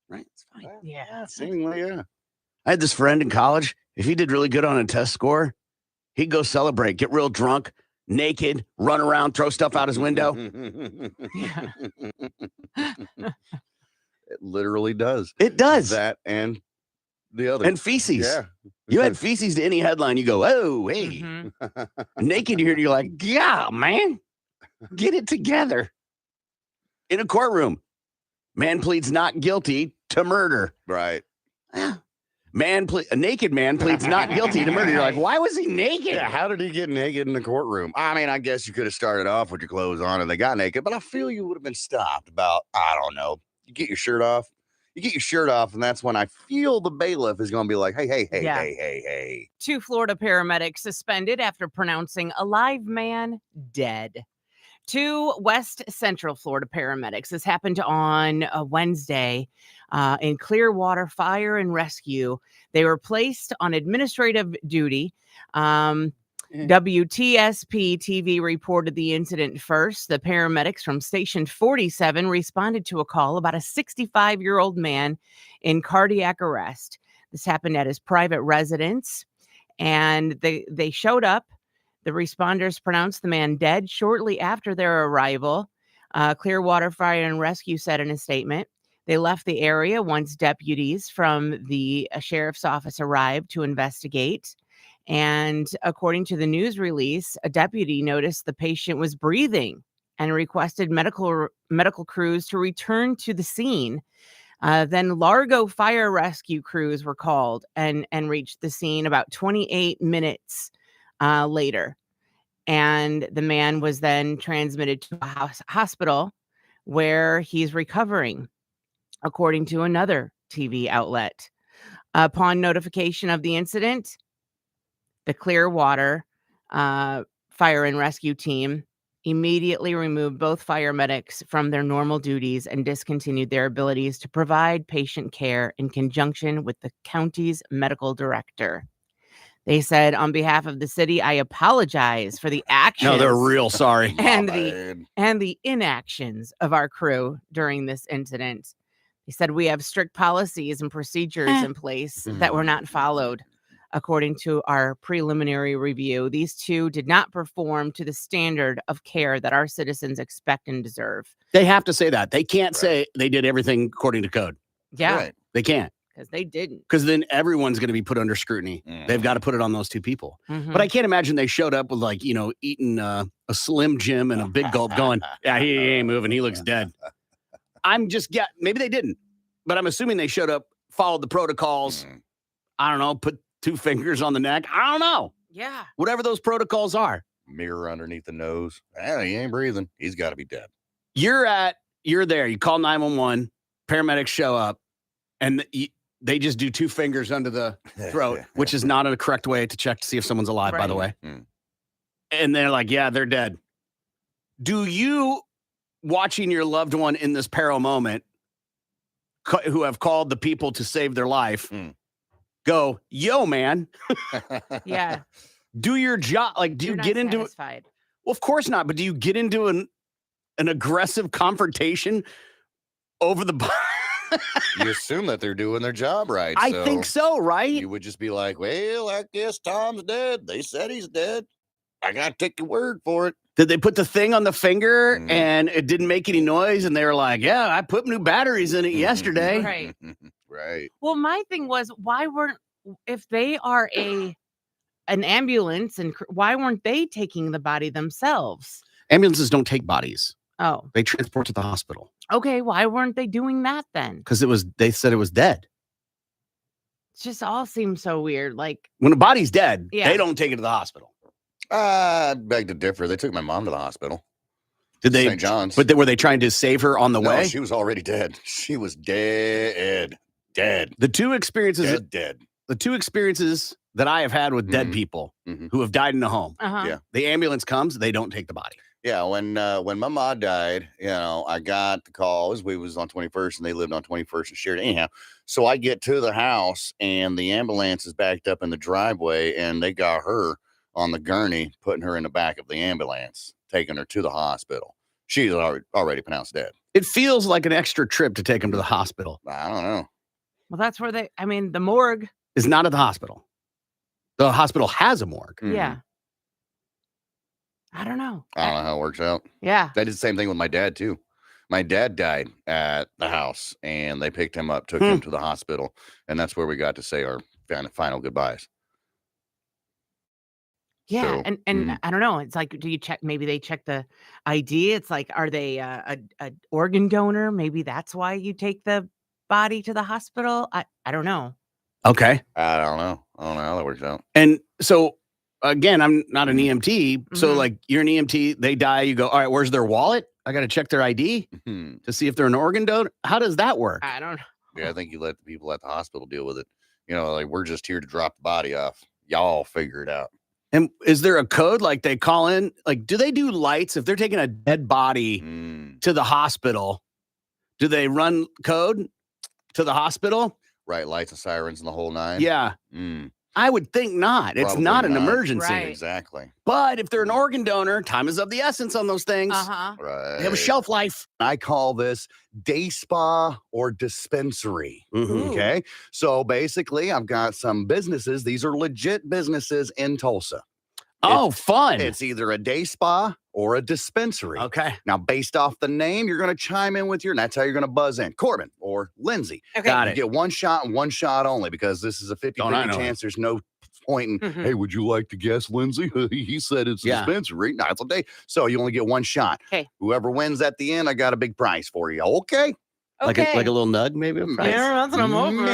Right? It's fine.
Yeah.
Seemingly, yeah.
I had this friend in college. If he did really good on a test score, he'd go celebrate, get real drunk, naked, run around, throw stuff out his window.
It literally does.
It does.
That and the other.
And feces.
Yeah.
You add feces to any headline, you go, oh, hey. Naked here, you're like, yeah, man, get it together. In a courtroom, man pleads not guilty to murder.
Right.
Yeah. A naked man pleads not guilty to murder. You're like, why was he naked?
Yeah, how did he get naked in the courtroom? I mean, I guess you could have started off with your clothes on and they got naked, but I feel you would have been stopped about, I don't know, you get your shirt off. You get your shirt off, and that's when I feel the bailiff is going to be like, hey.
2 Florida paramedics suspended after pronouncing a live man dead. 2 West Central Florida paramedics. This happened on a Wednesday in Clearwater Fire and Rescue. They were placed on administrative duty. WTSP TV reported the incident first. The paramedics from Station 47 responded to a call about a 65-year-old man in cardiac arrest. This happened at his private residence, and they showed up. The responders pronounced the man dead shortly after their arrival. Clearwater Fire and Rescue said in a statement, they left the area once deputies from the sheriff's office arrived to investigate. And according to the news release, a deputy noticed the patient was breathing and requested medical crews to return to the scene. Then Largo fire rescue crews were called and reached the scene about 28 minutes later. And the man was then transmitted to a hospital where he's recovering, according to another TV outlet. Upon notification of the incident, the Clearwater Fire and Rescue team immediately removed both fire medics from their normal duties and discontinued their abilities to provide patient care in conjunction with the county's medical director. They said, on behalf of the city, I apologize for the actions.
No, they're real sorry.
and the inactions of our crew during this incident. They said, we have strict policies and procedures in place that were not followed. According to our preliminary review, these 2 did not perform to the standard of care that our citizens expect and deserve.
They have to say that. They can't say they did everything according to code.
Yeah. Right.
They can't.
Because they didn't.
Because then everyone's going to be put under scrutiny. They've got to put it on those 2 people. But I can't imagine they showed up with eating a Slim Jim and a big gulp going, yeah, he ain't moving. He looks dead. Maybe they didn't. But I'm assuming they showed up, followed the protocols. I don't know, put 2 fingers on the neck. I don't know.
Yeah.
Whatever those protocols are.
Mirror underneath the nose. He ain't breathing. He's got to be dead.
You're there. You call 911. Paramedics show up. And they just do 2 fingers under the throat, which is not a correct way to check to see if someone's alive, by the way. And they're like, yeah, they're dead. Do you, watching your loved one in this peril moment, who have called the people to save their life, go, yo, man.
Yeah.
Do your job. Do you get into it? Well, of course not. But do you get into an aggressive confrontation over the
You assume that they're doing their job right.
I think so, right?
You would just be like, well, I guess Tom's dead. They said he's dead. I got to take your word for it.
Did they put the thing on the finger and it didn't make any noise? And they were like, yeah, I put new batteries in it yesterday.
Right.
Right.
Well, my thing was, if they are an ambulance, and why weren't they taking the body themselves?
Ambulances don't take bodies.
Oh.
They transport to the hospital.
Okay, why weren't they doing that then?
Because they said it was dead.
It just all seems so weird.
When a body's dead, they don't take it to the hospital.
I beg to differ. They took my mom to the hospital.
Did they?
St. John's.
But were they trying to save her on the way?
She was already dead. She was dead. Dead.
The 2 experiences.
Dead.
The 2 experiences that I have had with dead people who have died in a home.
Yeah.
The ambulance comes. They don't take the body.
Yeah. When my mom died, I got the call. We was on 21st and they lived on 21st and shared. Anyhow, so I get to the house and the ambulance is backed up in the driveway and they got her on the gurney, putting her in the back of the ambulance, taking her to the hospital. She's already pronounced dead.
It feels like an extra trip to take them to the hospital.
I don't know.
Well, that's where the morgue
is not at the hospital. The hospital has a morgue.
Yeah. I don't know.
I don't know how it works out.
Yeah.
They did the same thing with my dad, too. My dad died at the house, and they picked him up, took him to the hospital, and that's where we got to say our final goodbyes.
Yeah,
So,
and I don't know. It's like, do you check? Maybe they check the ID. It's like, are they a organ donor? Maybe that's why you take the body to the hospital. I don't know.
Okay.
I don't know how that works out.
And so, again, I'm not an EMT. So, like, you're an EMT, they die, you go, all right, where's their wallet? I got to check their ID to see if they're an organ donor. How does that work?
I don't know.
Yeah, I think you let the people at the hospital deal with it. You know, like, we're just here to drop the body off. Y'all figure it out.
And is there a code like they call in? Like, do they do lights if they're taking a dead body to the hospital? Do they run code to the hospital?
Right, lights and sirens and the whole nine.
Yeah. I would think not. It's
Probably
not an
not.
emergency.
Right.
Exactly.
But if they're an organ donor, time is of the essence on those things.
Right.
They have a shelf life.
I call this day spa or dispensary. Okay. So basically, I've got some businesses. These are legit businesses in Tulsa.
Oh, fun.
It's either a day spa or a dispensary.
Okay.
Now, based off the name, you're going to chime in with and that's how you're going to buzz in. Corbin or Lindsay.
Okay.
Got
You
it.
get one shot and one shot only because this is a 50-50 chance. There's no point in, hey, would you like to guess, Lindsay? He said it's a dispensary. No, it's a day. So you only get one shot.
Okay.
Whoever wins at the end, I got a big prize for you. Okay.
Like a little nug, maybe?
Yeah, that's what I'm hoping.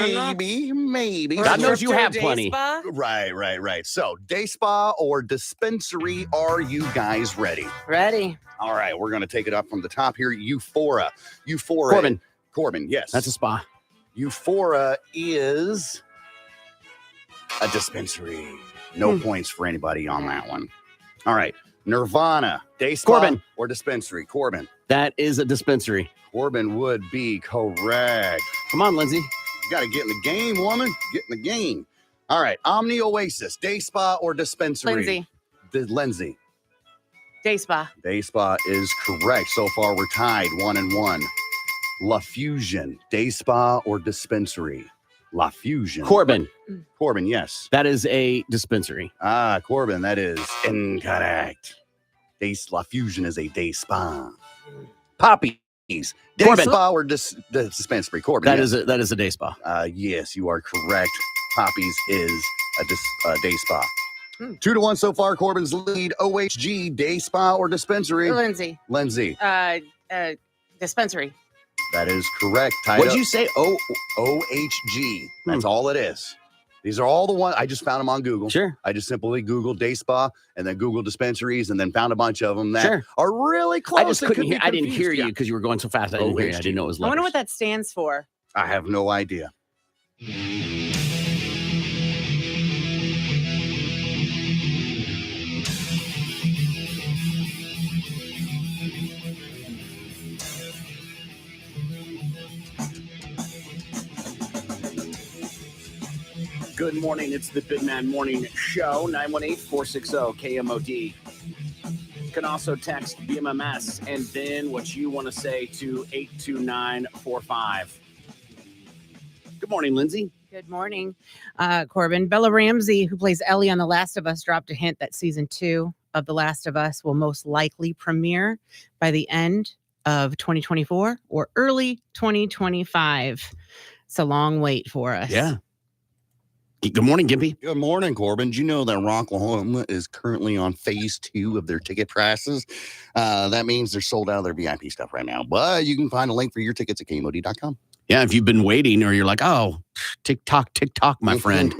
Maybe.
God knows you have
Day
plenty.
spa?
Right. So, day spa or dispensary, are you guys ready?
Ready.
All right, we're going to take it up from the top here. Euphoria. Corbin, yes.
That's a spa.
Euphoria is a dispensary. No points for anybody on that one. All right. Nirvana, day spa
Corbin.
or dispensary? Corbin.
That is a dispensary.
Corbin would be correct.
Come on, Lindsay.
You got to get in the game, woman. Get in the game. All right. Omni Oasis, day spa or dispensary?
Lindsay.
Lindsay.
Day spa.
Day spa is correct. So far, we're tied 1-1. La Fusion, day spa or dispensary? La Fusion.
Corbin.
Corbin, yes.
That is a dispensary.
Corbin, that is incorrect. La Fusion is a day spa. Poppies, day
Corbin.
spa or dispensary? Corbin.
That
yes.
is a day spa.
Yes, you are correct. Poppies is a day spa. 2-1 so far. Corbin's lead. OHG, day spa or dispensary?
Lindsay.
Lindsay.
Dispensary.
That is correct.
What'd you say?
OHG. That's all it is. These are all the ones. I just found them on Google.
Sure.
I just simply Googled day spa and then Googled dispensaries and then found a bunch of them that are really close.
I just
and
couldn't
could be
hear. I didn't hear
confused.
you because you were going so fast. I didn't hear you. I didn't know it was
I wonder
letters.
what that stands for.
I have no idea.
Good morning. It's the Big Man Morning Show, 918-460-KMOD. You can also text BMMS and then what you want to say to 82945. Good morning, Lindsay.
Good morning, Corbin. Bella Ramsey, who plays Ellie on The Last of Us, dropped a hint that season 2 of The Last of Us will most likely premiere by the end of 2024 or early 2025. It's a long wait for us.
Yeah. Good morning, Gimpy.
Good morning, Corbin. Do you know that Rocklahoma is currently on phase 2 of their ticket prices? That means they're sold out of their VIP stuff right now. But you can find a link for your tickets at KMOD.com.
Yeah, if you've been waiting or you're like, oh, TikTok, my friend.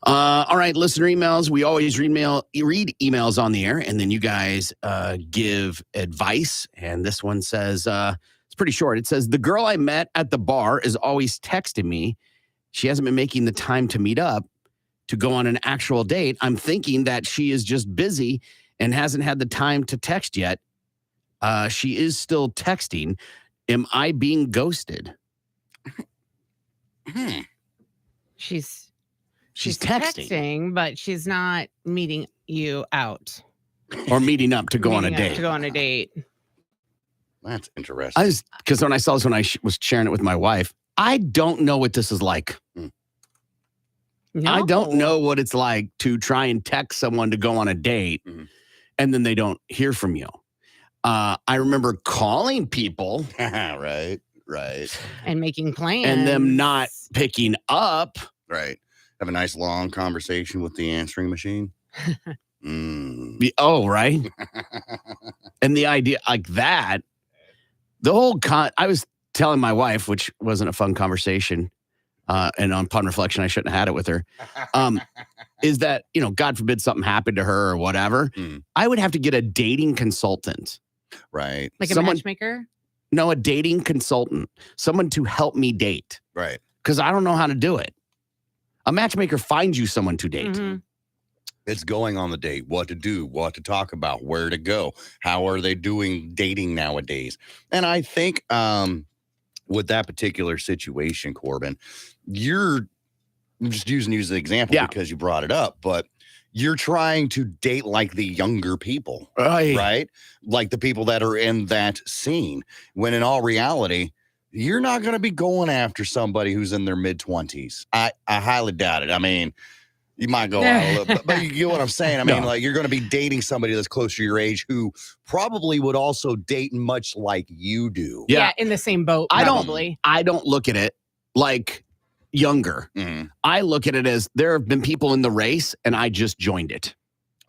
All right, listener emails. We always read emails on the air, and then you guys give advice. And this one says, it's pretty short. It says, the girl I met at the bar is always texting me. She hasn't been making the time to meet up to go on an actual date. I'm thinking that she is just busy and hasn't had the time to text yet. She is still texting. Am I being ghosted?
She's
texting,
but she's not meeting you out.
Or meeting up to go on a date.
To go on a date.
That's interesting.
Because when I saw this, when I was sharing it with my wife, I don't know what this is like.
No.
I don't know what it's like to try and text someone to go on a date and then they don't hear from you. I remember calling people
right.
And making plans.
and them not picking up.
Right. Have a nice long conversation with the answering machine.
Oh, right. And the idea like that, the whole I was telling my wife, which wasn't a fun conversation, and upon reflection, I shouldn't have had it with her, is that, God forbid something happened to her or whatever, I would have to get a dating consultant.
Right.
Like a matchmaker?
No, a dating consultant. Someone to help me date.
Right.
Because I don't know how to do it. A matchmaker finds you someone to date.
Mm-hmm.
It's going on the date, what to do, what to talk about, where to go. How are they doing dating nowadays? And I think with that particular situation, Corbin, I'm just using you as an example because you brought it up, but you're trying to date like the younger people, right? Like the people that are in that scene, when in all reality, you're not going to be going after somebody who's in their mid-20s. I highly doubt it. I mean, you might go out a little bit, but you get what I'm saying. I mean, like you're going to be dating somebody that's close to your age who probably would also date much like you do.
Yeah, in the same boat, probably.
I don't look at it like younger. I look at it as there have been people in the race and I just joined it.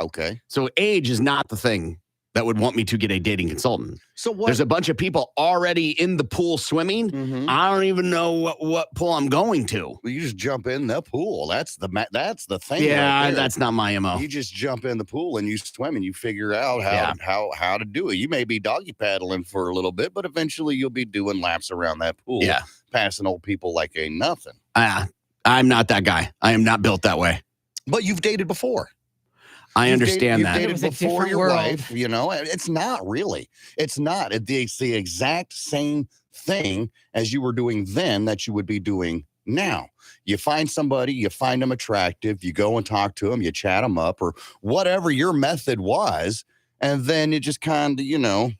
Okay.
So age is not the thing that would want me to get a dating consultant.
So
there's a bunch of people already in the pool swimming. I don't even know what pool I'm going to.
Well, you just jump in the pool. That's the thing.
Yeah,
right there.
that's not my MO.
You just jump in the pool and you swim and you figure out how to do it. You may be doggy paddling for a little bit, but eventually you'll be doing laps around that pool, passing old people like ain't nothing.
I'm not that guy. I am not built that way.
But you've dated before.
I understand that.
You've dated before your wife, It's not really. It's not. It's the exact same thing as you were doing then that you would be doing now. You find somebody, you find them attractive, you go and talk to them, you chat them up or whatever your method was, and then it just kind of,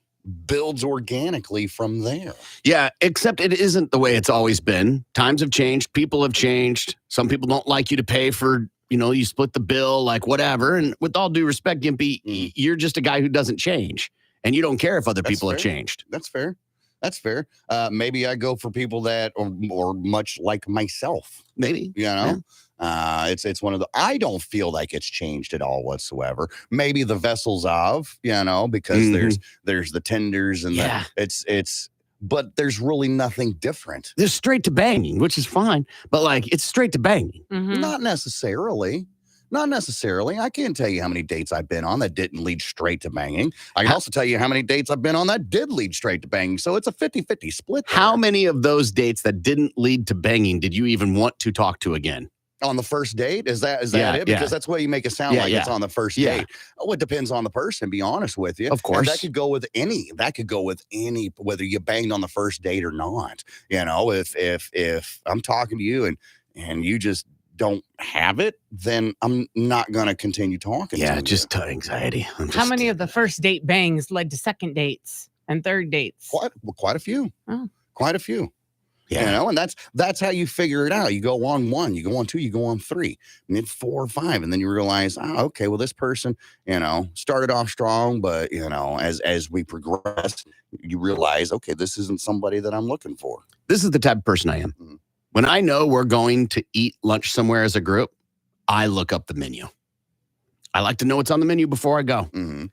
builds organically from there.
Yeah, except it isn't the way it's always been. Times have changed. People have changed. Some people don't like you to pay for you split the bill, like whatever. And with all due respect, Gimpy, you're just a guy who doesn't change. And you don't care if other people have changed.
That's fair. Maybe I go for people that are much like myself.
Maybe.
It's one of the, I don't feel like it's changed at all whatsoever. Maybe the vessels of, because there's the tenders and but there's really nothing different.
They're straight to banging, which is fine. But it's straight to banging.
Not necessarily. I can't tell you how many dates I've been on that didn't lead straight to banging. I can also tell you how many dates I've been on that did lead straight to banging. So it's a 50-50 split there.
How many of those dates that didn't lead to banging did you even want to talk to again?
On the first date? Is that it? Because that's what you make it sound like it's on the first date. Oh, it depends on the person, be honest with you.
Of course.
And that could go with any, whether you banged on the first date or not. If I'm talking to you and you just don't have it, then I'm not going to continue talking to you.
Yeah, just anxiety.
How many of the first date bangs led to second dates and third dates?
Quite a few.
Oh.
Quite a few.
Yeah.
And that's how you figure it out. You go on 1, you go on 2, you go on 3, and then 4 or 5, and then you realize, okay, well, this person, started off strong, but as we progress, you realize, okay, this isn't somebody that I'm looking for.
This is the type of person I am. When I know we're going to eat lunch somewhere as a group, I look up the menu. I like to know what's on the menu before I go.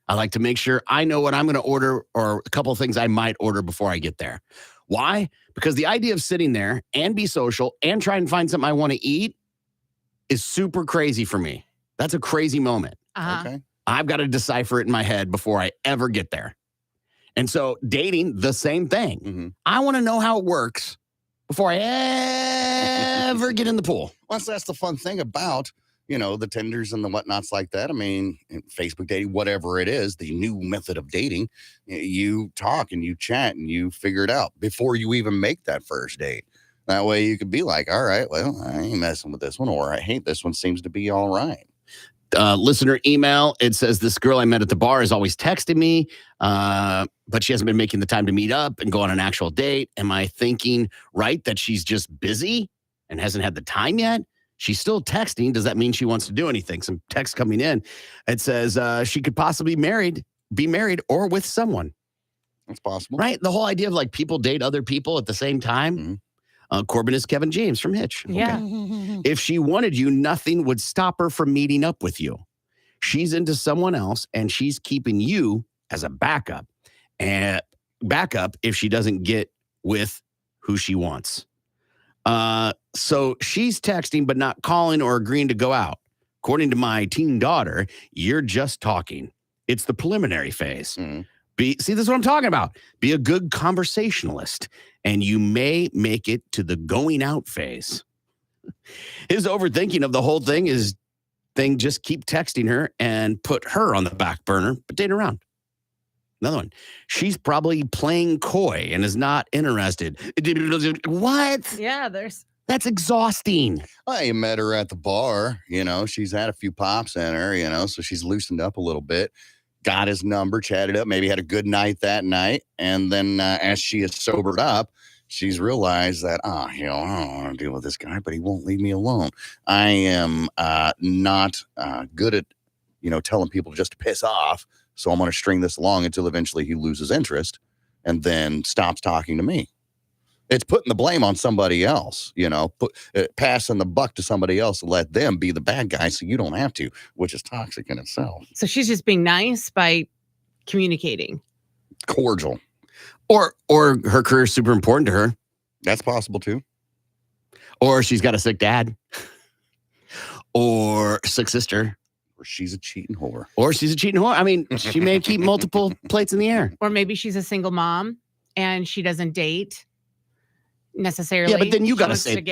I like to make sure I know what I'm going to order or a couple of things I might order before I get there. Why? Because the idea of sitting there and be social and try and find something I want to eat is super crazy for me. That's a crazy moment.
Okay.
I've got to decipher it in my head before I ever get there. And so dating, the same thing. I want to know how it works before I ever get in the pool.
Well, that's the fun thing about, the Tinders and the whatnots like that. I mean, Facebook dating, whatever it is, the new method of dating, you talk and you chat and you figure it out before you even make that first date. That way you could be like, all right, well, I ain't messing with this one, or I hate this one, seems to be all right.
Listener email, it says, this girl I met at the bar is always texting me, but she hasn't been making the time to meet up and go on an actual date. Am I thinking right that she's just busy and hasn't had the time yet? She's still texting. Does that mean she wants to do anything? Some text coming in. It says she could possibly be married or with someone.
That's possible.
Right? The whole idea of like people date other people at the same time. Corbin is Kevin James from Hitch.
Yeah.
If she wanted you, nothing would stop her from meeting up with you. She's into someone else and she's keeping you as a backup. And backup if she doesn't get with who she wants. So she's texting but not calling or agreeing to go out. According to my teen daughter, you're just talking. It's the preliminary phase. See, this is what I'm talking about. Be a good conversationalist, and you may make it to the going out phase. His overthinking of the whole thing is just keep texting her and put her on the back burner, but date around. Another one. She's probably playing coy and is not interested. What?
Yeah,
that's exhausting.
I met her at the bar. She's had a few pops in her, so she's loosened up a little bit. Got his number, chatted up, maybe had a good night that night. And then as she has sobered up, she's realized that, I don't want to deal with this guy, but he won't leave me alone. I am not good at, telling people just to piss off. So I'm going to string this along until eventually he loses interest and then stops talking to me. It's putting the blame on somebody else, passing the buck to somebody else and let them be the bad guy so you don't have to, which is toxic in itself.
So she's just being nice by communicating.
Cordial.
Or her career is super important to her.
That's possible too.
Or she's got a sick dad. Or sick sister.
Or she's a cheating whore.
I mean, she may keep multiple plates in the air.
Or maybe she's a single mom and she doesn't date necessarily.
Yeah, but then you got to say,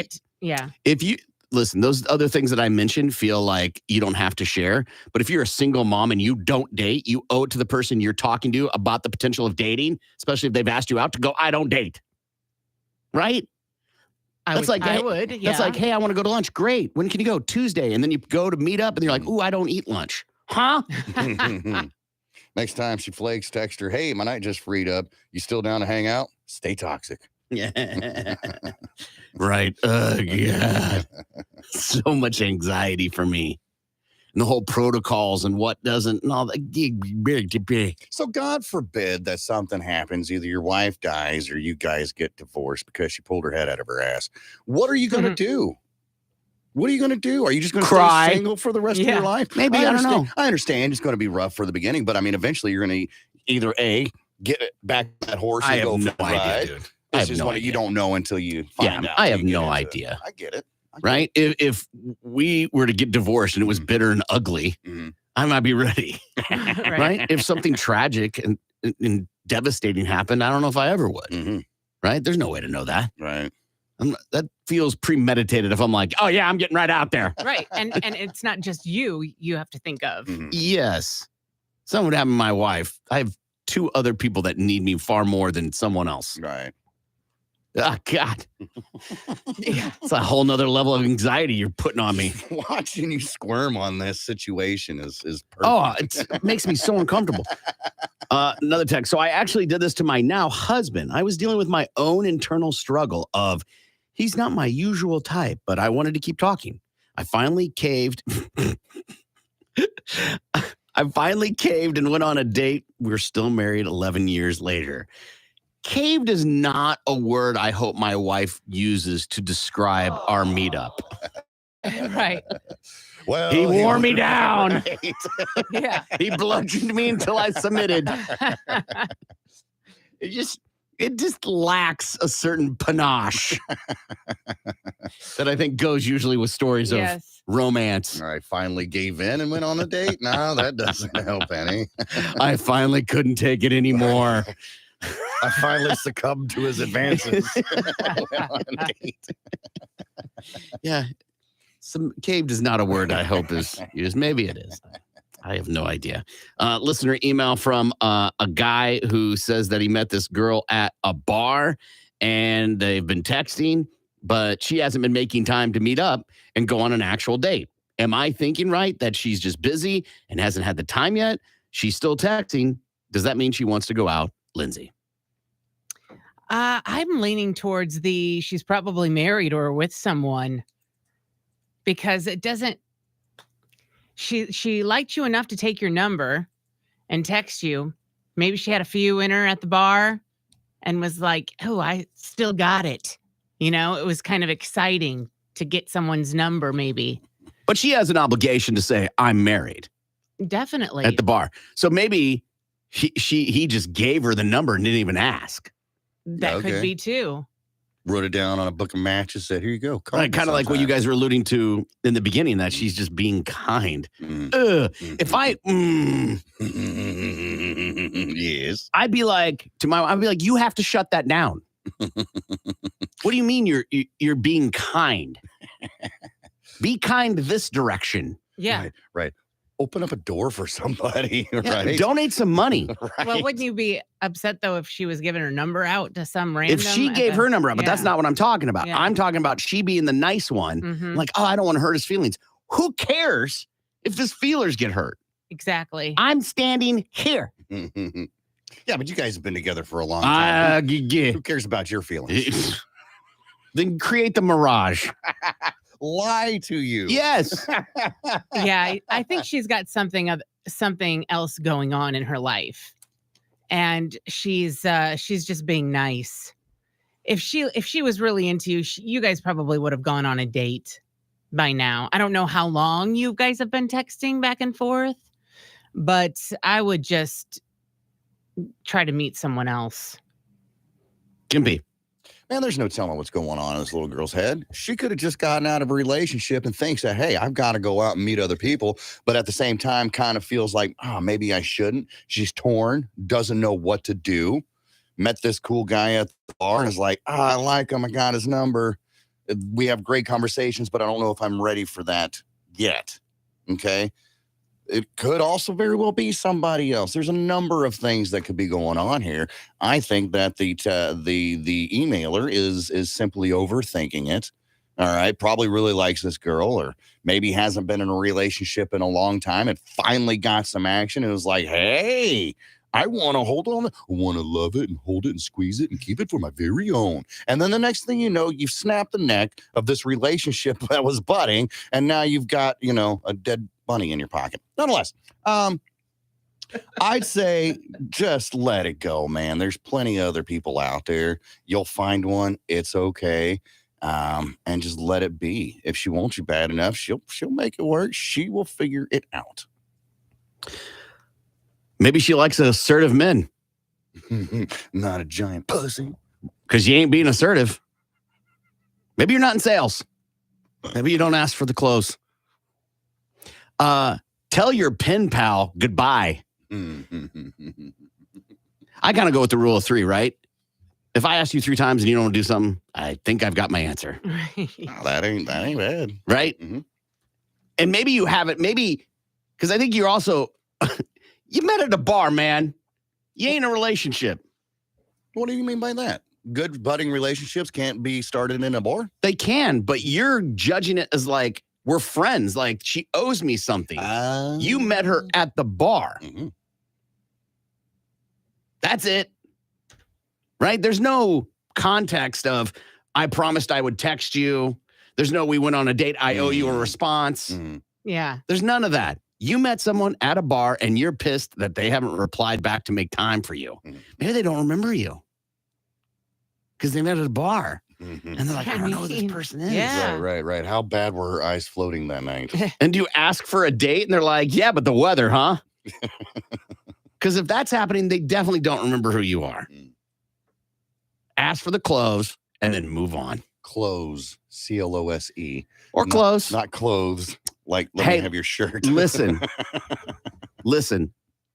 if you listen, those other things that I mentioned feel like you don't have to share. But if you're a single mom and you don't date, you owe it to the person you're talking to about the potential of dating, especially if they've asked you out, to go, I don't date. Right?
I would. Yeah.
That's like, hey, I want to go to lunch. Great. When can you go? Tuesday. And then you go to meet up and you're like, ooh, I don't eat lunch. Huh?
Next time she flakes, text her, hey, my night just freed up. You still down to hang out? Stay toxic.
Yeah. Right. Yeah. So much anxiety for me. And the whole protocols and what doesn't and all that.
So God forbid that something happens. Either your wife dies or you guys get divorced because she pulled her head out of her ass. What are you going to do? What are you going to do? Are you just going to
cry,
stay single for the rest of your life?
Maybe. I don't know.
I understand it's going to be rough for the beginning, but I mean, eventually you're going to either A, get back that horse and go for the ride.
Dude.
This is what you don't know until you find out.
I have no idea.
I get it.
Right? If we were to get divorced and it was bitter and ugly, I might be ready. Right? If something tragic and devastating happened, I don't know if I ever would. Right? There's no way to know that.
Right.
That feels premeditated if I'm like, oh, yeah, I'm getting right out there.
Right. And it's not just you have to think of.
Yes. Something would happen to my wife. I have 2 other people that need me far more than someone else.
Right.
Oh, God. It's a whole nother level of anxiety you're putting on me.
Watching you squirm on this situation is perfect.
Oh, it makes me so uncomfortable. Another text. So I actually did this to my now husband. I was dealing with my own internal struggle of, he's not my usual type, but I wanted to keep talking. I finally caved. And went on a date. We're still married 11 years later. Caved is not a word I hope my wife uses to describe our meetup.
Right.
Well,
he wore me down.
Yeah.
He bludgeoned me until I submitted. It just lacks a certain panache that I think goes usually with stories of romance.
All right, finally gave in and went on a date. No, that doesn't help any.
I finally couldn't take it anymore.
I finally succumbed to his advances.
Yeah. Caved is not a word I hope is used. Maybe it is. I have no idea. Listener email from a guy who says that he met this girl at a bar and they've been texting, but she hasn't been making time to meet up and go on an actual date. Am I thinking right that she's just busy and hasn't had the time yet? She's still texting. Does that mean she wants to go out? Lindsay.
I'm leaning towards she's probably married or with someone, because it doesn't, she liked you enough to take your number and text you, Maybe she had a few in her at the bar and was like, oh, I still got it. You know, it was kind of exciting to get someone's number, maybe.
But she has an obligation to say, I'm married.
Definitely.
At the bar. So maybe he just gave her the number and didn't even ask.
That could be too.
Wrote it down on a book of matches, said, here you go.
Right, kind of like what you guys were alluding to in the beginning, that she's just being kind. If I,
yes,
I'd be like, you have to shut that down. What do you mean you're being kind? Be kind this direction.
Yeah.
Right. Open up a door for somebody, right?
Donate some money.
Right.
Well, wouldn't you be upset, though, if she was giving her number out to some random?
If she gave her number out, but that's not what I'm talking about.
Yeah.
I'm talking about she being the nice one.
Mhm.
Like, oh, I don't want to hurt his feelings. Who cares if his feelers get hurt?
Exactly.
I'm standing here.
Yeah, but you guys have been together for a long time. Who cares about your feelings?
Then create the mirage.
Lie to you.
Yes.
Yeah, I think she's got something else going on in her life, and she's just being nice. If she was really into you, you guys probably would have gone on a date by now. I don't know how long you guys have been texting back and forth, but I would just try to meet someone else.
Can be.
Man, there's no telling what's going on in this little girl's head. She could have just gotten out of a relationship and thinks that, hey, I've got to go out and meet other people. But at the same time, kind of feels like, maybe I shouldn't. She's torn, doesn't know what to do. Met this cool guy at the bar and is like, I like him. I got his number. We have great conversations, but I don't know if I'm ready for that yet. Okay. It could also very well be somebody else. There's a number of things that could be going on here. I think that the emailer is simply overthinking it. All right, probably really likes this girl, or maybe hasn't been in a relationship in a long time and finally got some action. It was like, hey, I want to hold on. I want to love it and hold it and squeeze it and keep it for my very own. And then the next thing you know, you've snapped the neck of this relationship that was budding, and now you've got, a dead bunny in your pocket. Nonetheless, I'd say just let it go, man. There's plenty of other people out there. You'll find one. It's okay. And just let it be. If she wants you bad enough, she'll make it work. She will figure it out.
Maybe she likes assertive men.
Not a giant pussy.
Because you ain't being assertive. Maybe you're not in sales. Maybe you don't ask for the clothes. Tell your pen pal goodbye. I kind of go with the rule of 3, right? If I ask you 3 times and you don't do something, I think I've got my answer.
Oh, that ain't bad.
Right?
Mm-hmm.
And maybe you have it, because I think you're also, you met at a bar, man. You ain't in a relationship.
What do you mean by that? Good budding relationships can't be started in a bar?
They can, but you're judging it as like, we're friends. Like, she owes me something. You met her at the bar.
Mm-hmm.
That's it. Right? There's no context of, I promised I would text you. There's no, we went on a date. I owe you a response.
Mm-hmm.
Yeah.
There's none of that. You met someone at a bar and you're pissed that they haven't replied back to make time for you.
Mm-hmm.
Maybe they don't remember you because they met at a bar.
Mm-hmm.
And they're like, I don't know who this person is.
Yeah.
Right. How bad were her eyes floating that night?
And do you ask for a date? And they're like, yeah, but the weather, huh? Because if that's happening, they definitely don't remember who you are. Ask for the clothes and then move on.
Clothes, CLOSE.
Or clothes.
Not clothes. Like, let me have your shirt.
Listen.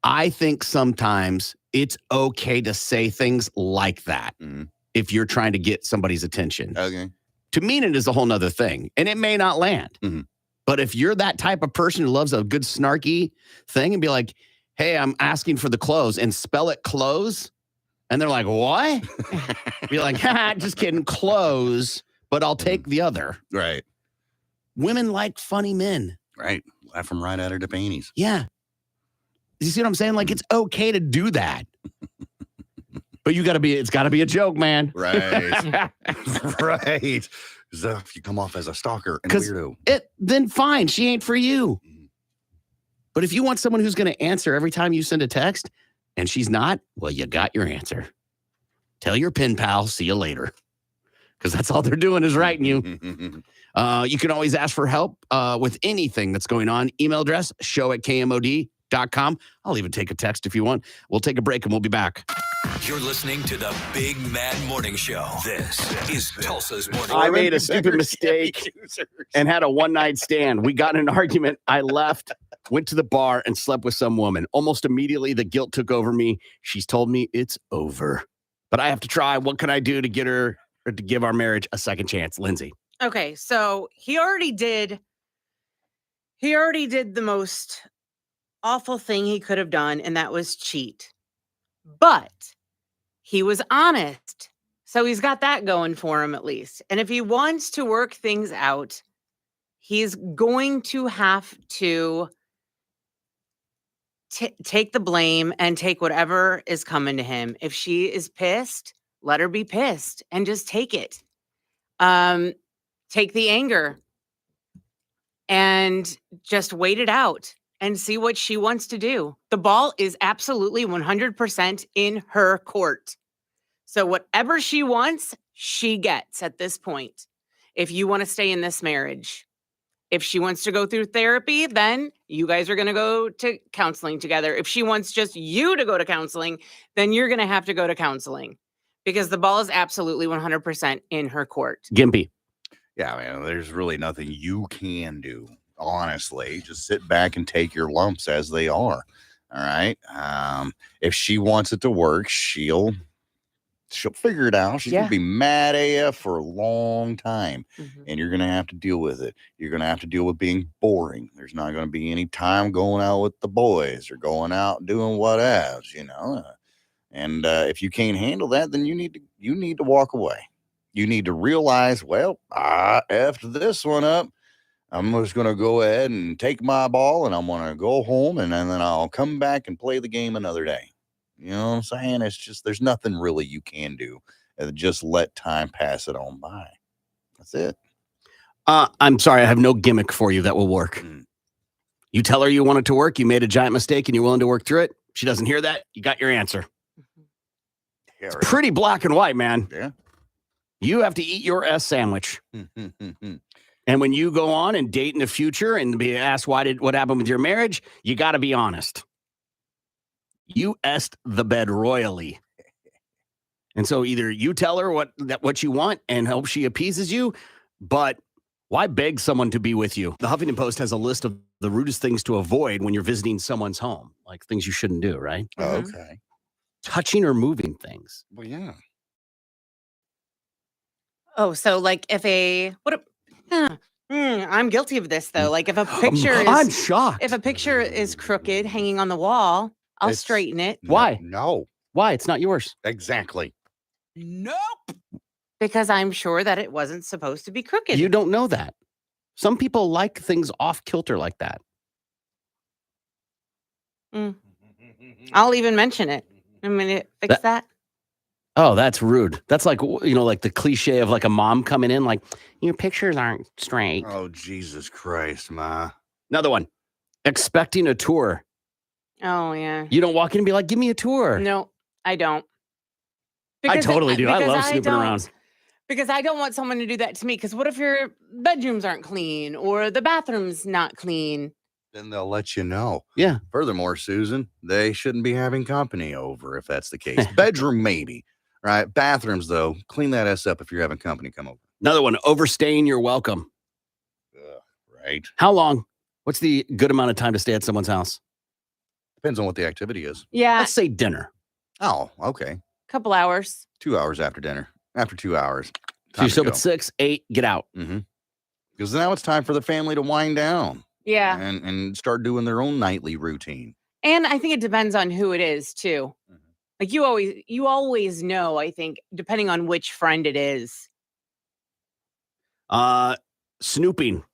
I think sometimes it's okay to say things like that.
Mm-hmm.
If you're trying to get somebody's attention.
Okay.
To mean it is a whole nother thing. And it may not land.
Mm-hmm.
But if you're that type of person who loves a good snarky thing and be like, hey, I'm asking for the clothes and spell it clothes. And they're like, what? Be like, just kidding, clothes, but I'll take the other.
Right.
Women like funny men.
Right. Laugh them right out of the panties.
Yeah. You see what I'm saying? Like, it's okay to do that. But it's got to be a joke, man.
Right. Right. So if you come off as a stalker and weirdo.
Then fine, she ain't for you. But if you want someone who's going to answer every time you send a text and she's not, well, you got your answer. Tell your pen pal, see you later. Because that's all they're doing is writing you. You can always ask for help with anything that's going on. Email address, show@kmod.com. I'll even take a text if you want. We'll take a break and we'll be back.
You're listening to the Big Mad Morning Show. This is Tulsa's Morning.
I made a stupid mistake and had a one-night stand. We got in an argument. I left, went to the bar, and slept with some woman. Almost immediately, the guilt took over me. She's told me it's over. But I have to try. What can I do to get her or to give our marriage a second chance? Lindsay.
Okay, so he already did the most awful thing he could have done, and that was cheat. But he was honest. So he's got that going for him at least. And if he wants to work things out, he's going to have to take the blame and take whatever is coming to him. If she is pissed, let her be pissed and just take it. Take the anger and just wait it out and see what she wants to do. The ball is absolutely 100% in her court. So whatever she wants, she gets at this point. If you want to stay in this marriage, if she wants to go through therapy, then you guys are going to go to counseling together. If she wants just you to go to counseling, then you're going to have to go to counseling because the ball is absolutely 100% in her court.
Gimpy.
Yeah, man, there's really nothing you can do, honestly. Just sit back and take your lumps as they are. All right. If she wants it to work, she'll figure it out. She's going to be mad AF for a long time, and you're going to have to deal with it. You're going to have to deal with being boring. There's not going to be any time going out with the boys or going out doing whatevs, you know. And if you can't handle that, then you need to walk away. You need to realize, well, I effed this one up. I'm just going to go ahead and take my ball, and I'm going to go home, and then I'll come back and play the game another day. You know what I'm saying? It's just, there's nothing really you can do. Just let time pass it on by. That's it.
I'm sorry. I have no gimmick for you that will work. You tell her you want it to work. You made a giant mistake and you're willing to work through it. She doesn't hear that. You got your answer. It's pretty black and white, man.
Yeah.
You have to eat your S sandwich. And when you go on and date in the future and be asked what happened with your marriage, you got to be honest. You S'd the bed royally. And so either you tell her what you want and hope she appeases you, but why beg someone to be with you? The Huffington Post has a list of the rudest things to avoid when you're visiting someone's home, like things you shouldn't do, right?
Okay.
Touching or moving things.
Well, yeah.
Oh, so like I'm guilty of this though. Like if a picture
I'm shocked.
If a picture is crooked hanging on the wall, I'll straighten it.
Why?
No.
Why? It's not yours.
Exactly.
Nope. Because I'm sure that it wasn't supposed to be crooked.
You don't know that. Some people like things off kilter like that.
I'll even mention it. I'm going to fix that.
Oh, that's rude. That's like, like the cliche of like a mom coming in like, your pictures aren't straight.
Oh, Jesus Christ, Ma.
Another one. Expecting a tour.
Oh, yeah.
You don't walk in and be like, give me a tour.
No, I don't.
I totally do. I love snooping around.
Because I don't want someone to do that to me. Because what if your bedrooms aren't clean or the bathroom's not clean?
Then they'll let you know.
Yeah.
Furthermore, Susan, they shouldn't be having company over if that's the case. Bedroom, maybe. Right? Bathrooms, though, clean that ass up if you're having company come over.
Another one. Overstaying your welcome.
Right.
How long? What's the good amount of time to stay at someone's house?
Depends on what the activity is.
Yeah.
Let's say dinner.
Oh, okay.
Couple hours.
2 hours after dinner. After 2 hours.
So you show up at 6, 8, get out.
Because now it's time for the family to wind down.
Yeah.
And start doing their own nightly routine.
And I think it depends on who it is too. Like you always know, I think, depending on which friend it is.
Snooping.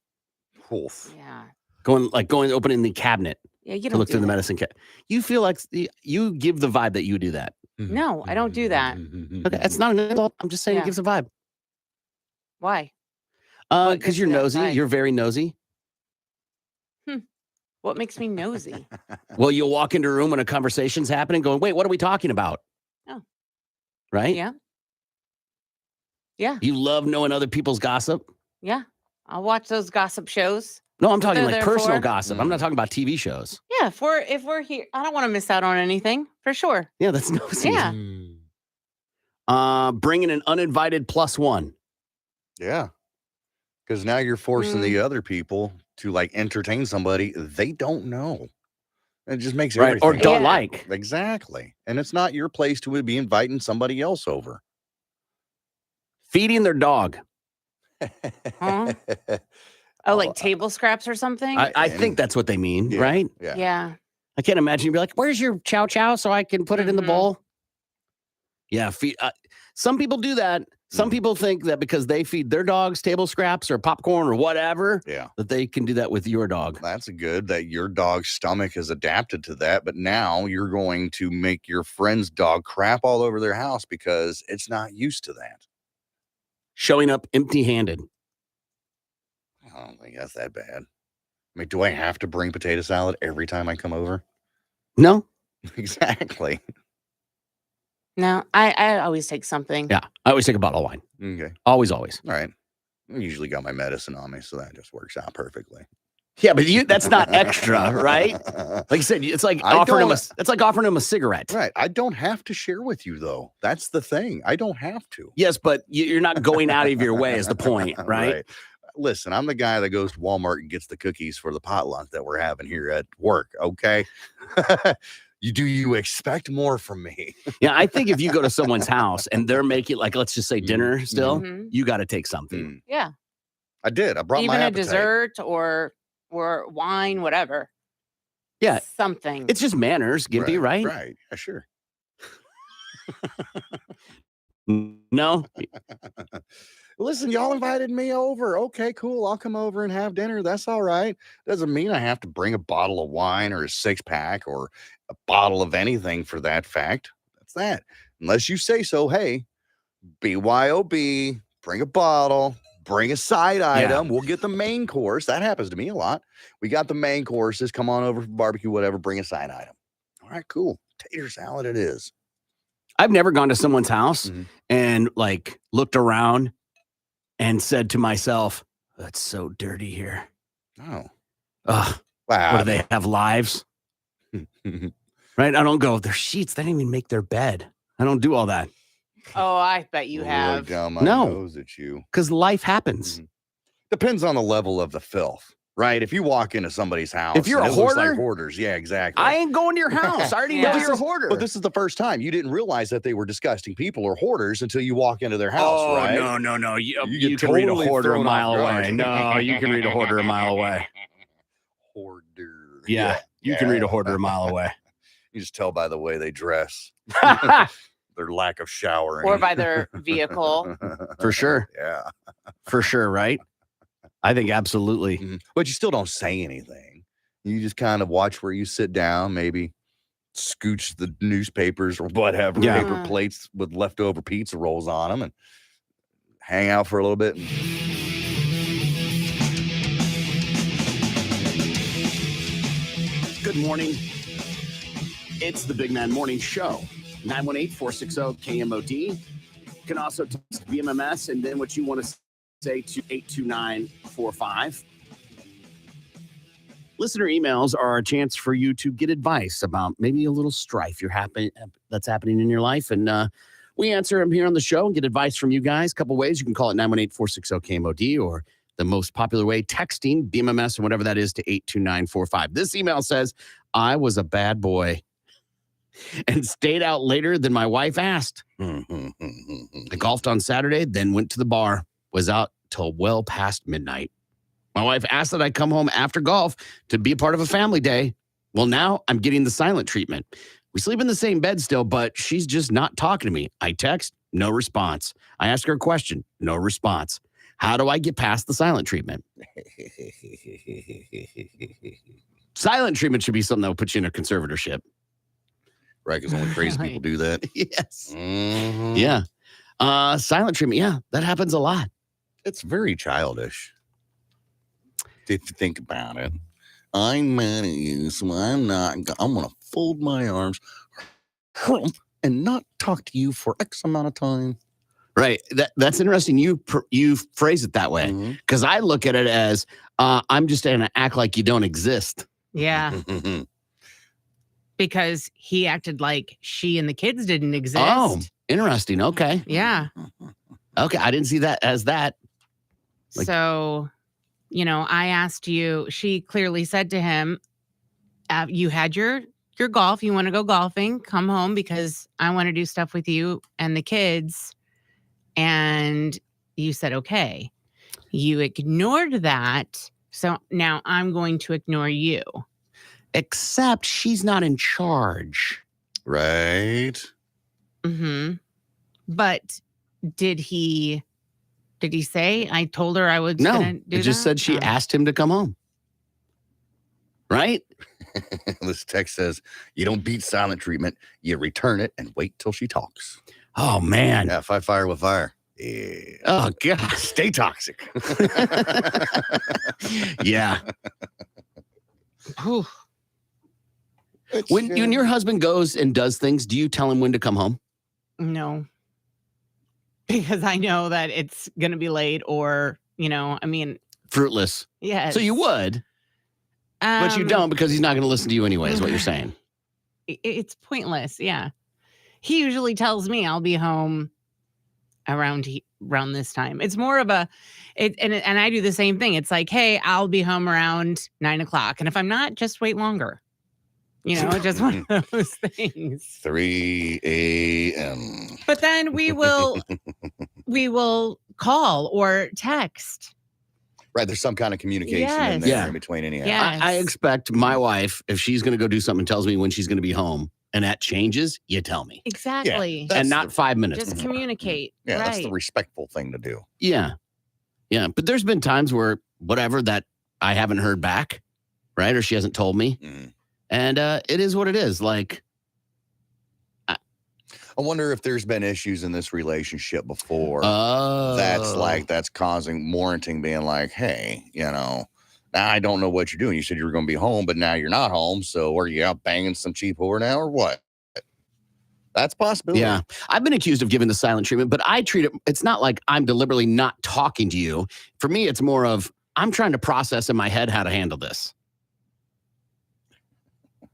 Oof.
Yeah.
Opening the cabinet.
Yeah, you don't
to look
do
through the
that.
medicine cabinet. You feel like you give the vibe that you do that.
No, I don't do that.
Okay, it's not an insult. I'm just saying it gives a vibe.
Why?
Because you're
gives that
nosy.
vibe?
You're very nosy.
What makes me nosy?
Well, you'll walk into a room when a conversation's happening going, wait, what are we talking about?
Oh.
Right?
Yeah. Yeah.
You love knowing other people's gossip?
Yeah. I'll watch those gossip shows.
No, I'm
That's what
talking
they're
like
there
personal
for.
gossip. I'm not talking about TV shows.
Yeah. If we're here, I don't want to miss out on anything for sure.
Yeah, that's nosy.
Yeah.
Bringing an uninvited +1.
Yeah. Because now you're forcing the other people to like entertain somebody they don't know. It just makes
Right.
everything
Or don't like.
Exactly. And it's not your place to be inviting somebody else over.
Feeding their dog.
Huh? Oh, like table scraps or something?
I think that's what they mean,
Yeah,
right?
Yeah.
I can't imagine you'd be like, where's your chow chow so I can put it in the bowl? Yeah. Some people do that. Some people think that because they feed their dogs table scraps or popcorn or whatever, that they can do that with your dog.
That's good that your dog's stomach has adapted to that. But now you're going to make your friend's dog crap all over their house because it's not used to that.
Showing up empty-handed.
I don't think that's that bad. I mean, do I have to bring potato salad every time I come over?
No.
Exactly.
No, I always take something.
Yeah. I always take a bottle of wine.
Okay.
Always.
All right. I usually got my medicine on me, so that just works out perfectly.
Yeah, but that's not extra, right? Like you said, it's like offering him a cigarette.
Right. I don't have to share with you, though. That's the thing. I don't have to.
Yes, but you're not going out of your way is the point, right?
Listen, I'm the guy that goes to Walmart and gets the cookies for the potluck that we're having here at work, okay? You expect more from me?
Yeah, I think if you go to someone's house and they're making, like, let's just say dinner still, you got to take something.
Yeah.
I did. I brought
Even
my
a
appetite.
dessert or wine, whatever.
Yeah.
Something.
It's just manners, Gimpy, right?
Right. Yeah, sure.
No.
Listen, y'all invited me over. Okay, cool. I'll come over and have dinner. That's all right. Doesn't mean I have to bring a bottle of wine or a 6-pack or a bottle of anything for that fact. That's that. Unless you say so. Hey, BYOB, bring a bottle, bring a side item. We'll get the main course. That happens to me a lot. We got the main courses. Come on over for barbecue, whatever. Bring a side item. All right, cool. Tater salad it is.
I've never gone to someone's house and like looked around and said to myself, that's so dirty here.
Oh.
Ugh.
Wow.
What, do they have lives? Right? I don't go, their sheets, they didn't even make their bed. I don't do all that.
Oh, I bet you have.
Down my nose at you.
Because life happens.
Depends on the level of the filth, right? If you walk into somebody's house,
if you're a hoarder,
like hoarders, yeah, exactly.
I ain't going to your house. I already know you're a hoarder.
But this is the first time you didn't realize that they were disgusting people or hoarders until you walk into their house, right?
No. You can read a hoarder a mile away. No, you can read a hoarder a mile away.
Hoarder.
Yeah, you can read a hoarder a mile away.
You just tell by the way they dress. Their lack of showering.
Or by their vehicle.
For sure.
Yeah.
For sure, right? I think absolutely.
But you still don't say anything. You just kind of watch where you sit down, maybe scooch the newspapers or whatever, paper plates with leftover pizza rolls on them and hang out for a little bit.
Good morning. It's the Big Man Morning Show. 918-460-KMOD. You can also text BMMS and then what you want to say to 82945. Listener emails are a chance for you to get advice about maybe a little strife that's happening in your life. And we answer them here on the show and get advice from you guys. A couple ways. You can call it 918-460-KMOD or the most popular way, texting BMMS and whatever that is to 82945. This email says, I was a bad boy and stayed out later than my wife asked. I golfed on Saturday, then went to the bar, was out till well past midnight. My wife asked that I come home after golf to be a part of a family day. Well, now I'm getting the silent treatment. We sleep in the same bed still, but she's just not talking to me. I text, no response. I ask her a question, no response. How do I get past the silent treatment? Silent treatment should be something that will put you in a conservatorship.
Right, because only crazy people do that.
Yes. Yeah. Silent treatment. Yeah, that happens a lot.
It's very childish if you think about it. I'm mad at you, so I'm going to fold my arms and not talk to you for X amount of time.
Right. That's interesting. You phrase it that way because I look at it as I'm just going to act like you don't exist.
Yeah. Because he acted like she and the kids didn't exist.
Oh, interesting. Okay.
Yeah.
Okay. I didn't see that as that.
So, I asked you, she clearly said to him, you had your golf. You want to go golfing? Come home because I want to do stuff with you and the kids. And you said, okay. You ignored that. So now I'm going to ignore you.
Except she's not in charge.
Right.
Mm-hmm. But did he say, I told her I was going to do that?
It just said she asked him to come home. Right?
This text says, you don't beat silent treatment. You return it and wait till she talks.
Oh, man.
Yeah, fight fire with fire. Yeah.
Oh, God.
Stay toxic.
Yeah. When your husband goes and does things, do you tell him when to come home?
No. Because I know that it's going to be late or,
fruitless.
Yes.
So you would, but you don't because he's not going to listen to you anyway, is what you're saying.
It's pointless. Yeah. He usually tells me I'll be home around this time. It's more of and I do the same thing. It's like, hey, I'll be home around 9:00. And if I'm not, just wait longer. Just one of those things.
3 a.m.
But then we will call or text.
Right. There's some kind of communication in there in between anyhow.
Yes.
I expect my wife, if she's going to go do something, tells me when she's going to be home, and that changes, you tell me.
Exactly.
And not 5 minutes.
Just communicate.
Yeah,
right.
That's the respectful thing to do.
Yeah. Yeah. But there's been times where that I haven't heard back, right? Or she hasn't told me. And it is what it is. Like,
I wonder if there's been issues in this relationship before.
Oh.
That's warranting being like, hey, I don't know what you're doing. You said you were going to be home, but now you're not home. So are you out banging some cheap whore now or what? That's a possibility.
Yeah. I've been accused of giving the silent treatment, but I treat it, it's not like I'm deliberately not talking to you. For me, it's more of I'm trying to process in my head how to handle this.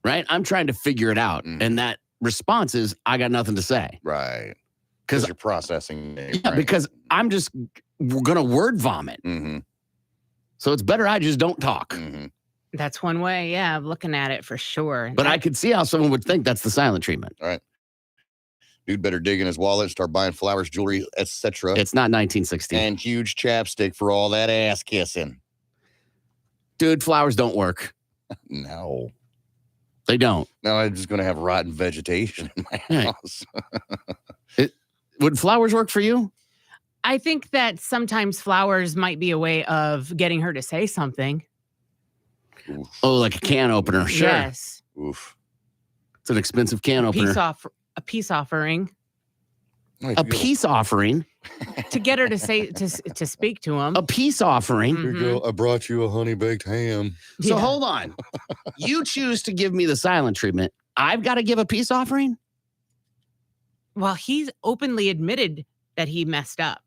Right? I'm trying to figure it out. And that response is, I got nothing to say.
Right. Because you're processing it.
Yeah, right? Because I'm just going to word vomit. So it's better I just don't talk.
That's one way, of looking at it for sure.
But I could see how someone would think that's the silent treatment.
All right. Dude better dig in his wallet, start buying flowers, jewelry, etc.
It's not 1960.
And huge chapstick for all that ass kissing.
Dude, flowers don't work.
No.
They don't.
No, I'm just going to have rotten vegetation in my house.
Would flowers work for you?
I think that sometimes flowers might be a way of getting her to say something.
Oof.
Oh, like a can opener. Sure.
Yes.
Oof.
It's an expensive can opener.
A peace offering.
A peace offering?
To get her to say to speak to him.
A peace offering.
Here you go. I brought you a honey baked ham.
So hold on. You choose to give me the silent treatment. I've got to give a peace offering?
Well, he's openly admitted that he messed up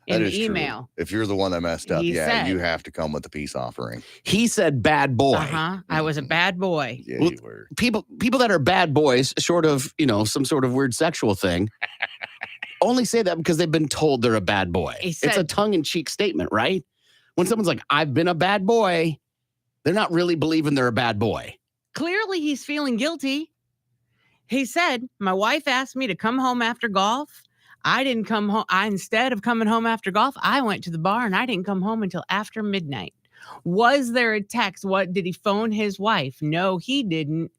in the email.
True. If you're the one that messed up,
He said,
you have to come with the peace offering.
He said bad boy.
I was a bad boy.
Yeah, you were.
People that are bad boys, short of, some sort of weird sexual thing, only say that because they've been told they're a bad boy. It's a tongue-in-cheek statement, right? When someone's like, I've been a bad boy, they're not really believing they're a bad boy.
Clearly, he's feeling guilty. He said, my wife asked me to come home after golf. I didn't come home. Instead of coming home after golf, I went to the bar and I didn't come home until after midnight. Was there a text? Did he phone his wife? No, he didn't.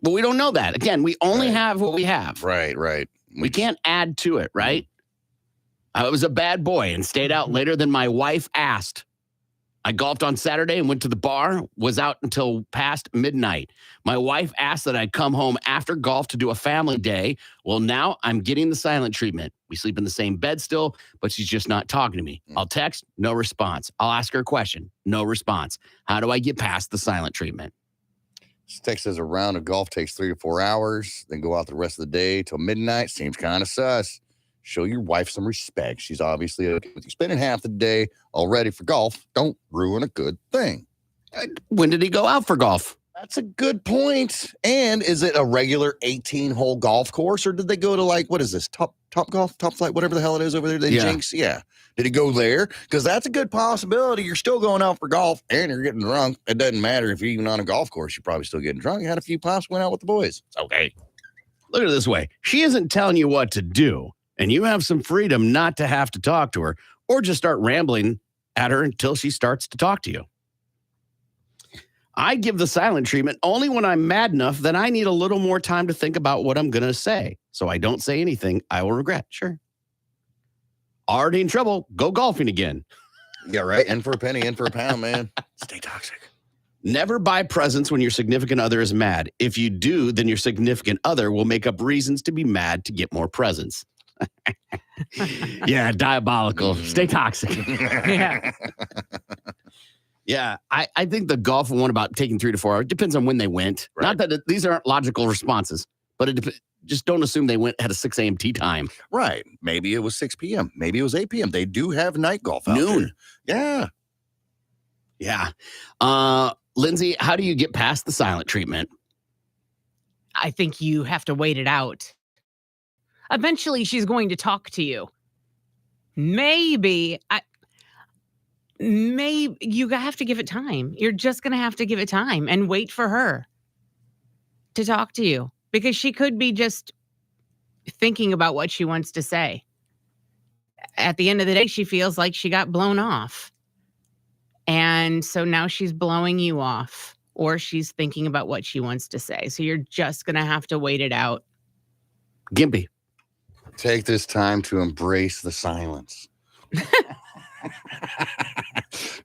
But we don't know that. Again, we only have what we have.
Right.
We can't add to it, right? I was a bad boy and stayed out later than my wife asked. I golfed on Saturday and went to the bar, was out until past midnight. My wife asked that I come home after golf to do a family day. Well, now I'm getting the silent treatment. We sleep in the same bed still, but she's just not talking to me. I'll text, no response. I'll ask her a question, no response. How do I get past the silent treatment?
This text says a round of golf takes 3 to 4 hours, then go out the rest of the day till midnight. Seems kind of sus. Show your wife some respect. She's obviously okay with you spending half the day already for golf. Don't ruin a good thing.
When did he go out for golf?
That's a good point. And is it a regular 18-hole golf course, or did they go to what is this? Top Golf, Top Flight, whatever the hell it is over there? Jinx? Yeah. Did he go there? Because that's a good possibility. You're still going out for golf and you're getting drunk. It doesn't matter if you're even on a golf course. You're probably still getting drunk. You had a few pops, went out with the boys. It's okay.
Look at it this way. She isn't telling you what to do, and you have some freedom not to have to talk to her or just start rambling at her until she starts to talk to you. I give the silent treatment only when I'm mad enough that I need a little more time to think about what I'm going to say. So I don't say anything I will regret. Sure. Already in trouble. Go golfing again.
Yeah, right. In for a penny, in for a pound, man. Stay toxic.
Never buy presents when your significant other is mad. If you do, then your significant other will make up reasons to be mad to get more presents. Yeah, diabolical. Stay toxic.
Yeah.
Yeah, I think the golf one about taking 3 to 4 hours depends on when they went.
Right.
Not that these aren't logical responses, but just don't assume they went at a 6 a.m. tee time.
Right. Maybe it was 6 p.m. Maybe it was 8 p.m. They do have night golf out
Noon.
there.
Yeah. Lindsay, how do you get past the silent treatment?
I think you have to wait it out. Eventually, she's going to talk to you. Maybe you have to give it time. You're just going to have to give it time and wait for her to talk to you, because she could be just thinking about what she wants to say. At the end of the day, she feels like she got blown off. And so now she's blowing you off, or she's thinking about what she wants to say. So you're just going to have to wait it out.
Gimpy.
Take this time to embrace the silence.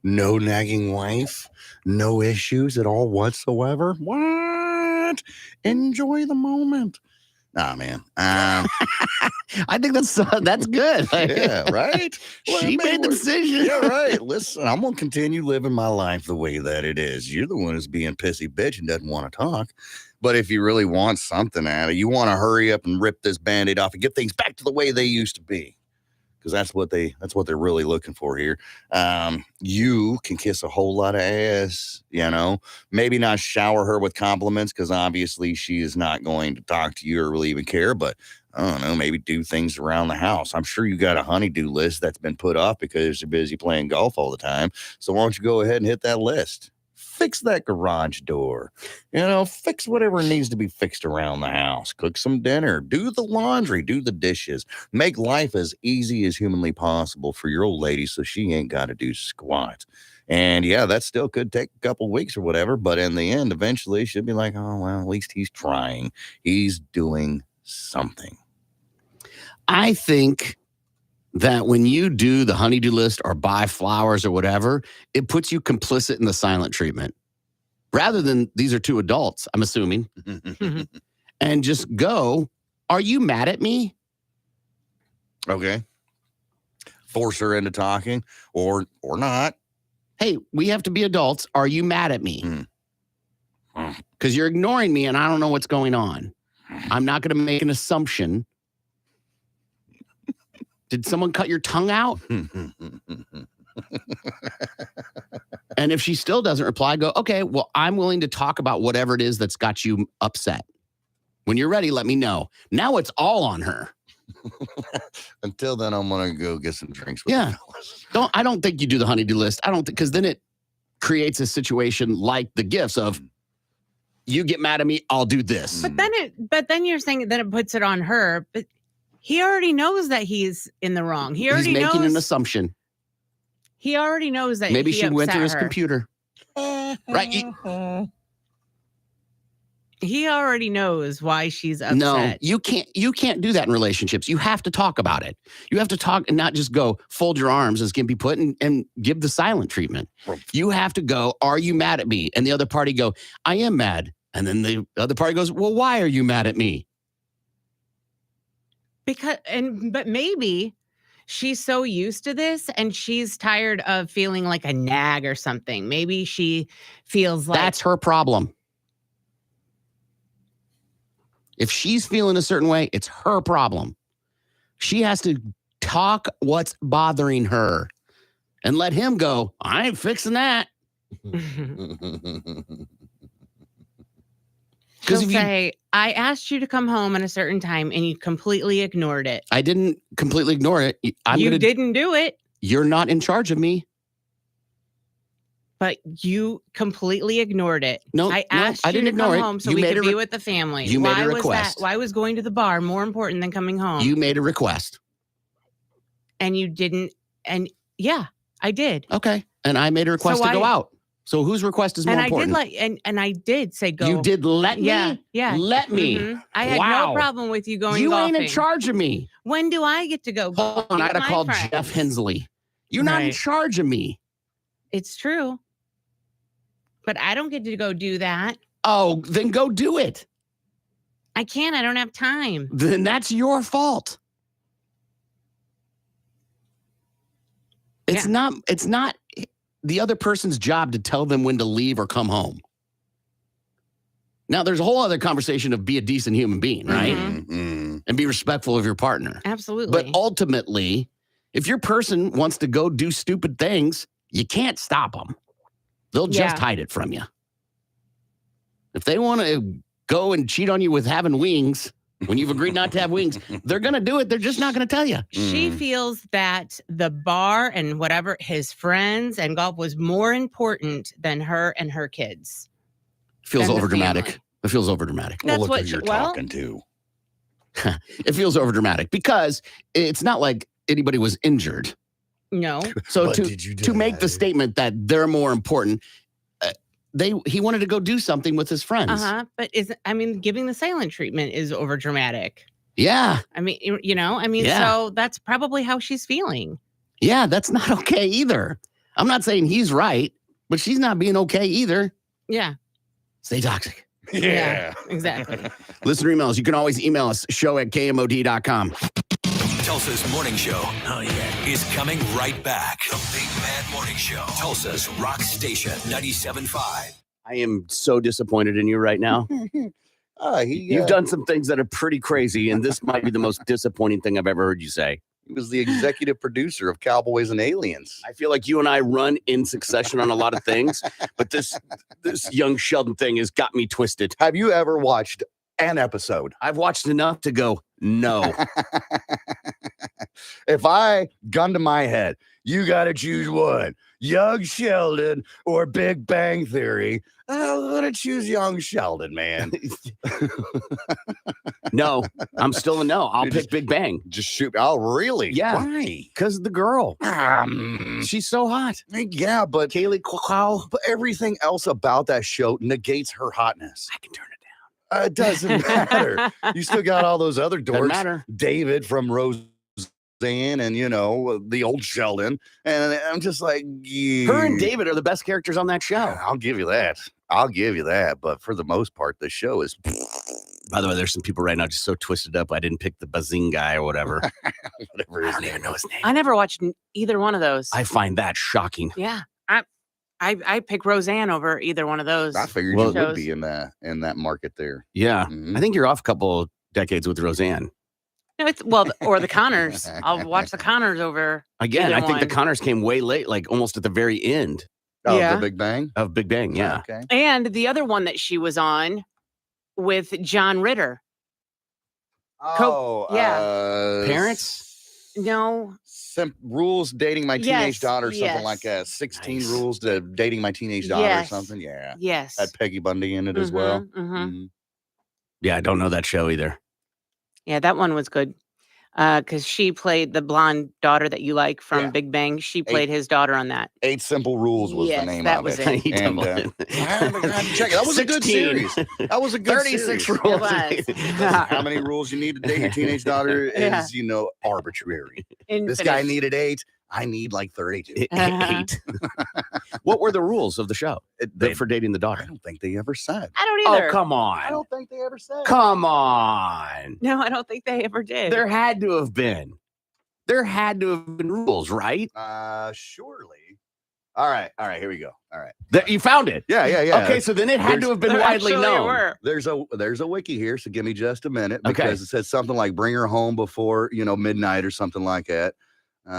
No nagging wife, no issues at all whatsoever. What? Enjoy the moment. Nah, man.
I think that's good.
Yeah, right?
She made the decision.
Yeah, right. Listen, I'm going to continue living my life the way that it is. You're the one who's being pissy bitch and doesn't want to talk. But if you really want something out of it, you want to hurry up and rip this Band-Aid off and get things back to the way they used to be. Because that's what they're really looking for here. You can kiss a whole lot of ass, maybe not shower her with compliments, because obviously she is not going to talk to you or really even care, but I don't know, maybe do things around the house. I'm sure you got a honey-do list that's been put off because you're busy playing golf all the time. So why don't you go ahead and hit that list? Fix that garage door, fix whatever needs to be fixed around the house, cook some dinner, do the laundry, do the dishes, make life as easy as humanly possible for your old lady so she ain't got to do squat. And yeah, that still could take a couple weeks or whatever, but in the end, eventually she'll be like, oh, well, at least he's trying. He's doing something.
I think that when you do the honey-do list or buy flowers or whatever, it puts you complicit in the silent treatment. Rather than these are two adults, I'm assuming, and just go, are you mad at me?
Okay. Force her into talking or not.
Hey, we have to be adults. Are you mad at me? Because you're ignoring me and I don't know what's going on. I'm not going to make an assumption. Did someone cut your tongue out? And if she still doesn't reply, go, okay, well, I'm willing to talk about whatever it is that's got you upset. When you're ready, let me know. Now it's all on her.
Until then, I'm going to go get some drinks with
the fellas. I don't think you do the honey-do list. I don't think, because then it creates a situation like the gifts of, you get mad at me, I'll do this.
But then you're saying that it puts it on her, but he already knows that he's in the wrong. He's
making an assumption.
He already knows that
maybe
he
she went through his
her.
computer. Right?
He already knows why she's upset.
No, you can't do that in relationships. You have to talk about it. You have to talk and not just go fold your arms, as can be put, and give the silent treatment. You have to go, are you mad at me? And the other party go, I am mad. And then the other party goes, well, why are you mad at me?
But maybe she's so used to this and she's tired of feeling like a nag or something. Maybe she feels like
that's her problem. If she's feeling a certain way, it's her problem. She has to talk what's bothering her and let him go, I ain't fixing that.
She'll say, I asked you to come home at a certain time and you completely ignored it.
I didn't completely ignore it.
You didn't do it.
You're not in charge of me.
But you completely ignored it.
No,
I asked you to come home so we could be with the family.
You made a request.
Why was going to the bar more important than coming home?
You made a request.
And you didn't. And yeah, I did.
Okay. And I made a request to go out. So whose request is more important?
And I did say go.
You did let me?
Yeah.
Let me.
Mm-hmm. I had no problem with you going golfing.
You ain't in charge of me.
When do I get to go golfing?
Hold on, I gotta call Jeff Hensley. You're not in charge of me.
It's true. But I don't get to go do that.
Oh, then go do it.
I can't. I don't have time.
Then that's your fault. It's not the other person's job to tell them when to leave or come home. Now, there's a whole other conversation of be a decent human being, right? Mm-hmm. And be respectful of your partner.
Absolutely.
But ultimately, if your person wants to go do stupid things, you can't stop them. They'll just hide it from you. If they want to go and cheat on you with having wings, when you've agreed not to have wings, they're going to do it. They're just not going to tell you.
She feels that the bar and whatever, his friends and golf was more important than her and her kids.
Feels overdramatic. It feels overdramatic.
That's look what who you're talking to.
It feels overdramatic because it's not like anybody was injured.
No.
So to make the statement that they're more important, he wanted to go do something with his friends.
But giving the silent treatment is overdramatic.
Yeah.
So that's probably how she's feeling.
Yeah, that's not okay either. I'm not saying he's right, but she's not being okay either.
Yeah.
Stay toxic.
Yeah, exactly.
Listener emails. You can always email us, show@kmod.com.
Tulsa's Morning Show is coming right back. The Big Mad Morning Show. Tulsa's Rock Station 97.5.
I am so disappointed in you right now. You've done some things that are pretty crazy, and this might be the most disappointing thing I've ever heard you say.
He was the executive producer of Cowboys and Aliens.
I feel like you and I run in succession on a lot of things, but this young Sheldon thing has got me twisted.
Have you ever watched an episode?
I've watched enough to go, no.
If I gun to my head, you got to choose one, Young Sheldon or Big Bang Theory. I'm going to choose Young Sheldon, man.
No, I'm still a no. I'll pick Big Bang.
Just shoot. Oh, really?
Yeah.
Why?
Because the girl. She's so hot.
Yeah, but
Kaylee Cuoco.
But everything else about that show negates her hotness.
I can turn it down.
It doesn't matter. You still got all those other dorks.
Doesn't matter.
David from Roseanne and, the old Sheldon. And I'm just like, yeah.
Her and David are the best characters on that show.
I'll give you that. But for the most part, the show is...
By the way, there's some people right now just so twisted up. I didn't pick the Bazing guy or whatever.
Whatever.
I don't even know his name.
I never watched either one of those.
I find that shocking.
Yeah. I pick Roseanne over either one of those.
I figured you would be in that market there.
Yeah. Mm-hmm. I think you're off a couple decades with Roseanne.
No, or the Connors. I'll watch the Connors over.
Again, I think the Connors came way late, like almost at the very end.
Of the Big Bang?
Of Big Bang, yeah.
Okay. And the other one that she was on with John Ritter.
Oh,
Parents?
No.
Rules dating my teenage daughter, something like that. 16 rules to dating my teenage daughter or something. Yeah.
Yes.
Had Peggy Bundy in it as well.
Yeah, I don't know that show either.
Yeah, that one was good. Because she played the blonde daughter that you like from
Yeah.
Big Bang. She played his daughter on that.
8 Simple Rules was the
Yes,
name
that
of
was
it.
it.
And I had to check it. That was a good
16.
series. That was a good
36
series.
rules.
It was.
How many rules you need to date your teenage daughter
Yeah.
is, arbitrary.
Infinite.
This guy needed 8. I need like 32.
8. What were the rules of the show for dating the
I
daughter?
don't think they ever said.
I don't either.
Oh, come
I
on.
don't think they ever said.
Come on.
No, I don't think they ever did.
There had to have been. There had to have been rules, right?
Surely. All right. Here we go. All right.
You found it.
Yeah.
Okay, so then it had to have been
There
widely
actually
known.
were.
There's a wiki here, so give me just a minute
Okay.
because it says something like bring her home before midnight or something like that.
To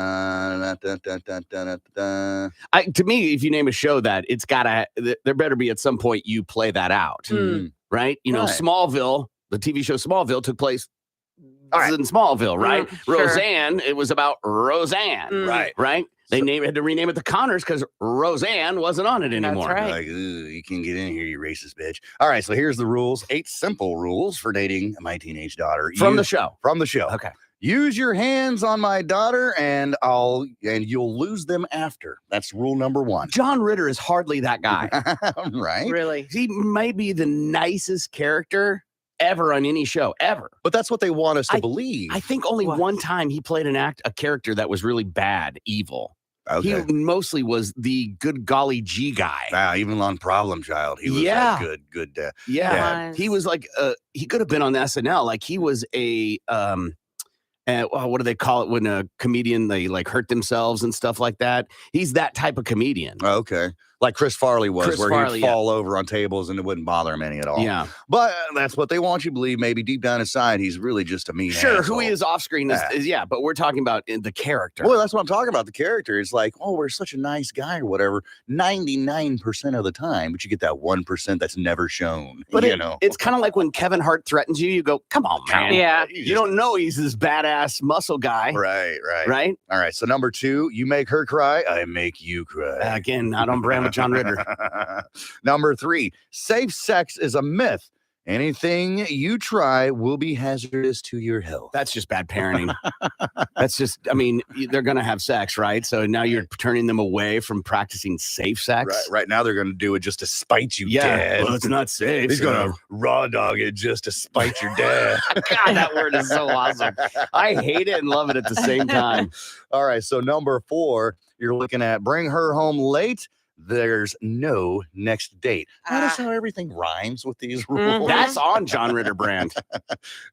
me, if you name a show that, it's gotta. There better be at some point you play that out,
Mm.
right?
Right.
Smallville, the TV show Smallville took place in Smallville, right?
Sure.
Roseanne, it was about Roseanne,
Mm.
right? They had to rename it the Connors because Roseanne wasn't on it anymore.
That's right.
Like, you can get in here, you racist bitch. All right, so here's the rules. 8 simple rules for dating my teenage daughter.
From the show.
From the show.
Okay.
Use your hands on my daughter and you'll lose them after. That's rule number 1.
John Ritter is hardly that guy.
Right?
Really?
He might be the nicest character ever on any show, ever.
But that's what they want us to believe.
I think only one time he played a character that was really bad, evil.
Okay.
He mostly was the good golly G guy.
Wow, even on Problem Child, he was
Yeah.
a good.
Yeah. He was like, he could have been on the SNL. Like he was a, what do they call it when a comedian, they like hurt themselves and stuff like that? He's that type of comedian.
Okay. Like Chris Farley was,
Chris
where
Farley,
he'd fall over on tables and it wouldn't bother him any at all.
Yeah.
But that's what they want you to believe. Maybe deep down inside, he's really just a mean
Sure,
asshole.
who he is off screen is, but we're talking about in the character.
Well, that's what I'm talking about. The character is like, oh, we're such a nice guy or whatever, 99% of the time, but you get that 1% that's never shown.
But it's kind of like when Kevin Hart threatens you, you go, come on, man.
Yeah.
You don't know he's this badass muscle guy.
Right.
Right?
All right. So number 2, you make her cry, I make you cry.
Again, not on brand with John Ritter.
Number 3, safe sex is a myth. Anything you try will be hazardous to your health.
That's just bad parenting. That's just, they're going to have sex, right? So now you're turning them away from practicing safe sex.
Right now they're going to do it just to spite you,
Yeah.
Dad.
Well, it's not safe.
He's going to raw dog it just to spite your dad.
God, that word is so awesome. I hate it and love it at the same time.
All right. So number 4, you're looking at bring her home late. There's no next date. Notice how everything rhymes with these rules.
That's on John Ritter brand.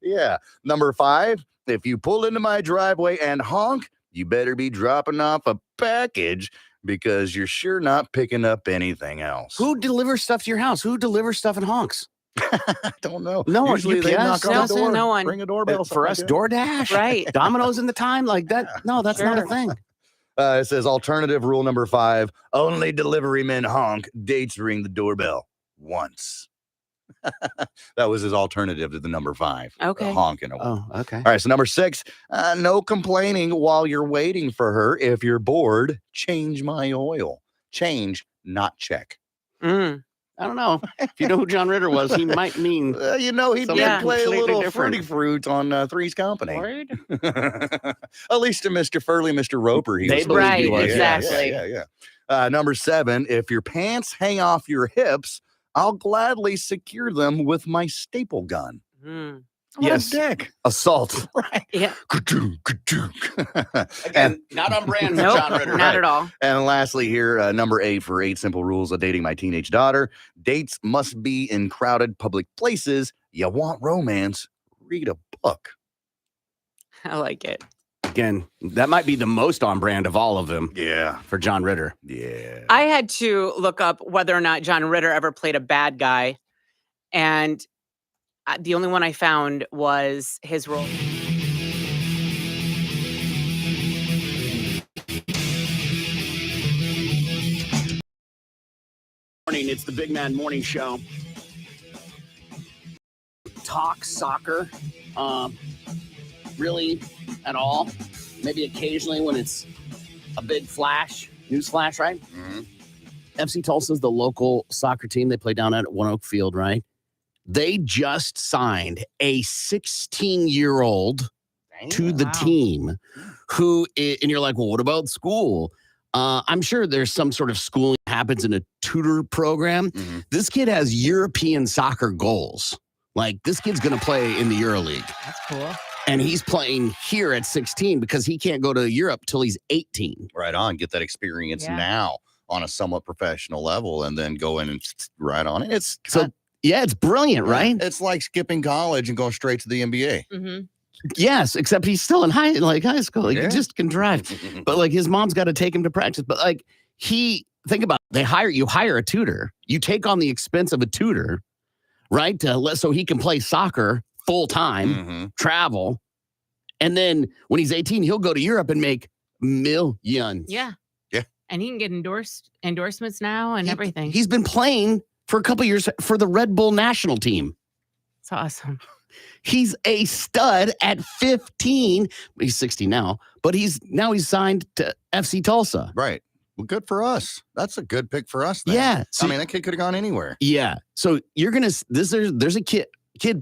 Yeah. Number 5, if you pull into my driveway and honk, you better be dropping off a package because you're sure not picking up anything else.
Who delivers stuff to your house? Who delivers stuff in honks?
I don't know.
No one.
Usually they knock on the door.
No one.
Ring a doorbell.
For us,
something like that.
DoorDash?
Right.
Domino's in the time like that? No, that's not a thing.
It says alternative rule number 5, only delivery men honk, dates ring the doorbell once. That was his alternative to the number 5.
Okay.
Honking.
Oh, okay.
All right. So number 6, no complaining while you're waiting for her. If you're bored, change my oil. Change, not check.
I don't know. If you know who John Ritter was, he might mean.
He
something
did play a
completely
little
different.
Fruity Fruit on Three's Company. At least to Mr. Furley, Mr. Roper, he was.
Right,
Yeah,
exactly.
Yeah. Number 7, if your pants hang off your hips, I'll gladly secure them with my staple gun. What
Yes.
a dick.
Assault.
Right.
Yeah.
Again, not on brand for
Nope,
John Ritter.
not at all.
And lastly here, number 8 for 8 simple rules of dating my teenage daughter. Dates must be in crowded public places. You want romance, read a book.
I like it.
Again, that might be the most on brand of all of them.
Yeah.
For John Ritter.
Yeah.
I had to look up whether or not John Ritter ever played a bad guy. And the only one I found was his role.
Morning, it's the Big Man Morning Show. Talk soccer, really at all. Maybe occasionally when it's a big news flash, right?
Mm-hmm.
FC Tulsa's the local soccer team. They play down at One Oak Field, right? They just signed a 16-year-old to the team and you're like, well, what about school? I'm sure there's some sort of schooling that happens in a tutor program. This kid has European soccer goals. Like, this kid's going to play in the EuroLeague.
That's cool.
And he's playing here at 16 because he can't go to Europe till he's 18.
Right on. Get that experience now on a somewhat professional level and then go in and right on it. It's
brilliant, right?
It's like skipping college and going straight to the NBA.
Mm-hmm.
Yes, except he's still in high school. Like, he just can drive. But like, his mom's got to take him to practice. But like, think about it. You hire a tutor. You take on the expense of a tutor, right? So he can play soccer full time, travel. And then when he's 18, he'll go to Europe and make millions.
Yeah.
Yeah.
And he can get endorsements now and everything.
He's been playing for a couple years for the Red Bull national team.
It's awesome.
He's a stud at 15. He's 60 now, but he's signed to FC Tulsa.
Right. Well, good for us. That's a good pick for us then.
Yeah.
I mean, that kid could have gone anywhere.
Yeah. So you're going to, there's a kid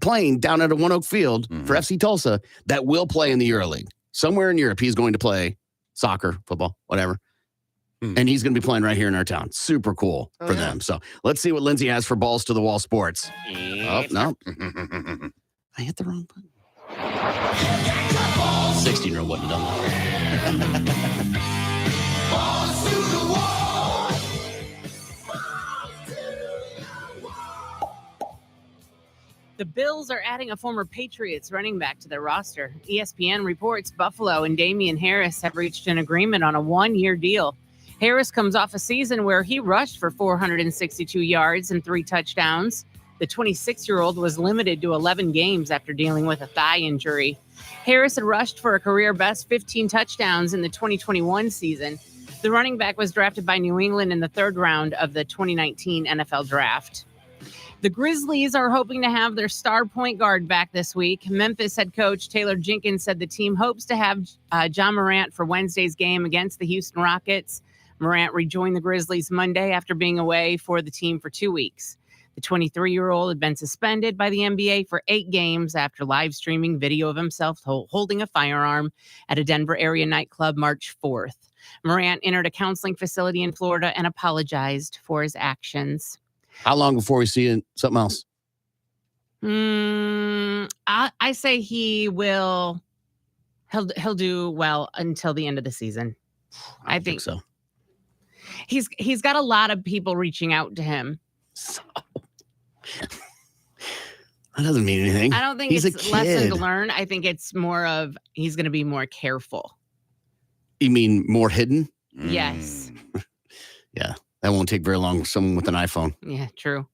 playing down at a One Oak Field for FC Tulsa that will play in the EuroLeague. Somewhere in Europe, he's going to play soccer, football, whatever. And he's going to be playing right here in our town. Super cool for them. So let's see what Lindsay has for Balls to the Wall Sports. Oh, no. I hit the wrong button. 16-year-old wouldn't have done that. Balls to the wall.
The Bills are adding a former Patriots running back to their roster. ESPN reports Buffalo and Damian Harris have reached an agreement on a one-year deal. Harris comes off a season where he rushed for 462 yards and 3 touchdowns. The 26-year-old was limited to 11 games after dealing with a thigh injury. Harris had rushed for a career-best 15 touchdowns in the 2021 season. The running back was drafted by New England in the 3rd round of the 2019 NFL Draft. The Grizzlies are hoping to have their star point guard back this week. Memphis head coach Taylor Jenkins said the team hopes to have John Morant for Wednesday's game against the Houston Rockets. Morant rejoined the Grizzlies Monday after being away for the team for 2 weeks. The 23-year-old had been suspended by the NBA for 8 games after live streaming video of himself holding a firearm at a Denver area nightclub March 4th. Morant entered a counseling facility in Florida and apologized for his actions.
How long before we see something else?
I say he'll do well until the end of the season. I think
so.
He's got a lot of people reaching out to him.
So that doesn't mean anything.
I don't think it's a lesson to learn. I think it's more of he's going to be more careful.
You mean more hidden?
Yes.
Yeah. That won't take very long. Someone with an iPhone.
Yeah, true.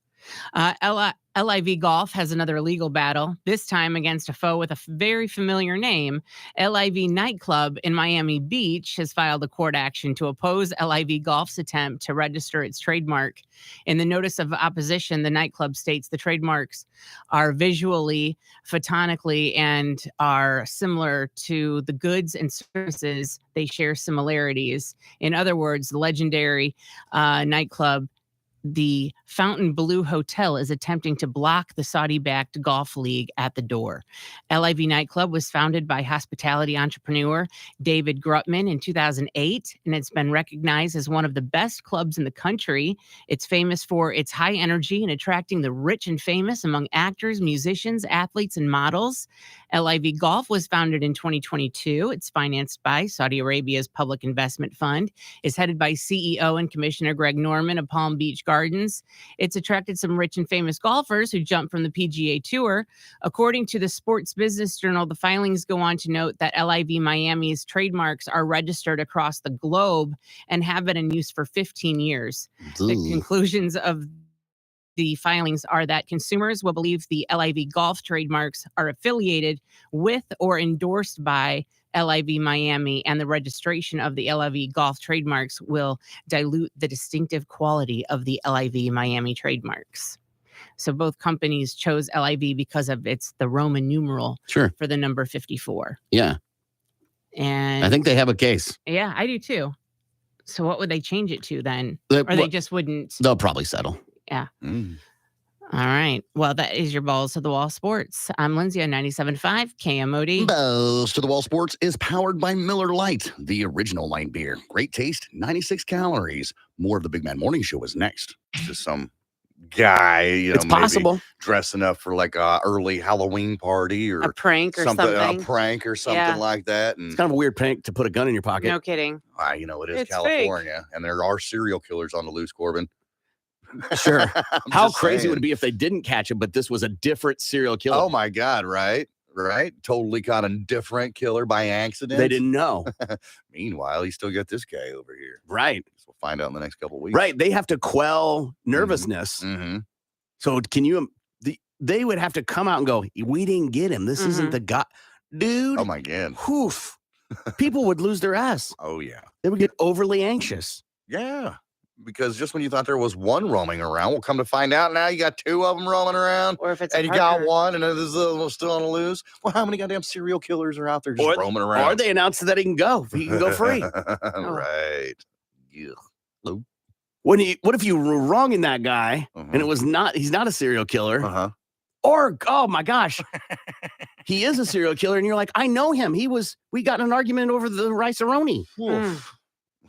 LIV Golf has another legal battle, this time against a foe with a very familiar name. LIV Nightclub in Miami Beach has filed a court action to oppose LIV Golf's attempt to register its trademark. In the notice of opposition, the nightclub states the trademarks are visually, photonically, and are similar to the goods and services. They share similarities. In other words, the legendary nightclub, the Fontainebleau Hotel, is attempting to block the Saudi-backed golf league at the door. LIV Nightclub was founded by hospitality entrepreneur David Grutman in 2008, and it's been recognized as one of the best clubs in the country. It's famous for its high energy and attracting the rich and famous among actors, musicians, athletes, and models. LIV Golf was founded in 2022. It's financed by Saudi Arabia's Public Investment Fund. It's headed by CEO and Commissioner Greg Norman of Palm Beach Gardens. It's attracted some rich and famous golfers who jumped from the PGA Tour. According to the Sports Business Journal, the filings go on to note that LIV Miami's trademarks are registered across the globe and have been in use for 15 years.
Ooh.
The conclusions of the filings are that consumers will believe the LIV Golf trademarks are affiliated with or endorsed by LIV Miami, and the registration of the LIV Golf trademarks will dilute the distinctive quality of the LIV Miami trademarks. So both companies chose LIV because of the Roman numeral for the number 54.
Yeah.
And
I think they have a case.
Yeah, I do too. So what would they change it to then? Or they just wouldn't?
They'll probably settle.
Yeah. All right. Well, that is your Balls to the Wall Sports. I'm Lindsay on 97.5 KMOD.
Balls to the Wall Sports is powered by Miller Lite, the original light beer. Great taste, 96 calories. More of the Big Man Morning Show is next. Just some guy,
It's
maybe
possible.
dressing up for like a early Halloween party or
A prank or something.
a prank or something like that. And
It's kind of a weird prank to put a gun in your pocket.
No kidding.
it is
It's
California, and there are serial killers on the loose, Corbin.
Sure. How crazy
saying.
would it be if they didn't catch him, but this was a different serial killer?
Oh my God, right? Totally kind of different killer by accident.
They didn't know.
Meanwhile, you still got this guy over here.
Right.
So we'll find out in the next couple of weeks.
Right. They have to quell nervousness.
Mm-hmm.
So can you, they would have to come out and go, we didn't get him. This isn't the guy. Dude.
Oh my God.
Poof. People would lose their ass.
Oh yeah.
They would get overly anxious.
Yeah. Because just when you thought there was one roaming around, we'll come to find out now you got two of them roaming around.
Or if it's
and you got one and this other one's still on the loose. Well, how many goddamn serial killers are out there just roaming around?
Or they announced that he can go. He can go free.
Right. Yeah.
What if you were wronging that guy and it was he's not a serial killer?
Uh-huh.
Or, oh my gosh, he is a serial killer. And you're like, I know him. We got in an argument over the rice-a-roni.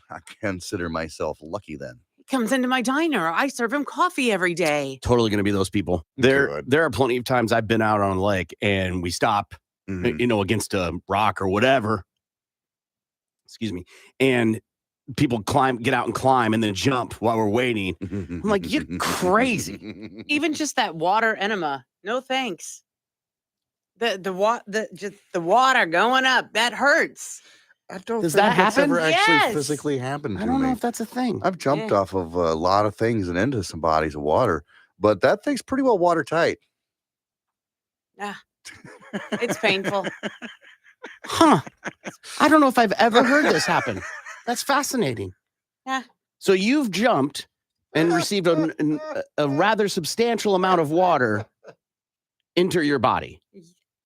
I consider myself lucky then.
He comes into my diner. I serve him coffee every day.
Totally going to be those people. There are plenty of times I've been out on a lake and we stop, against a rock or whatever. Excuse me. And people get out and climb and then jump while we're waiting. I'm like, you're crazy.
Even just that water enema. No thanks. The water going up, that hurts.
I don't
Does
think
that
that's
happen?
ever actually
Yes.
physically happened to
I don't
me.
know if that's a thing.
I've jumped off of a lot of things and into some bodies of water, but that thing's pretty well watertight.
It's painful.
Huh. I don't know if I've ever heard this happen. That's fascinating.
Yeah.
So you've jumped and received a rather substantial amount of water into your body.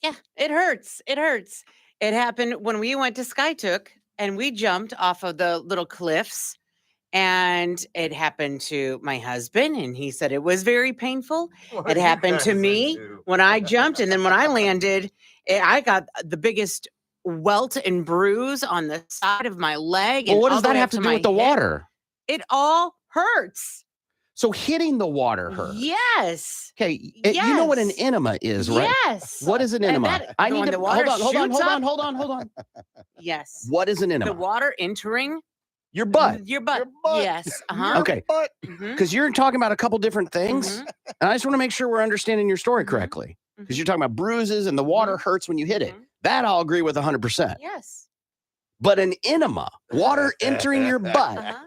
Yeah, it hurts. It hurts. It happened when we went to Skytook and we jumped off of the little cliffs, and it happened to my husband and he said it was very painful. It happened to me when I jumped, and then when I landed, I got the biggest welt and bruise on the side of my leg.
Well,
and
what
all
does
the
that
way
have
up
to do
my
with the
hip.
water?
It all hurts.
So hitting the water hurts.
Yes.
Okay, you know what an enema is, right?
Yes.
What is an enema? I need to hold on.
Yes.
What is an enema?
The water entering
your butt.
Your butt. Yes.
Okay. Because you're talking about a couple different things, and I just want to make sure we're understanding your story correctly. Because you're talking about bruises and the water hurts when you hit it. That I'll agree with 100%.
Yes.
But an enema, water entering your butt.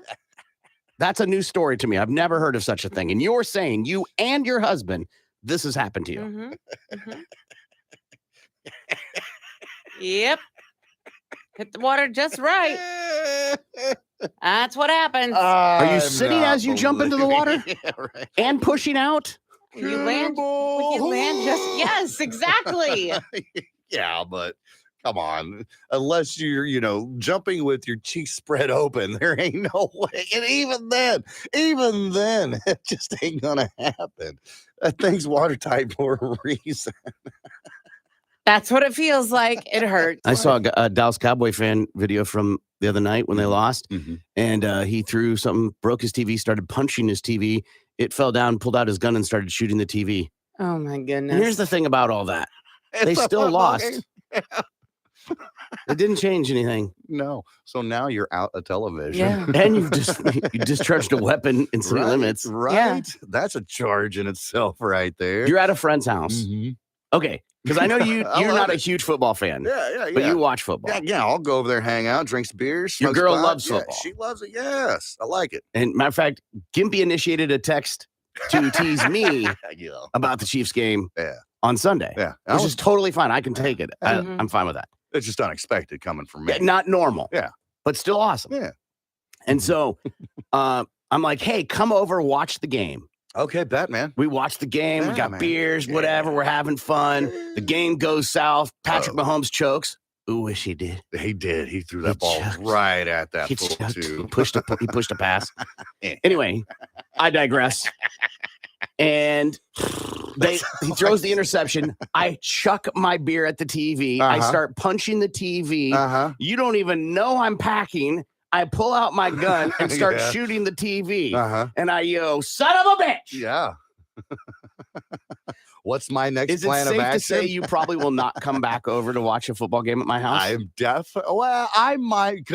That's a new story to me. I've never heard of such a thing. And you're saying you and your husband, this has happened to you.
Yep. Hit the water just right. That's what happens.
Are you sitting as you jump into the water
right.
and pushing out?
You land just, yes, exactly.
Yeah, but come on. Unless you're, jumping with your cheeks spread open, there ain't no way. And even then, it just ain't gonna happen. That thing's watertight for a reason.
That's what it feels like. It hurts.
I saw a Dallas Cowboy fan video from the other night when they lost, and he threw something, broke his TV, started punching his TV. It fell down, pulled out his gun, and started shooting the TV.
Oh, my goodness.
And here's the thing about all that. They still lost. It didn't change anything.
No. So now you're out of television.
Yeah.
And you discharged a weapon in city limits.
Right.
Yeah.
That's a charge in itself right there.
You're at a friend's house. Okay. Because I know you're not a huge football fan.
Yeah.
But you watch football.
Yeah, I'll go over there, hang out, drink some beers.
Your
smoke
girl
pot.
loves
Yeah,
football.
she loves it. Yes. I like it.
And matter of fact, Gimpy initiated a text to tease me about the Chiefs game on Sunday.
Yeah.
Which is totally fine. I can take it. I'm fine with that.
It's just unexpected coming from me.
Yeah, not normal.
Yeah.
But still awesome.
Yeah.
And so I'm like, hey, come over, watch the game.
Okay, bet, man.
We watched the game.
Yeah,
we got
man.
beers, whatever. We're having fun. The game goes south. Patrick Mahomes chokes. Ooh, wish he did.
He did. He threw that ball right at that fool,
choked.
too.
He pushed a pass. Anyway, I digress. and he throws the interception. I chuck my beer at the TV. I start punching the TV. You don't even know I'm packing. I pull out my gun and start shooting the TV. And I yell, son of a bitch.
Yeah. What's my next
Is it
plan of
safe
action?
to say you probably will not come back over to watch a football game at my house?
I'm definitely. Well, I might.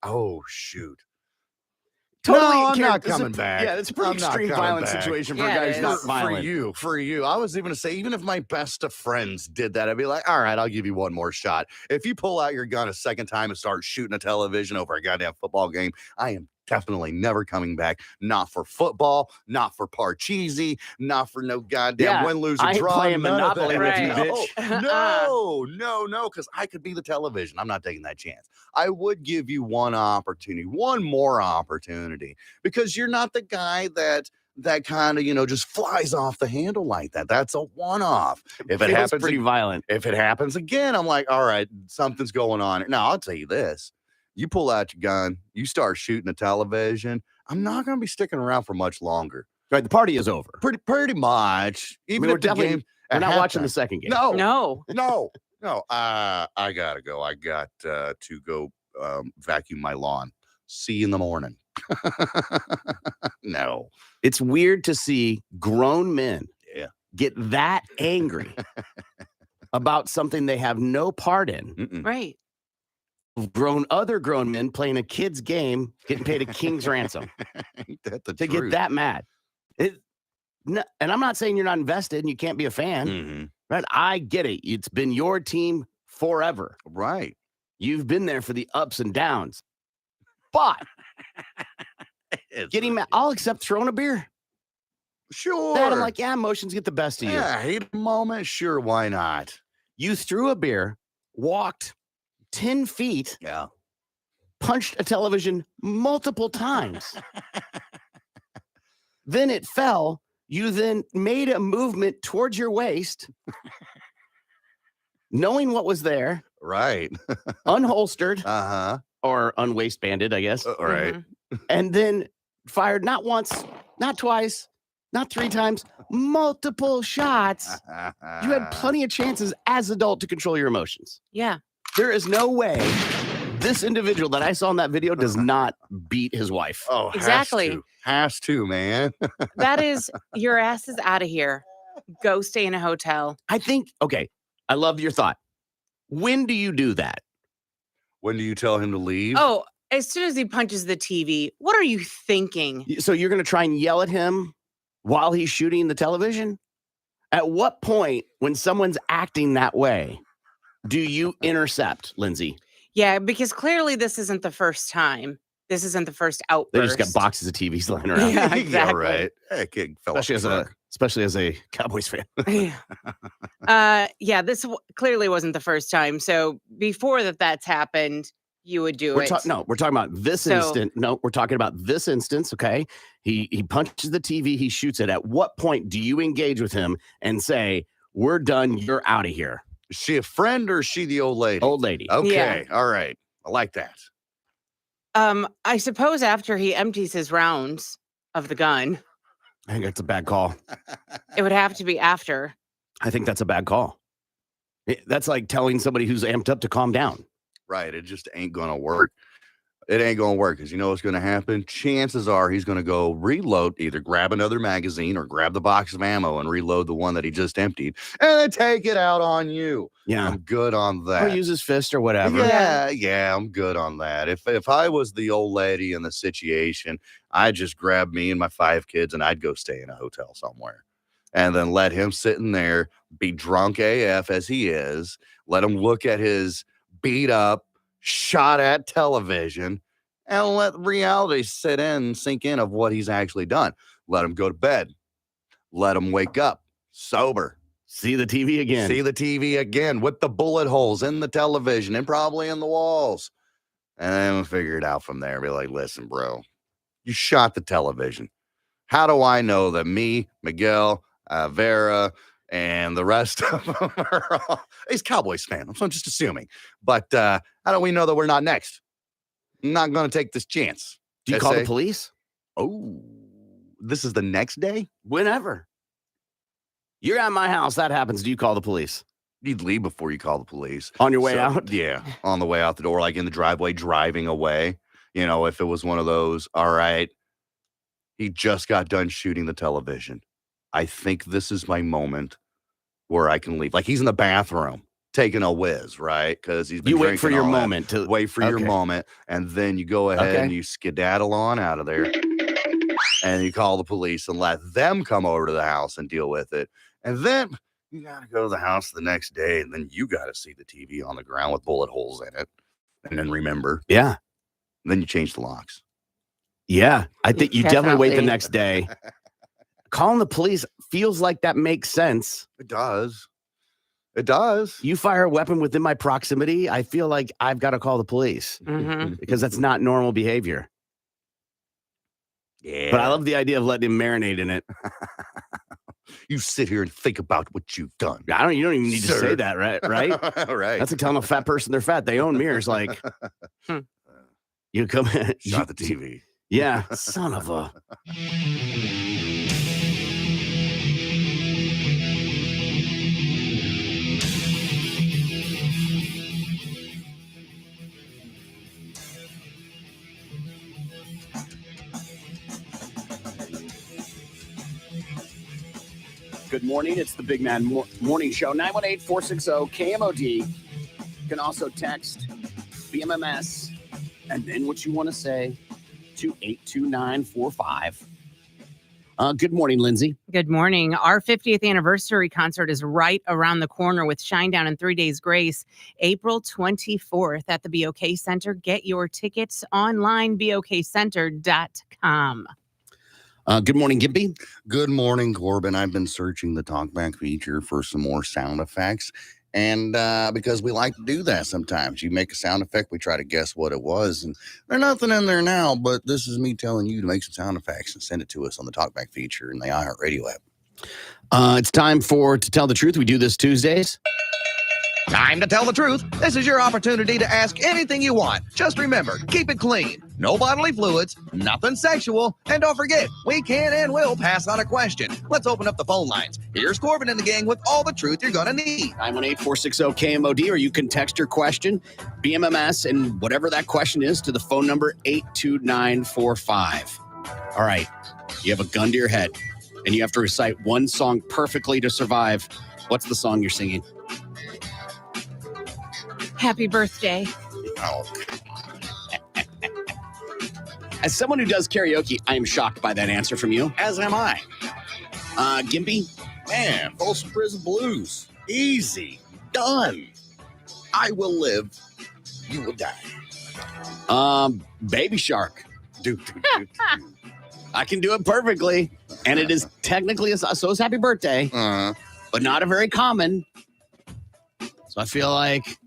Oh, shoot.
Totally
no, I'm
care-
not
this is a
coming
pr-
back.
Yeah, it's a pretty
I'm not
extreme
coming
violent
back.
situation for a
Yeah,
guy
it
who's
is.
not violent.
For you. I was even to say, even if my best of friends did that, I'd be like, all right, I'll give you one more shot. If you pull out your gun a second time and start shooting a television over a goddamn football game, I am definitely never coming back. Not for football, not for Parcheesi, not for no goddamn win, lose, or
I ain't
draw.
playing
none of
Monopoly
that.
with you,
Right.
bitch.
No, because I could be the television. I'm not taking that chance. I would give you one more opportunity, because you're not the guy that kind of, just flies off the handle like that. That's a one-off. If it
Feels
happens,
pretty violent.
if it happens again, I'm like, all right, something's going on. Now, I'll tell you this. You pull out your gun, you start shooting a television, I'm not going to be sticking around for much longer.
Right, the party is over.
Pretty much. Even
we're
if the
definitely-
game
We're
at
not watching the
halftime.
second game.
No.
No. I gotta go. I got to go vacuum my lawn. See you in the morning. No.
It's weird to see grown men
get
that angry about something they have no part in.
Mm-mm.
Right.
Other grown men playing a kid's game, getting paid a king's ransom
Ain't that the
to
truth?
get that mad. And I'm not saying you're not invested and you can't be a fan.
Mhm.
Right? I get it. It's been your team forever.
Right.
You've been there for the ups and downs. But getting mad, I'll accept throwing a beer.
Sure.
That I'm like, emotions get the best of you.
Yeah, heat of the moment. Sure, why not?
You threw a beer, walked 10 feet, punched a television multiple times. Then it fell. You then made a movement towards your waist, knowing what was there.
Right.
Unholstered.
Uh-huh.
Or unwaistbanded, I guess.
Right.
And then fired not once, not twice, not 3 times, multiple shots. You had plenty of chances as an adult to control your emotions.
Yeah.
There is no way this individual that I saw in that video does not beat his wife.
Oh,
Exactly.
Has to, man.
That is, your ass is out of here. Go stay in a hotel.
I think, okay, I love your thought. When do you do that?
When do you tell him to leave?
Oh, as soon as he punches the TV, what are you thinking?
So you're going to try and yell at him while he's shooting the television? At what point, when someone's acting that way, do you intercept, Lindsay?
Yeah, because clearly this isn't the first time. This isn't the first outburst.
They just got boxes of TVs lying around.
Yeah, exactly.
Right. Hey, kid fell off
Especially
the
as
truck.
especially as a Cowboys fan.
Yeah, this clearly wasn't the first time. So before that's happened, you would do it.
We're talking about this instant. No, we're talking about this instance. Okay, he punches the TV. He shoots it. At what point do you engage with him and say, "We're done. You're out of here"?
Is she a friend or is she the old lady?
Old lady.
Okay. All right. I like that.
I suppose after he empties his rounds of the gun,
I think that's a bad call.
it would have to be after.
I think that's a bad call. That's like telling somebody who's amped up to calm down.
Right. It just ain't going to work. It ain't going to work because you know what's going to happen? Chances are he's going to go reload, either grab another magazine or grab the box of ammo and reload the one that he just emptied and then take it out on you.
Yeah.
I'm good on that.
Or use his fist or whatever.
Yeah, I'm good on that. If I was the old lady in the situation, I'd just grab me and my 5 kids and I'd go stay in a hotel somewhere. And then let him sit in there, be drunk AF as he is, let him look at his beat up, shot at television, and let reality sit in and sink in of what he's actually done. Let him go to bed. Let him wake up sober.
See the TV again.
See the TV again with the bullet holes in the television and probably in the walls. And then we'll figure it out from there. Be like, listen, bro, you shot the television. How do I know that me, Miguel, Vera, and the rest of them are all, he's Cowboys fan, so I'm just assuming. But how do we know that we're not next? I'm not going to take this chance.
Do you call the police?
Oh, this is the next day?
Whenever. You're at my house, that happens. Do you call the police?
You'd leave before you call the police.
On your way out?
Yeah, on the way out the door, like in the driveway, driving away. You know, if it was one of those, all right, he just got done shooting the television. I think this is my moment where I can leave. Like he's in the bathroom taking a whiz, right? Because he's been
you wait for your
all that.
moment to
Wait for your moment, and then you go ahead and you skedaddle on out of there, and you call the police and let them come over to the house and deal with it. And then you got to go to the house the next day, and then you got to see the TV on the ground with bullet holes in it. And then remember.
Yeah.
And then you change the locks.
Yeah. I think you definitely wait the next day. Calling the police feels like that makes sense.
It does. It does.
You fire a weapon within my proximity, I feel like I've got to call the police because that's not normal behavior.
Yeah.
But I love the idea of letting him marinate in it.
You sit here and think about what you've done.
You don't even need to say that, right? Right?
Right.
That's like telling a fat person they're fat. They own mirrors. Like, you come in.
Not the TV.
Yeah. Son of a. Good morning. It's the Big Man Morning Show. 918-460-KMOD. You can also text BMMS and then what you want to say to 82945. Good morning, Lindsay.
Good morning. Our 50th anniversary concert is right around the corner with Shinedown and 3 Days Grace, April 24th at the BOK Center. Get your tickets online, bokcenter.com.
Good morning, Gimpy.
Good morning, Corbin. I've been searching the TalkBack feature for some more sound effects. And because we like to do that sometimes. You make a sound effect, we try to guess what it was. And there's nothing in there now, but this is me telling you to make some sound effects and send it to us on the TalkBack feature in the iHeartRadio app.
It's time to tell the truth. We do this Tuesdays.
Time to tell the truth. This is your opportunity to ask anything you want. Just remember, keep it clean. No bodily fluids, nothing sexual, and don't forget, we can and will pass on a question. Let's open up the phone lines. Here's Corbin and the gang with all the truth you're going to need.
918-460-KMOD, or you can text your question, BMMS, and whatever that question is, to the phone number 82945. All right, you have a gun to your head, and you have to recite one song perfectly to survive. What's the song you're singing?
Happy birthday.
Oh.
As someone who does karaoke, I am shocked by that answer from you.
As am I.
Gimpy?
Man, Folsom Prison Blues. Easy. Done. I will live. You will die.
Baby Shark. I can do it perfectly. And it is technically, so is Happy Birthday, but not a very common. So I feel like,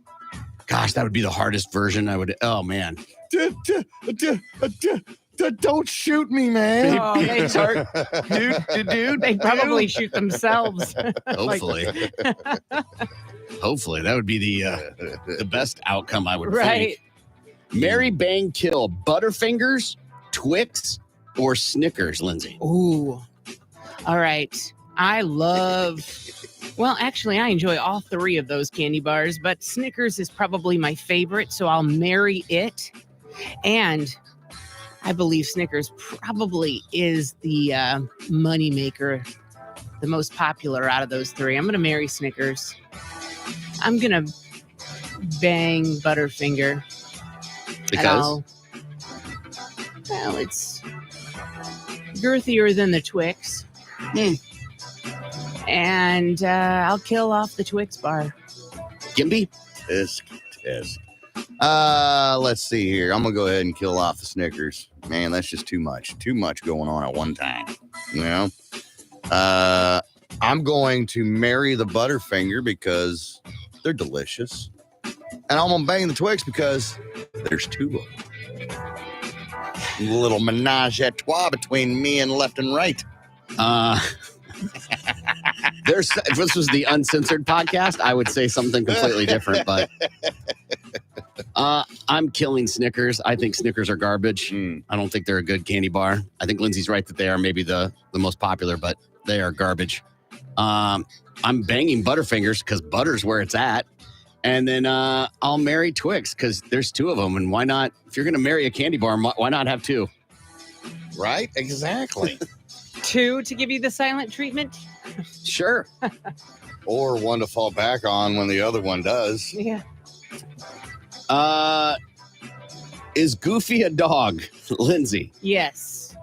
gosh, that would be the hardest version. Oh, man.
Don't shoot me, man.
Baby Shark. Dude. They probably shoot themselves.
Hopefully. Hopefully. That would be the best outcome, I would think. Marry, bang, kill. Butterfingers, Twix, or Snickers, Lindsay?
Ooh. All right. I enjoy all three of those candy bars, but Snickers is probably my favorite, so I'll marry it. And I believe Snickers probably is the money maker, the most popular out of those three. I'm going to marry Snickers. I'm going to bang Butterfinger.
Because?
Well, it's girthier than the Twix. And I'll kill off the Twix bar.
Gimpy?
Tisk. Let's see here. I'm going to go ahead and kill off the Snickers. Man, that's just too much. Too much going on at one time. You know? I'm going to marry the Butterfinger because they're delicious. And I'm going to bang the Twix because there's two of them. A little menage a trois between me and left and right.
If this was the uncensored podcast, I would say something completely different, but I'm killing Snickers. I think Snickers are garbage. I don't think they're a good candy bar. I think Lindsay's right that they are maybe the most popular, but they are garbage. I'm banging Butterfingers because butter's where it's at. And then I'll marry Twix because there's 2 of them. And why not? If you're going to marry a candy bar, why not have 2?
Right? Exactly.
2 to give you the silent treatment?
Sure.
Or one to fall back on when the other one does.
Yeah.
Is Goofy a dog, Lindsay?
Yes.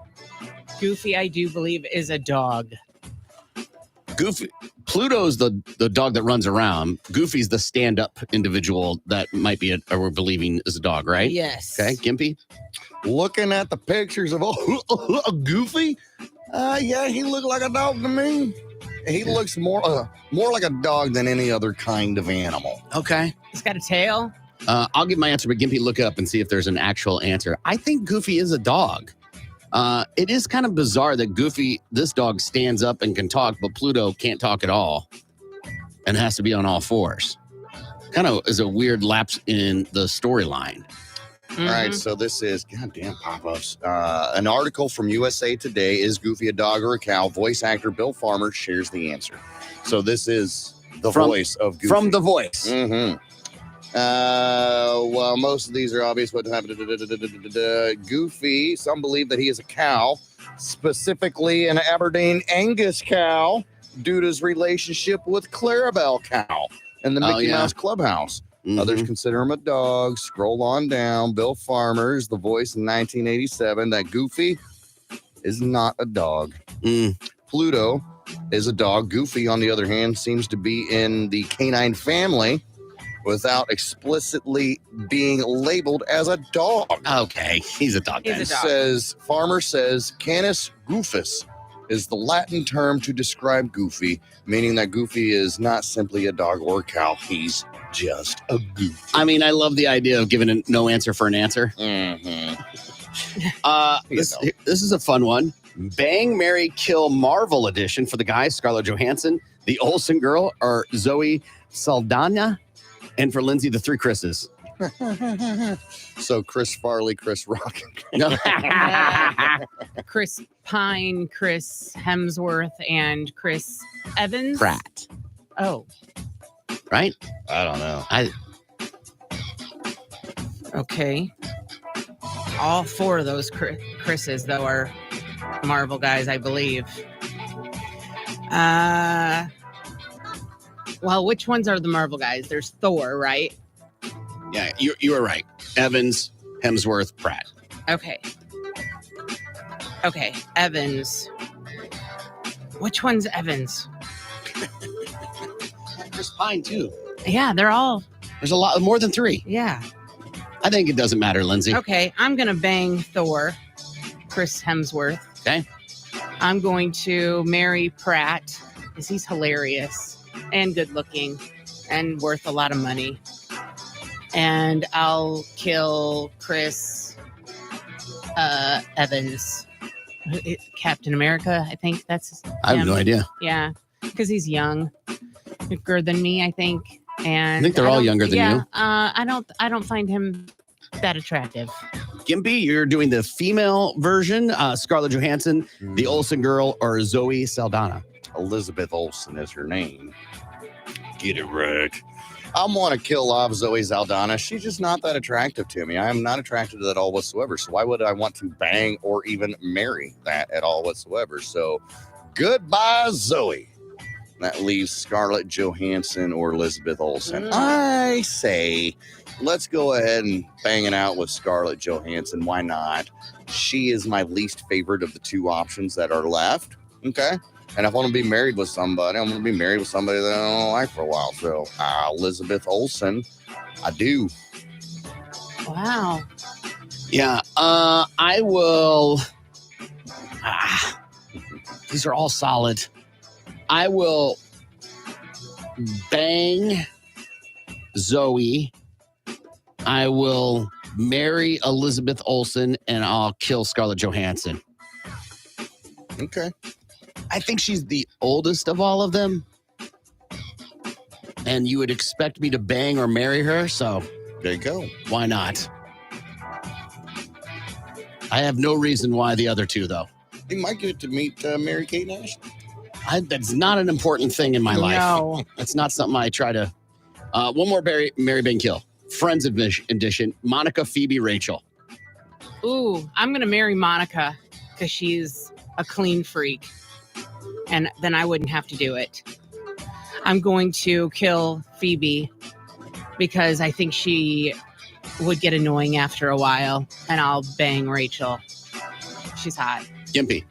Goofy, I do believe, is a dog.
Goofy, Pluto's the dog that runs around. Goofy's the stand-up individual that might be we're believing is a dog, right?
Yes.
Okay, Gimpy?
Looking at the pictures of Goofy, yeah, he looked like a dog to me. He looks more like a dog than any other kind of animal.
Okay.
He's got a tail.
I'll give my answer, but Gimpy, look it up and see if there's an actual answer. I think Goofy is a dog. It is kind of bizarre that Goofy, this dog, stands up and can talk, but Pluto can't talk at all and has to be on all 4s. Kind of is a weird lapse in the storyline.
All right, so this is, goddamn pop-ups. An article from USA Today, is Goofy a dog or a cow? Voice actor Bill Farmer shares the answer. So this is the voice of Goofy.
From The Voice.
Mm-hmm. Well, most of these are obvious. What happened? Goofy, some believe that he is a cow, specifically an Aberdeen Angus cow, due to his relationship with Clarabelle cow in the Mickey Mouse Clubhouse. Others consider him a dog. Scroll on down. Bill Farmer's The Voice in 1987. That Goofy is not a dog. Pluto is a dog. Goofy, on the other hand, seems to be in the canine family without explicitly being labeled as a dog.
Okay, he's a dog.
He's a dog.
Farmer says Canis goofus is the Latin term to describe Goofy, meaning that Goofy is not simply a dog or a cow. He's just a goof.
I mean, I love the idea of giving no answer for an answer. This is a fun one. Bang, Marry, Kill Marvel edition for the guys, Scarlett Johansson, the Olsen girl, or Zoe Saldana, and for Lindsay, the 3 Chris's.
So Chris Farley, Chris Rock.
Chris Pine, Chris Hemsworth, and Chris Evans.
Pratt.
Oh.
Right?
I don't know.
Okay. All 4 of those Chris's, though, are Marvel guys, I believe. Well, which ones are the Marvel guys? There's Thor, right?
Yeah, you were right. Evans, Hemsworth, Pratt.
Okay. Evans. Which one's Evans?
Chris Pine, too.
Yeah, they're all.
There's a lot, more than 3.
Yeah.
I think it doesn't matter, Lindsay.
Okay, I'm going to bang Thor, Chris Hemsworth.
Okay.
I'm going to marry Pratt because he's hilarious and good looking and worth a lot of money. And I'll kill Chris Evans, Captain America. I think that's him.
I have no idea.
Yeah, because he's younger than me, I think. And
I think they're all younger than you.
I don't find him that attractive.
Gimpy, you're doing the female version. Scarlett Johansson, the Olsen girl, or Zoe Saldana.
Elizabeth Olsen is her name. Get it right. I want to kill off Zoe Saldana. She's just not that attractive to me. I am not attracted to that at all whatsoever. So why would I want to bang or even marry that at all whatsoever? So goodbye, Zoe. That leaves Scarlett Johansson or Elizabeth Olsen. I say, let's go ahead and bang it out with Scarlett Johansson. Why not? She is my least favorite of the 2 options that are left. Okay. And if I want to be married with somebody, I'm going to be married with somebody that I don't like for a while. So Elizabeth Olsen, I do.
Wow.
Yeah. I will. These are all solid. I will bang Zoe. I will marry Elizabeth Olsen, and I'll kill Scarlett Johansson.
Okay.
I think she's the oldest of all of them. And you would expect me to bang or marry her, so
There you go.
Why not? I have no reason why the other two, though.
You might get to meet Mary Kate and Ashley.
That's not an important thing in my life.
No.
That's not something I try to. One more Mary Bang Kill. Friends edition. Monica, Phoebe, Rachel.
Ooh, I'm going to marry Monica because she's a clean freak. And then I wouldn't have to do it. I'm going to kill Phoebe because I think she would get annoying after a while. And I'll bang Rachel. She's hot.
Gimpy.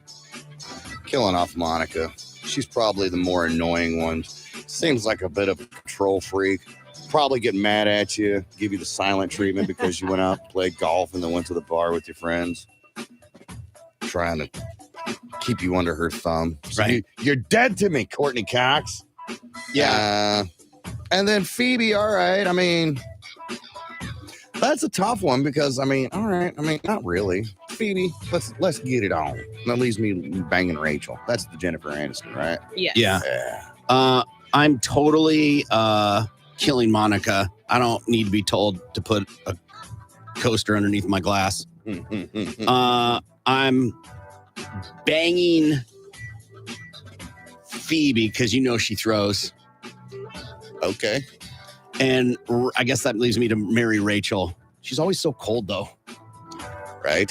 Killing off Monica. She's probably the more annoying one. Seems like a bit of a control freak. Probably get mad at you, give you the silent treatment because you went out, played golf, and then went to the bar with your friends. Trying to keep you under her thumb. So
Right.
You're dead to me, Courtney Cox.
Yeah.
And then Phoebe, all right. I mean, that's a tough one because, I mean, all right. I mean, not really. Phoebe, let's get it on. That leaves me banging Rachel. That's the Jennifer Aniston, right?
Yes.
Yeah. I'm totally killing Monica. I don't need to be told to put a coaster underneath my glass. I'm banging Phoebe because she throws.
Okay.
And I guess that leaves me to marry Rachel. She's always so cold, though.
Right.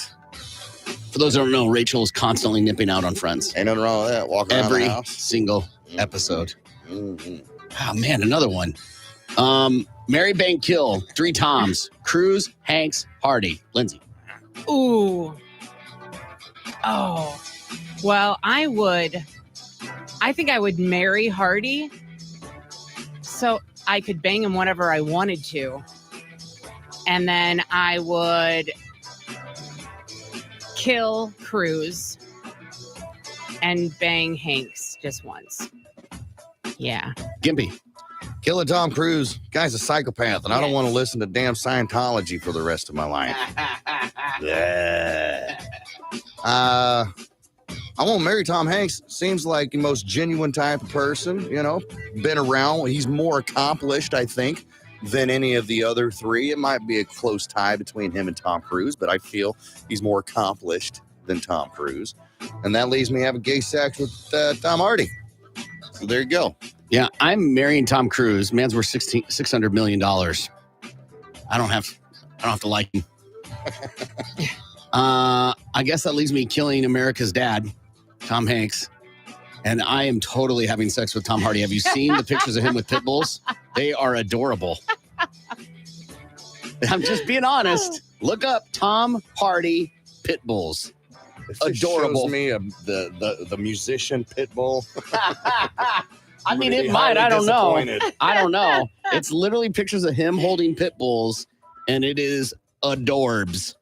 For those who don't know, Rachel is constantly nipping out on Friends.
Ain't nothing wrong with that. Walk around
Every
the house.
single episode.
Mm-hmm.
Oh, man, another one. Mary Bang Kill, 3 Toms. Cruz, Hanks, Hardy. Lindsay.
Ooh. Oh. Well, I think I would marry Hardy so I could bang him whenever I wanted to. And then I would kill Cruz and bang Hanks just once. Yeah.
Gimpy.
Killing Tom Cruise. Guy's a psychopath, and I don't want to listen to damn Scientology for the rest of my life. Yeah. I won't marry Tom Hanks. Seems like the most genuine type of person, been around. He's more accomplished, I think, than any of the other 3. It might be a close tie between him and Tom Cruise, but I feel he's more accomplished than Tom Cruise. And that leaves me having gay sex with Tom Hardy. So there you go.
Yeah, I'm marrying Tom Cruise. Man's worth $600 million. I don't have to like him. I guess that leaves me killing America's dad, Tom Hanks. And I am totally having sex with Tom Hardy. Have you seen the pictures of him with pit bulls? They are adorable. I'm just being honest. Look up Tom Hardy pit bulls. Adorable.
Shows me the musician Pitbull.
I mean, it might. I don't know. I don't know. It's literally pictures of him holding pit bulls, and it is adorbs.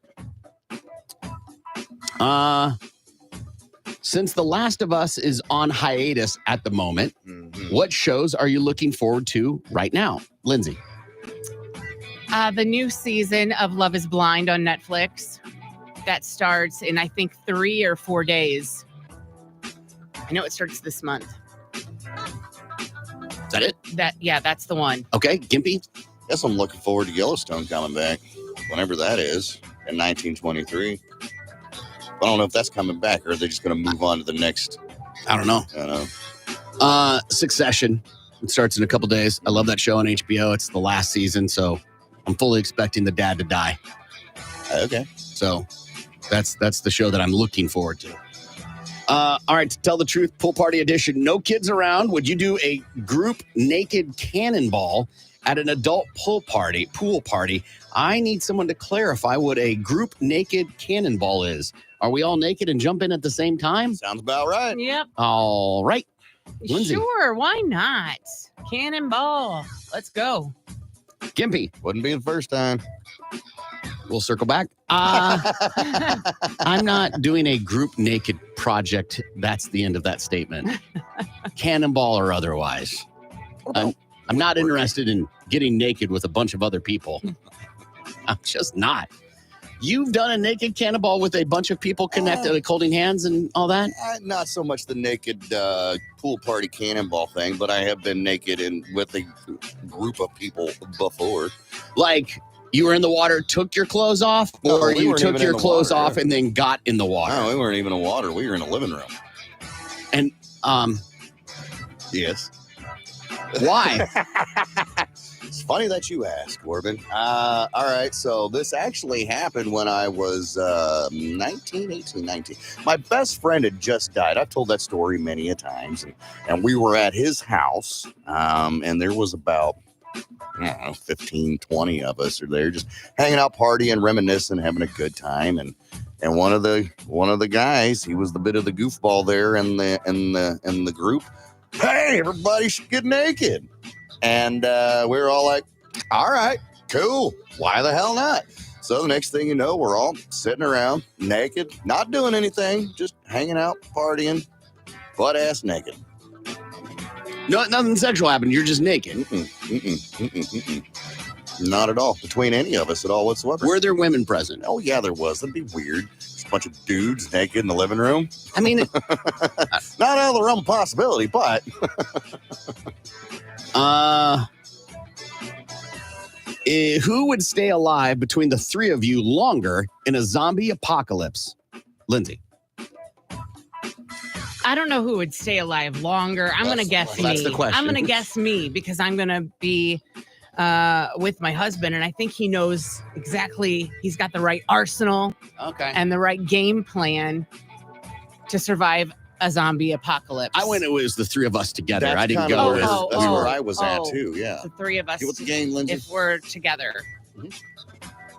Since The Last of Us is on hiatus at the moment, what shows are you looking forward to right now, Lindsay?
The new season of Love is Blind on Netflix. That starts in, I think, 3 or 4 days. I know it starts this month.
Is that it?
That's the one.
Okay, Gimpy?
Guess I'm looking forward to Yellowstone coming back, whenever that is, in 1923. I don't know if that's coming back, or are they just going to move on to the next?
I don't know. Succession. It starts in a couple days. I love that show on HBO. It's the last season, so I'm fully expecting the dad to die.
Okay.
So that's the show that I'm looking forward to. All right, to tell the truth, pool party edition. No kids around. Would you do a group naked cannonball at an adult pool party? I need someone to clarify what a group naked cannonball is. Are we all naked and jump in at the same time?
Sounds about right.
Yep.
All right. Lindsay.
Sure, why not? Cannonball. Let's go.
Gimpy.
Wouldn't be the first time.
We'll circle back. I'm not doing a group naked project. That's the end of that statement. Cannonball or otherwise. I'm not interested in getting naked with a bunch of other people. I'm just not. You've done a naked cannonball with a bunch of people connected, like holding hands and all that?
Not so much the naked pool party cannonball thing, but I have been naked with a group of people before.
Like, You were in the water, took your clothes off,
No,
or
we
you
weren't
took
even
your
in the
clothes
water,
off and then got in the water?
No, we weren't even in water. We were in a living room.
And
Yes.
why?
It's funny that you ask, Corbin. All right, so this actually happened when I was 19. My best friend had just died. I've told that story many a times. And we were at his house, and there was about, I don't know, 15, 20 of us are there just hanging out, partying, reminiscing, having a good time. And one of the guys, he was the bit of the goofball there in the group. Hey, everybody should get naked. And we were all like, all right, cool. Why the hell not? So the next thing you know, we're all sitting around naked, not doing anything, just hanging out, partying, butt ass naked.
No, nothing sexual happened. You're just naked.
Not at all. Between any of us at all whatsoever.
Were there women present?
Oh, yeah, there was. That'd be weird. Just a bunch of dudes naked in the living room.
I mean,
not out of the realm of possibility, but...
who would stay alive between the three of you longer in a zombie apocalypse? Lindsay.
I don't know who would stay alive longer. I'm going to guess me.
That's the question.
I'm going to guess me because I'm going to be with my husband, and I think he knows exactly. He's got the right arsenal, and the right game plan to survive a zombie apocalypse.
I went. It was the three of us together.
That's
I didn't
kinda
go.
That's where I was at too. Yeah.
The three of us.
What's the game, Lindsay?
If we're together.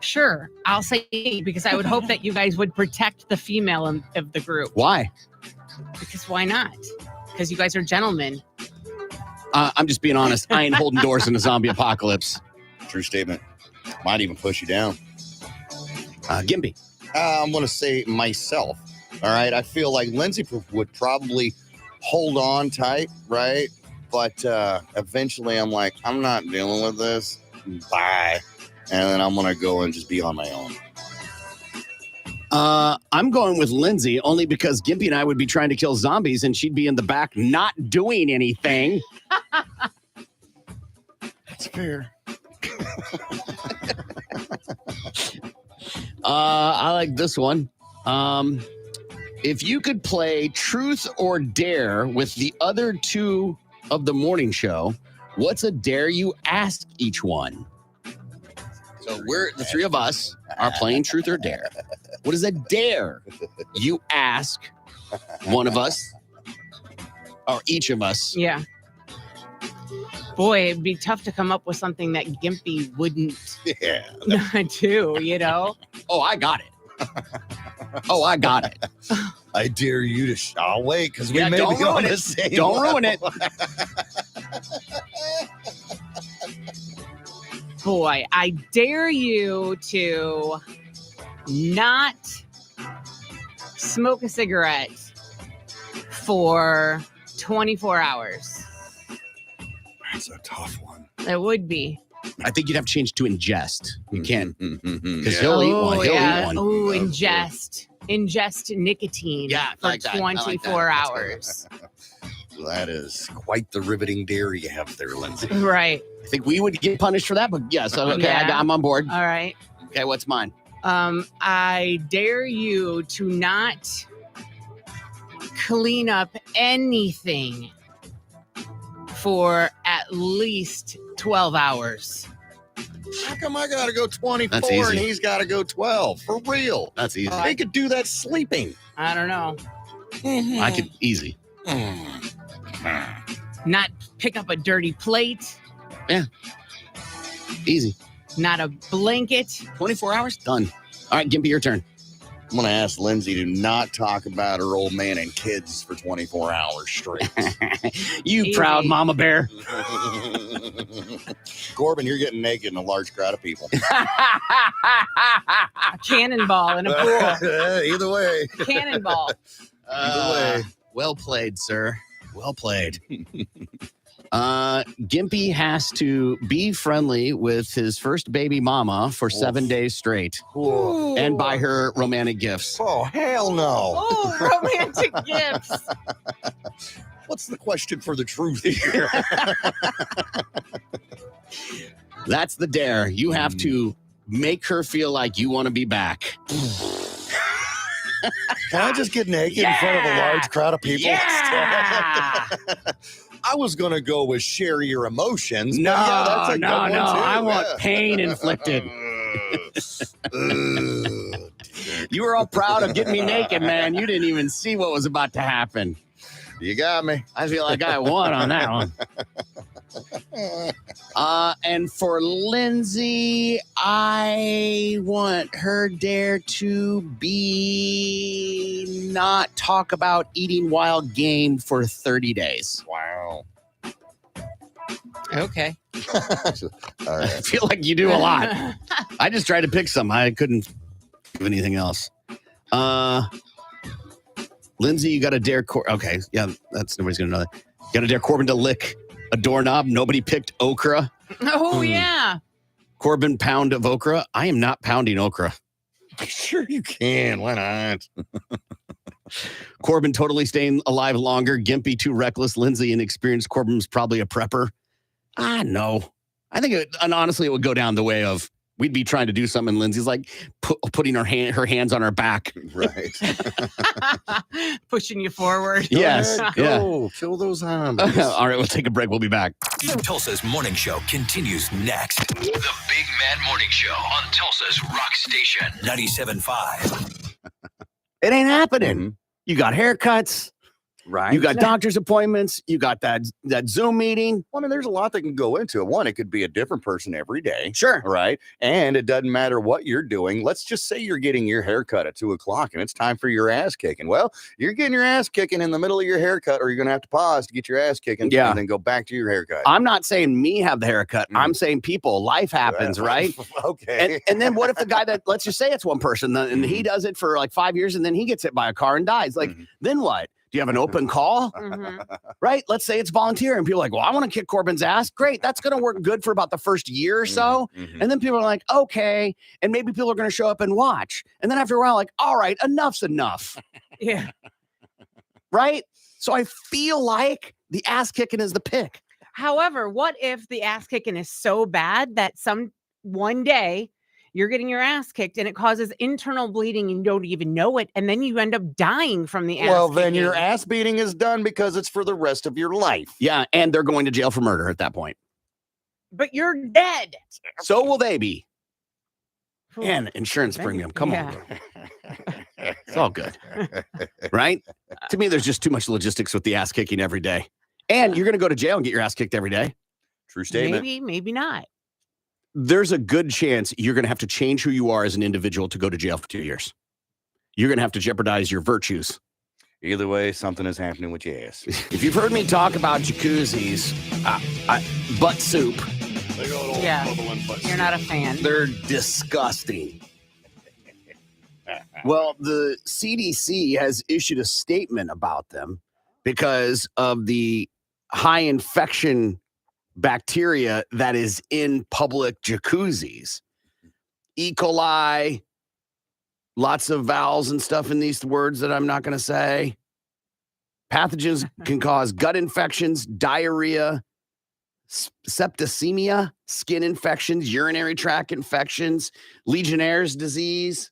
Sure, I'll say me because I would hope that you guys would protect the female of the group.
Why?
Because why not? Because you guys are gentlemen.
I'm just being honest. I ain't holding doors in a zombie apocalypse.
True statement. Might even push you down.
Gimpy.
I'm going to say myself. All right. I feel like Lindsay would probably hold on tight, right? But eventually I'm like, I'm not dealing with this. Bye. And then I'm going to go and just be on my own.
I'm going with Lindsay only because Gimpy and I would be trying to kill zombies and she'd be in the back not doing anything.
That's fair.
I like this one. If you could play Truth or Dare with the other two of the morning show, what's a dare you ask each one? So we're the three of us are playing Truth or Dare. What is a dare you ask one of us or each of us?
Yeah. Boy, it'd be tough to come up with something that Gimpy wouldn't do, you know?
Oh, I got it. I got it.
I dare you to... I'll wait, because we may
don't
be on
ruin
the
it.
same
Don't ruin it.
Boy, I dare you to not smoke a cigarette for 24 hours.
That's a tough one.
It would be.
I think you'd have to change to ingest. You can't. Because
Yeah.
he'll eat one. He'll eat one.
Oh, ingest nicotine for
like that. I like
24
that.
hours.
That is quite the riveting dare you have there, Lindsay.
Right.
I think we would get punished for that, but yes. Okay,
Yeah.
I'm on board.
All right.
Okay, what's mine?
I dare you to not clean up anything for at least 12 hours.
How come I got to go 24
That's easy.
and he's got to go 12? For real.
That's easy.
He could do that sleeping.
I don't know.
I could easy.
Not pick up a dirty plate.
Yeah. Easy.
Not a blanket.
24 hours? Done. All right, Gimpy, your turn.
I'm going to ask Lindsay to not talk about her old man and kids for 24 hours straight.
You
Easy.
proud mama bear.
Corbin, you're getting naked in a large crowd of people.
A cannonball in a pool.
Either way.
Cannonball.
Either way.
Well played, sir. Well played. Gimpy has to be friendly with his first baby mama for 7 days straight and buy her romantic gifts.
Oh, hell no.
Oh, romantic gifts.
What's the question for the truth here?
That's the dare. You have to make her feel like you want to be back.
Can I just get naked in front of a large crowd of people?
Yeah.
I was going to go with share your emotions.
No,
but yeah, that's a good one too.
I want pain inflicted. You were all proud of getting me naked, man. You didn't even see what was about to happen.
You got me.
I feel like I won on that one. And for Lindsay, I want her dare to be not talk about eating wild game for 30 days.
Wow.
Okay.
All
I
right.
feel like you do a lot. I just tried to pick some. I couldn't do anything else. Lindsay, you got to dare okay, yeah, that's nobody's gonna know that. You got to dare Corbin to lick a doorknob. Nobody picked okra.
Oh, yeah.
Corbin, pound of okra. I am not pounding okra.
Sure you can. Why not?
Corbin totally staying alive longer. Gimpy too reckless. Lindsay inexperienced. Corbin's probably a prepper. No. I think and honestly, it would go down the way of we'd be trying to do something. And Lindsay's like putting her hands on our back.
Right.
Pushing you forward.
Yes.
Go. Kill those zombies.
All right, we'll take a break. We'll be back.
Tulsa's Morning Show continues next. The Big Mad Morning Show on Tulsa's Rock Station 97.5.
It ain't happening. You got haircuts.
Right.
You got doctor's appointments. You got that Zoom meeting.
Well, I mean, there's a lot that can go into it. One, it could be a different person every day.
Sure.
Right. And it doesn't matter what you're doing. Let's just say you're getting your haircut at 2:00 and it's time for your ass kicking. Well, you're getting your ass kicking in the middle of your haircut, or you're going to have to pause to get your ass kicking and then go back to your haircut.
I'm not saying me have the haircut. I'm saying people, life happens, right?
Okay.
And then what if the guy that, let's just say it's one person and he does it for like 5 years and then he gets hit by a car and dies. Like, then what? Do you have an open call? Right? Let's say it's volunteer and people are like, well, I want to kick Corbin's ass. Great. That's going to work good for about the first year or so. And then people are like, okay. And maybe people are going to show up and watch. And then after a while, like, all right, enough's enough.
Yeah.
Right? So I feel like the ass kicking is the pick.
However, what if the ass kicking is so bad that one day you're getting your ass kicked and it causes internal bleeding and you don't even know it, and then you end up dying from the ass
Well,
kicking?
then your ass beating is done because it's for the rest of your life.
Yeah, and they're going to jail for murder at that point.
But you're dead.
So will they be. And insurance premium. Come on. It's all good. Right? To me, there's just too much logistics with the ass kicking every day. And you're going to go to jail and get your ass kicked every day.
True statement.
Maybe not.
There's a good chance you're going to have to change who you are as an individual to go to jail for 2 years. You're going to have to jeopardize your virtues.
Either way, something is happening with your ass.
If you've heard me talk about jacuzzis, butt soup.
Yeah, you're not a fan.
They're disgusting. Well, the CDC has issued a statement about them because of the high infection bacteria that is in public jacuzzis. E. coli, lots of vowels and stuff in these words that I'm not going to say. Pathogens can cause gut infections, diarrhea, septicemia, skin infections, urinary tract infections, Legionnaire's disease.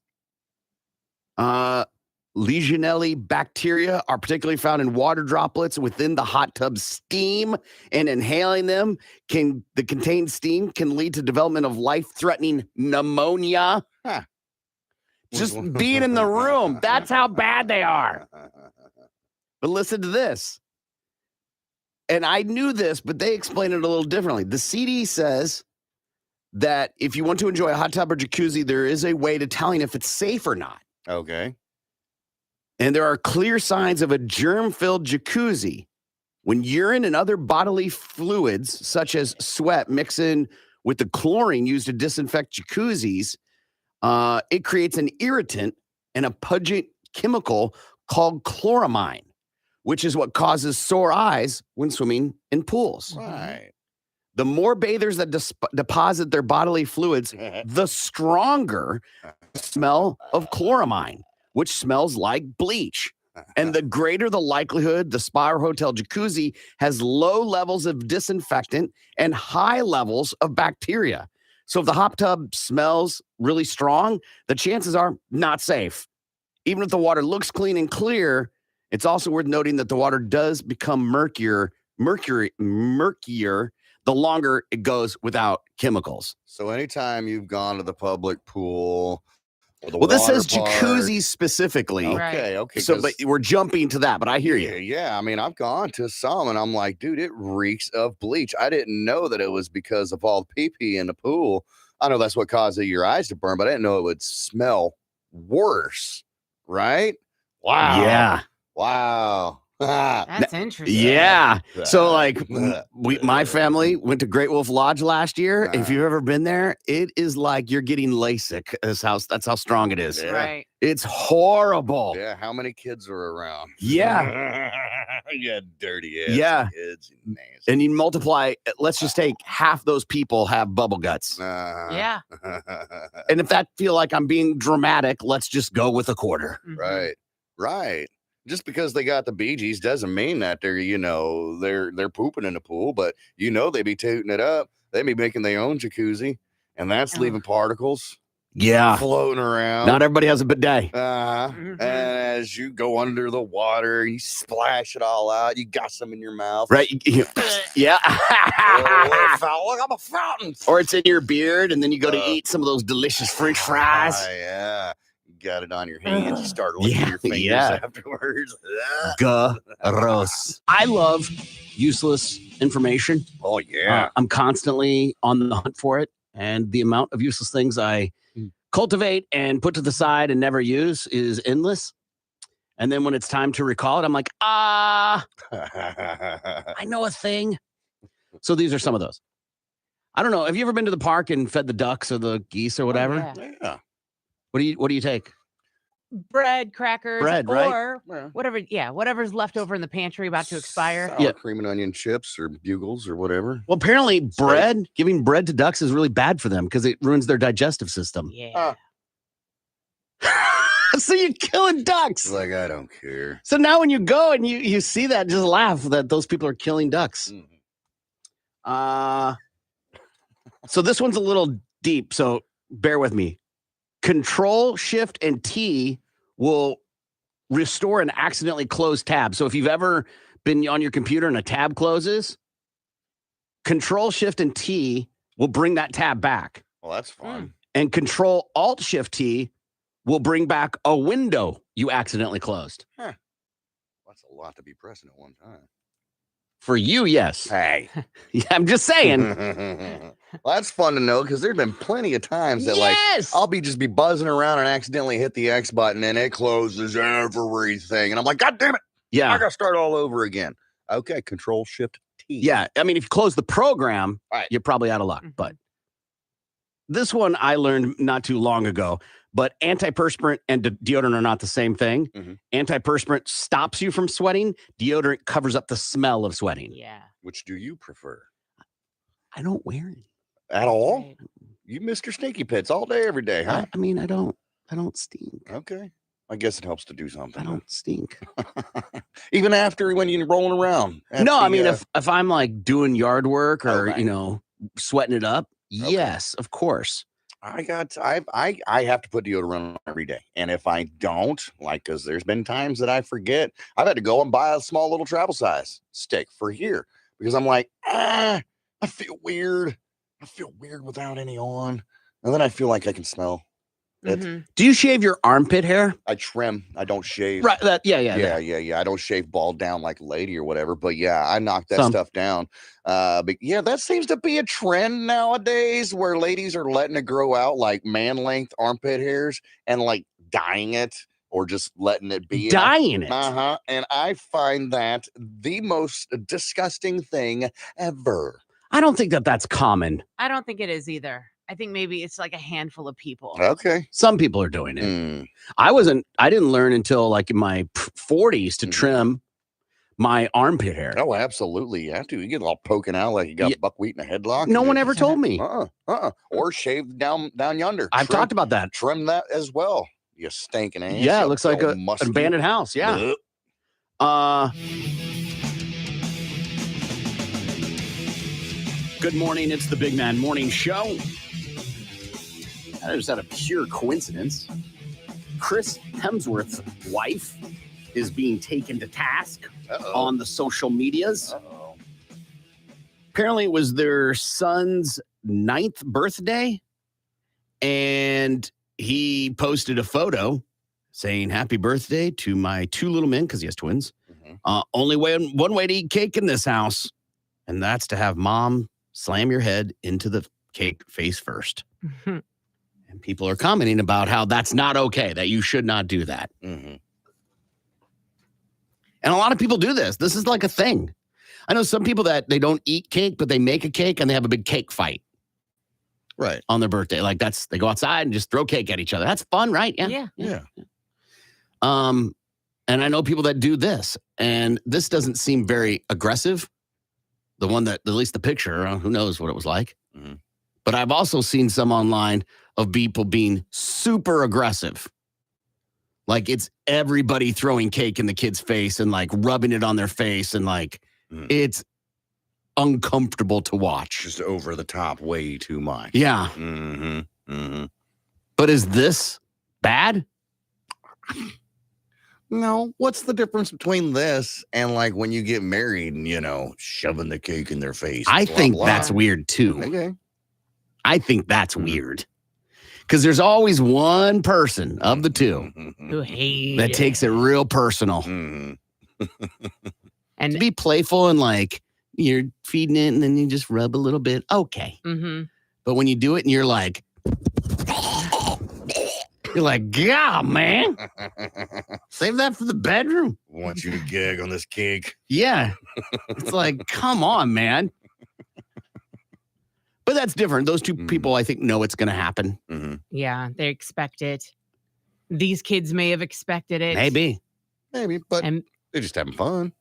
Legionella bacteria are particularly found in water droplets within the hot tub steam, and inhaling them the contained steam can lead to development of life-threatening pneumonia. Just being in the room, that's how bad they are. But listen to this. And I knew this, but they explain it a little differently. The CD says that if you want to enjoy a hot tub or jacuzzi, there is a way to telling if it's safe or not.
Okay.
And there are clear signs of a germ-filled jacuzzi when urine and other bodily fluids, such as sweat, mix in with the chlorine used to disinfect jacuzzis. It creates an irritant and a pungent chemical called chloramine, which is what causes sore eyes when swimming in pools.
Right.
The more bathers that deposit their bodily fluids, the stronger the smell of chloramine, which smells like bleach. And the greater the likelihood the spa or hotel jacuzzi has low levels of disinfectant and high levels of bacteria. So if the hot tub smells really strong, the chances are not safe. Even if the water looks clean and clear, it's also worth noting that the water does become murkier the longer it goes without chemicals.
So anytime you've gone to the public pool or the
Well, this
water
says
park-
jacuzzi specifically.
Okay, okay.
So, but we're jumping to that, but I hear you.
Yeah, I mean, I've gone to some and I'm like, dude, it reeks of bleach. I didn't know that it was because of all the pee-pee in the pool. I know that's what causes your eyes to burn, but I didn't know it would smell worse, right? Wow.
Yeah.
Wow.
That's interesting.
Yeah. So like my family went to Great Wolf Lodge last year. If you've ever been there, it is like you're getting LASIK. That's how strong it is.
Yeah.
Right.
It's horrible.
Yeah. How many kids are around?
Yeah.
Yeah, dirty ass
Yeah.
kids.
And you multiply, let's just take half those people have bubble guts.
Yeah.
And if that feel like I'm being dramatic, let's just go with a quarter.
Right. Right. Just because they got the Bee Gees doesn't mean that they're, they're pooping in the pool, but they be tooting it up. They be making their own jacuzzi, and that's leaving particles floating around.
Not everybody has a bidet.
And as you go under the water, you splash it all out. You got some in your mouth.
Right. Yeah.
Look, I'm a fountain.
Or it's in your beard, and then you go to eat some of those delicious French fries.
Yeah. Got it on your hands. You start licking your fingers afterwards.
Gross. I love useless information.
Oh, yeah.
I'm constantly on the hunt for it. And the amount of useless things I cultivate and put to the side and never use is endless. And then when it's time to recall it, I'm like, I know a thing. So these are some of those. I don't know. Have you ever been to the park and fed the ducks or the geese or whatever?
Yeah.
What do you take?
Bread, crackers,
Bread,
or
right?
whatever. Yeah, whatever's left over in the pantry about to expire.
Sour cream and onion chips or bugles or whatever.
Well, apparently giving bread to ducks is really bad for them because it ruins their digestive system.
Yeah.
So you're killing ducks.
Like, I don't care.
So now when you go and you see that, just laugh that those people are killing ducks. So this one's a little deep, so bear with me. Control, Shift, and T will restore an accidentally closed tab. So if you've ever been on your computer and a tab closes, Control, Shift, and T will bring that tab back.
Well, that's fun.
And Control, Alt, Shift, T will bring back a window you accidentally closed.
That's a lot to be pressing at one time.
For you, yes.
Hey.
Yeah, I'm just saying.
Well, that's fun to know because there's been plenty of times that I'll be buzzing around and accidentally hit the X button and it closes everything. And I'm like, God damn it.
Yeah.
I got to start all over again. Okay. Control Shift T.
Yeah. I mean, if you close the program, you're probably out of luck. But this one I learned not too long ago. But antiperspirant and deodorant are not the same thing. Antiperspirant stops you from sweating. Deodorant covers up the smell of sweating.
Yeah.
Which do you prefer?
I don't wear it.
At all? You Mr. Sneaky Pits all day, every day, huh?
I mean, I don't stink.
Okay. I guess it helps to do something.
I don't stink.
Even after when you're rolling around.
No, I mean, if I'm like doing yard work or, sweating it up, yes, of course.
I have to put deodorant on every day. And if I don't, because there's been times that I forget, I've had to go and buy a small little travel size stick for here because I'm like, I feel weird. I feel weird without any on. And then I feel like I can smell it.
Do you shave your armpit hair?
I trim. I don't shave.
Right.
Yeah. I don't shave bald down like a lady or whatever. But yeah, I knock that stuff down. But yeah, that seems to be a trend nowadays where ladies are letting it grow out like man length armpit hairs and like dyeing it or just letting it be.
Dyeing it.
And I find that the most disgusting thing ever.
I don't think that's common.
I don't think it is either. I think maybe it's like a handful of people.
Okay.
Some people are doing it. I didn't learn until like in my 40s to trim my armpit hair.
Oh, absolutely. You have to. You get all poking out like you got buckwheat in a headlock.
No one ever told me.
Or shave down yonder.
I've talked about that.
Trim that as well. You stinking ass.
Yeah, it looks like an abandoned house. Yeah. Good morning. It's the Big Man Morning Show. That is not a pure coincidence. Chris Hemsworth's wife is being taken to task on the social medias. Apparently, it was their son's 9th birthday, and he posted a photo saying, "Happy birthday to my 2 little men," because he has twins. Only one way to eat cake in this house, and that's to have mom slam your head into the cake face first. And people are commenting about how that's not okay, that you should not do that. And a lot of people do this. This is like a thing. I know some people that they don't eat cake, but they make a cake and they have a big cake fight.
Right.
On their birthday. Like they go outside and just throw cake at each other. That's fun, right?
Yeah.
And I know people that do this, and this doesn't seem very aggressive. The one that, at least the picture, who knows what it was like. But I've also seen some online of people being super aggressive. Like it's everybody throwing cake in the kid's face and like rubbing it on their face and like it's uncomfortable to watch.
Just over the top, way too much.
Yeah. But is this bad?
No. What's the difference between this and like when you get married and, shoving the cake in their face?
I
blah,
think
blah.
that's weird too.
Okay.
I think that's weird. Because there's always one person of the two
Who hates
that takes it real personal.
And
to be playful and like you're feeding it and then you just rub a little bit. Okay. But when you do it and you're like, yeah, man. Save that for the bedroom.
Want you to gag on this cake.
Yeah. It's like, come on, man. But that's different. Those two people, I think, know it's going to happen.
Yeah, they expect it. These kids may have expected it.
Maybe,
but they're just having fun.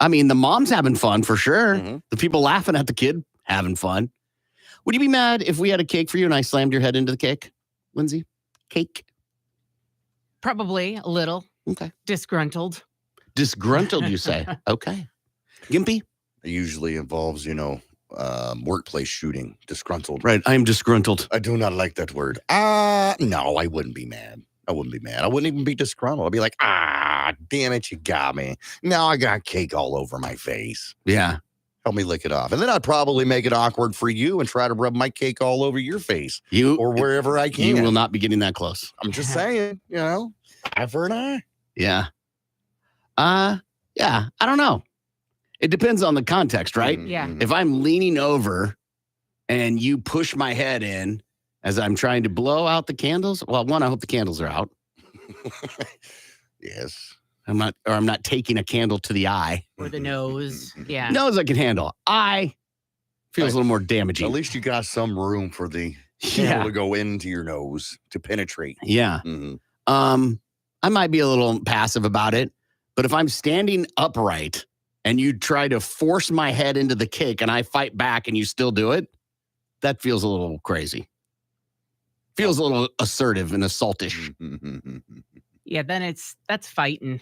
I mean, the mom's having fun for sure. The people laughing at the kid having fun. Would you be mad if we had a cake for you and I slammed your head into the cake, Lindsay? Cake?
Probably a little.
Okay.
Disgruntled.
Disgruntled, you say? Okay. Gimpy?
It usually involves, workplace shooting. Disgruntled.
Right. I am disgruntled.
I do not like that word. No, I wouldn't be mad. I wouldn't even be disgruntled. I'd be like, damn it, you got me. Now I got cake all over my face.
Yeah.
Help me lick it off. And then I'd probably make it awkward for you and try to rub my cake all over your face. Or wherever I can.
You will not be getting that close.
I'm just saying, eye for an eye.
Yeah. Yeah. I don't know. It depends on the context, right?
Yeah.
If I'm leaning over and you push my head in as I'm trying to blow out the candles, well, one, I hope the candles are out.
Yes.
I'm not taking a candle to the eye.
Or the nose. Yeah.
Nose I can handle. Eye feels a little more damaging.
At least you got some room for the candle to go into your nose to penetrate.
Yeah. I might be a little passive about it, but if I'm standing upright and you try to force my head into the cake and I fight back and you still do it, that feels a little crazy. Feels a little assertive and assaultish.
Yeah, then that's fighting.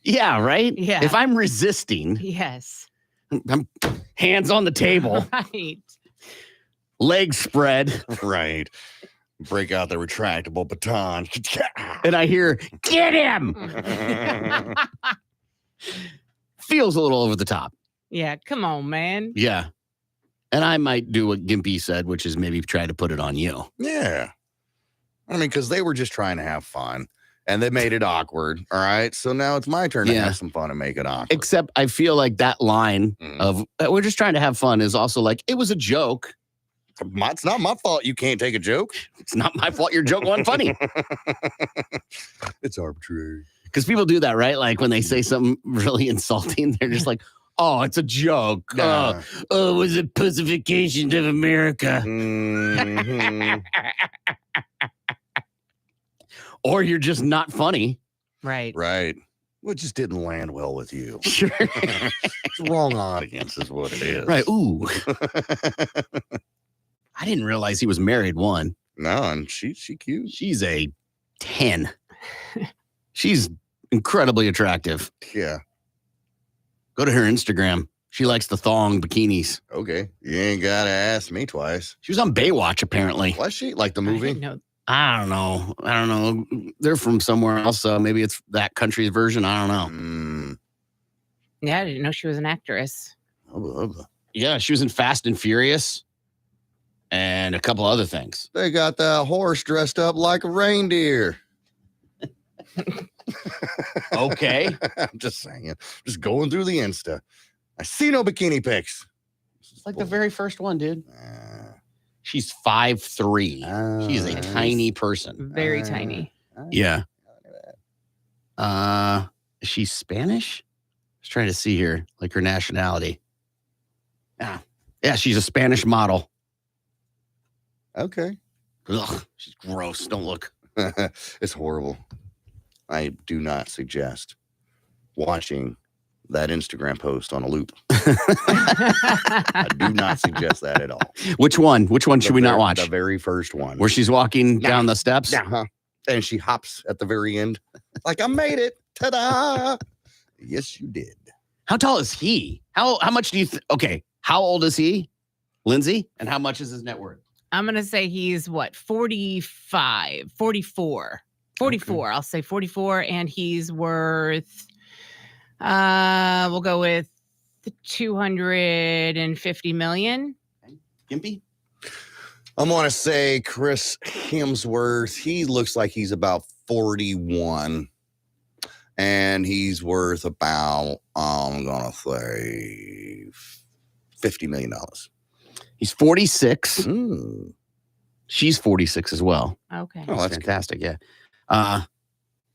Yeah, right?
Yeah.
If I'm resisting,
Yes.
I'm hands on the table,
Right.
legs spread,
Right. Break out the retractable baton.
and I hear, "Get him!" Feels a little over the top.
Yeah, come on, man.
Yeah. And I might do what Gimpy said, which is maybe try to put it on you.
Yeah. I mean, because they were just trying to have fun. And they made it awkward. All right. So now it's my turn to have some fun and make it awkward.
Except I feel like that line of we're just trying to have fun is also like, it was a joke.
It's not my fault you can't take a joke.
It's not my fault your joke wasn't funny.
It's arbitrary.
Because people do that, right? Like when they say something really insulting, they're just like, oh, it's a joke.
Nah.
Oh, it was a pussification of America. Or you're just not funny.
Right.
Right. Well, it just didn't land well with you.
Sure.
It's wrong audience is what it is.
Right. Ooh. I didn't realize he was married, one.
No, and she cute.
She's a 10. She's incredibly attractive.
Yeah.
Go to her Instagram. She likes the thong bikinis.
Okay. You ain't got to ask me twice.
She was on Baywatch, apparently.
Was she? Like the movie?
I don't know. They're from somewhere else. Maybe it's that country's version. I don't know.
Yeah, I didn't know she was an actress.
Yeah, she was in Fast and Furious and a couple other things.
They got that horse dressed up like a reindeer.
Okay.
I'm just saying. Just going through the Insta. I see no bikini pics.
It's like the very first one, dude. She's 5'3". She is a tiny person.
Very tiny.
Yeah. Is she Spanish? I was trying to see here, like her nationality. Yeah, she's a Spanish model.
Okay.
Ugh, she's gross. Don't look.
It's horrible. I do not suggest watching that Instagram post on a loop. I do not suggest that at all.
Which one? Which one should we not watch?
The very first one.
Where she's walking down the steps?
Uh-huh. And she hops at the very end. Like, I made it. Ta-da. Yes, you did.
How tall is he? How much do you okay, how old is he? Lindsay? And how much is his net worth?
I'm going to say he's 44. 44. Okay. I'll say 44, and he's worth we'll go with 250 million.
Gimpy?
I'm going to say Chris Hemsworth. He looks like he's about 41. And he's worth about, I'm going to say $50 million.
He's 46. She's 46 as well.
Okay.
Oh, that's fantastic. Yeah.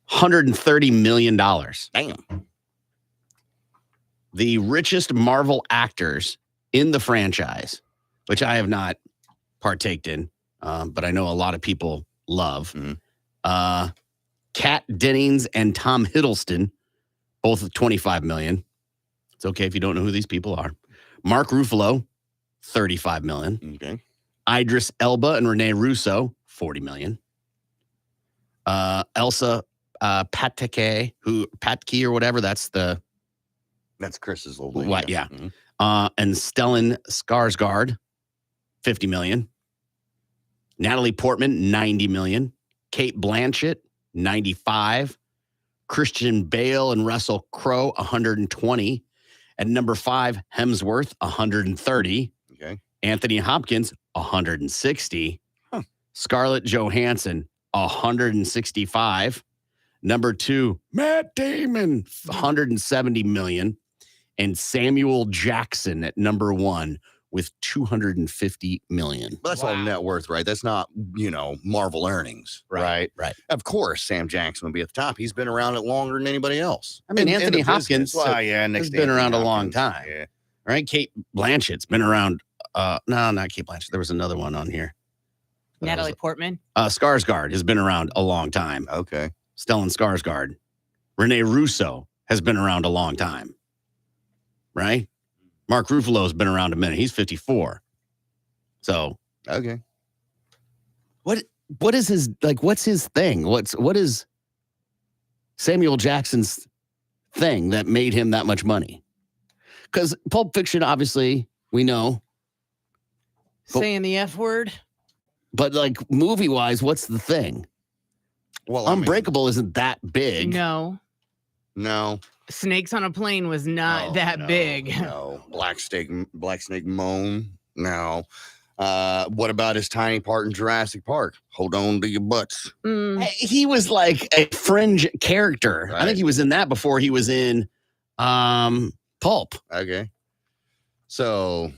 $130 million.
Damn.
The richest Marvel actors in the franchise, which I have not partaked in, but I know a lot of people love. Kat Dennings and Tom Hiddleston, both with $25 million. It's okay if you don't know who these people are. Mark Ruffalo, $35 million.
Okay.
Idris Elba and Rene Russo, $40 million. Elsa Pataki or whatever, that's
Chris's old lady.
What? Yeah. And Stellan Skarsgård, $50 million. Natalie Portman, $90 million. Kate Blanchett, $95. Christian Bale and Russell Crowe, $120. At number 5, Hemsworth, $130.
Okay.
Anthony Hopkins, $160. Scarlett Johansson, $165. Number 2, Matt Damon, $170 million. And Samuel Jackson at number 1 with $250 million.
But that's all net worth, right? That's not, Marvel earnings, right?
Right.
Of course, Sam Jackson would be at the top. He's been around it longer than anybody else.
I mean, Anthony Hopkins
has
been around a long time. Yeah. Right? Kate Blanchett's been around. No, not Kate Blanchett. There was another one on here.
Natalie Portman.
Skarsgård has been around a long time.
Okay.
Stellan Skarsgård. Rene Russo has been around a long time. Right? Mark Ruffalo has been around a minute. He's 54. So.
Okay.
What is his, what's his thing? What is Samuel Jackson's thing that made him that much money? Because Pulp Fiction, obviously, we know.
Saying the F word.
But movie-wise, what's the thing?
Well,
Unbreakable isn't that big.
No. Snakes on a Plane was not that big.
No. Black Snake Moan. No. What about his tiny part in Jurassic Park? Hold on to your butts.
He was like a fringe character. Right. I think he was in that before he was in Pulp.
Okay. So.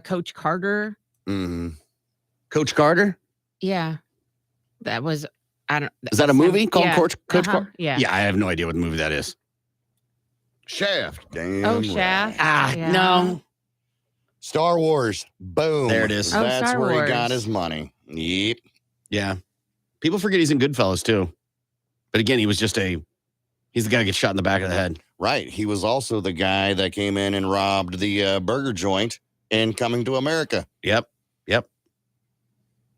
Coach Carter.
Coach Carter?
Yeah. That was,
is that a movie called Coach Carter?
Yeah.
Yeah, I have no idea what movie that is.
Shaft. Damn.
Shaft.
Right. No.
Star Wars. Boom.
There it is.
That's
Star
where
Wars.
he got his money. Yep.
Yeah. People forget he's in Goodfellas too. But again, he's the guy who gets shot in the back of the head.
Right. He was also the guy that came in and robbed the burger joint in Coming to America.
Yep.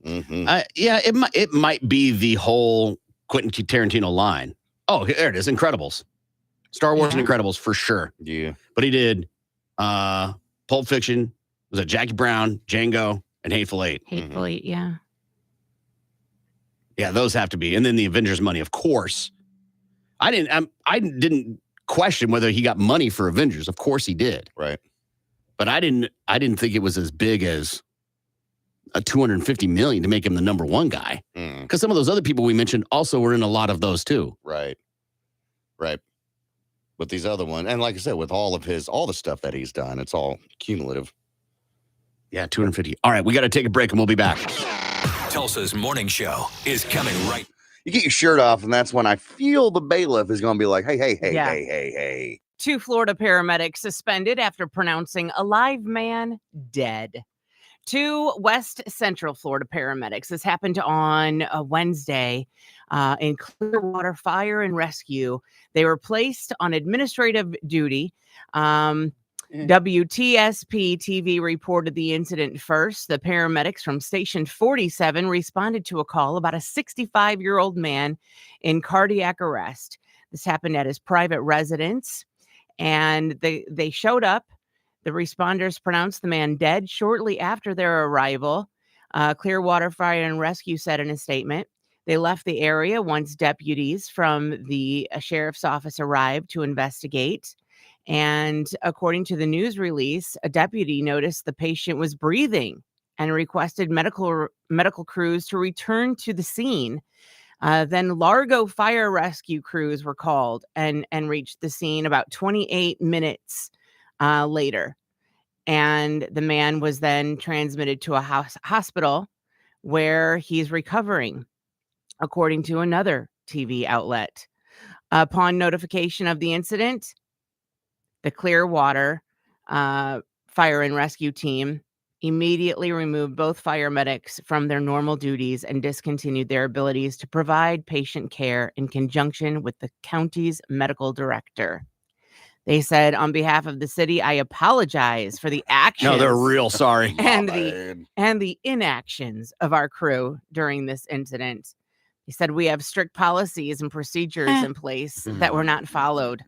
Mm-hmm.
It might be the whole Quentin Tarantino line. Oh, there it is. Incredibles. Star Wars and Incredibles for sure.
Yeah.
But he did Pulp Fiction, was it Jackie Brown, Django, and Hateful Eight?
Hateful Eight, yeah.
Yeah, those have to be. And then the Avengers money, of course. I didn't question whether he got money for Avengers. Of course he did.
Right.
But I didn't think it was as big as a $250 million to make him the number one guy. Because some of those other people we mentioned also were in a lot of those too.
Right. But these other ones, and like I said, with all the stuff that he's done, it's all cumulative.
Yeah, 250. All right, we got to take a break and we'll be back.
Tulsa's morning show is coming right.
You get your shirt off, and that's when I feel the bailiff is going to be like, hey.
2 Florida paramedics suspended after pronouncing a live man dead. 2 West Central Florida paramedics. This happened on a Wednesday in Clearwater Fire and Rescue. They were placed on administrative duty. WTSP TV reported the incident first. The paramedics from Station 47 responded to a call about a 65-year-old man in cardiac arrest. This happened at his private residence, and they showed up. The responders pronounced the man dead shortly after their arrival. Clearwater Fire and Rescue said in a statement, they left the area once deputies from the sheriff's office arrived to investigate. And according to the news release, a deputy noticed the patient was breathing and requested medical crews to return to the scene. Then Largo fire rescue crews were called and reached the scene about 28 minutes later. And the man was then transmitted to a hospital where he's recovering, according to another TV outlet. Upon notification of the incident, the Clearwater Fire and Rescue team immediately removed both fire medics from their normal duties and discontinued their abilities to provide patient care in conjunction with the county's medical director. They said, on behalf of the city, I apologize for the actions.
No, they're real sorry.
and the inactions of our crew during this incident. He said, we have strict policies and procedures in place that were not followed.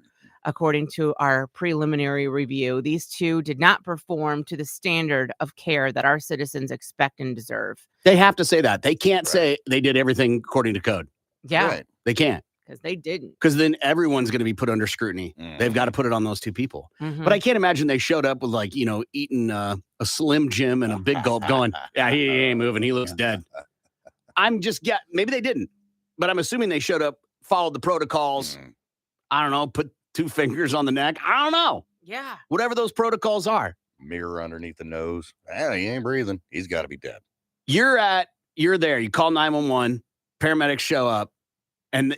According to our preliminary review, these 2 did not perform to the standard of care that our citizens expect and deserve.
They have to say that. They can't say they did everything according to code.
Yeah.
Right.
They can't.
Because they didn't.
Because then everyone's going to be put under scrutiny. They've got to put it on those 2 people.
Mhm.
But I can't imagine they showed up with eating a Slim Jim and a big gulp going, yeah, he ain't moving. He looks dead. Maybe they didn't. But I'm assuming they showed up, followed the protocols. I don't know, put 2 fingers on the neck. I don't know.
Yeah.
Whatever those protocols are.
Mirror underneath the nose. He ain't breathing. He's got to be dead.
You're there. You call 911. Paramedics show up. And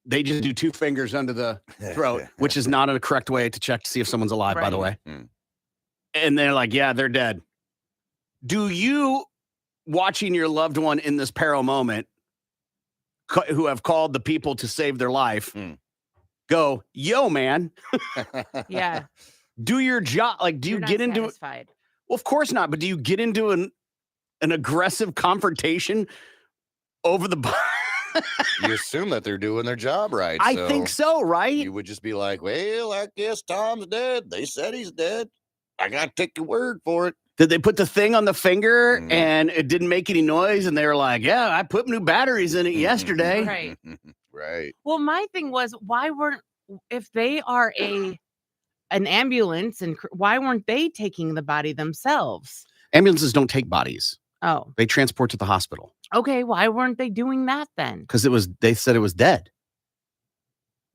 they just do 2 fingers under the throat, which is not a correct way to check to see if someone's alive, by the way. And they're like, yeah, they're dead. Do you, watching your loved one in this peril moment, who have called the people to save their life, go, yo, man.
Yeah.
Do your job. Like, do you get into it? Well, of course not. But do you get into an aggressive confrontation over the
You assume that they're doing their job right.
I think so, right?
You would just be like, well, I guess Tom's dead. They said he's dead. I got to take your word for it.
Did they put the thing on the finger and it didn't make any noise? And they were like, yeah, I put new batteries in it yesterday.
Right.
Right.
Well, my thing was, if they are an ambulance, and why weren't they taking the body themselves?
Ambulances don't take bodies.
Oh.
They transport to the hospital.
Okay, why weren't they doing that then?
Because they said it was dead.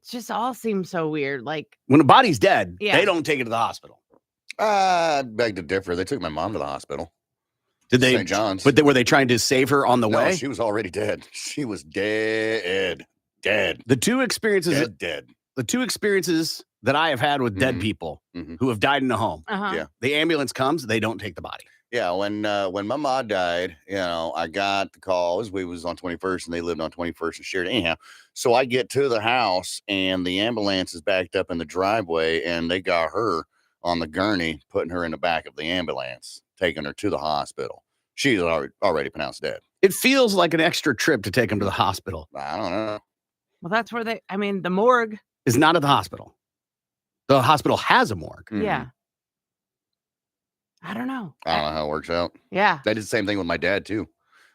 It just all seems so weird. Like,
when a body's dead, they don't take it to the hospital.
I beg to differ. They took my mom to the hospital.
Did they?
St. John's.
But were they trying to save her on the
No,
way?
she was already dead. She was dead.
The 2 experiences.
Dead.
The 2 experiences that I have had with dead people who have died in the home.
Yeah.
The ambulance comes. They don't take the body.
Yeah, when my mom died, I got the calls. We was on 21st, and they lived on 21st and Sheridan. Anyhow, so I get to the house, and the ambulance is backed up in the driveway, and they got her on the gurney, putting her in the back of the ambulance, taking her to the hospital. She's already pronounced dead.
It feels like an extra trip to take them to the hospital.
I don't know.
well, that's where the morgue
Is not at the hospital. The hospital has a morgue.
Yeah. I don't know.
I don't know how it works out.
Yeah.
I did the same thing with my dad, too.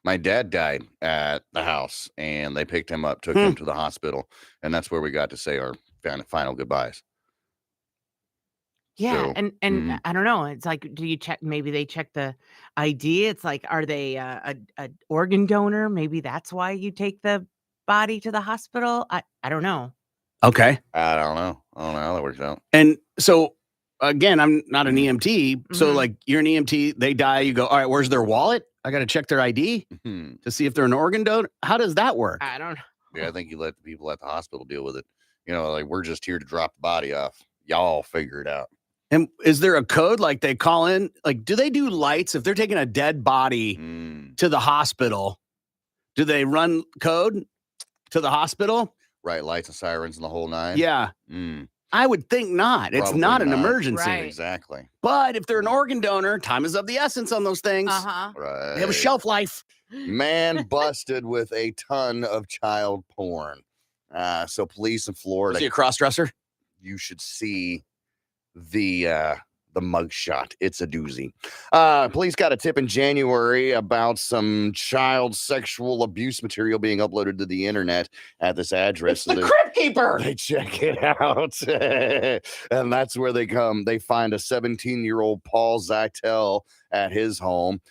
My dad died at the house, and they picked him up, took him to the hospital, and that's where we got to say our final goodbyes.
Yeah,
So,
and I don't know. It's like, do you check? Maybe they check the ID. It's like, are they a organ donor? Maybe that's why you take the body to the hospital. I don't know.
Okay.
I don't know how that works out.
And so, again, I'm not an EMT. So,
Mhm.
like, you're an EMT, they die, you go, all right, where's their wallet? I got to check their ID to see if they're an organ donor. How does that work?
I don't know.
Yeah, I think you let the people at the hospital deal with it. You know, like, we're just here to drop the body off. Y'all figure it out.
And is there a code like they call in? Like, do they do lights if they're taking a dead body to the hospital? Do they run code to the hospital?
Right, lights and sirens and the whole nine.
Yeah. I would think not. It's
Probably
not an
not.
emergency.
Right.
Exactly.
But if they're an organ donor, time is of the essence on those things.
Uh-huh.
Right.
They have a shelf life.
Man busted with a ton of child porn. So police in Florida.
Was he a cross-dresser?
You should see the mugshot. It's a doozy. Police got a tip in January about some child sexual abuse material being uploaded to the internet at this address.
It's the Crypt Keeper.
They check it out. And that's where they come. They find a 17-year-old Paul Zytel at his home.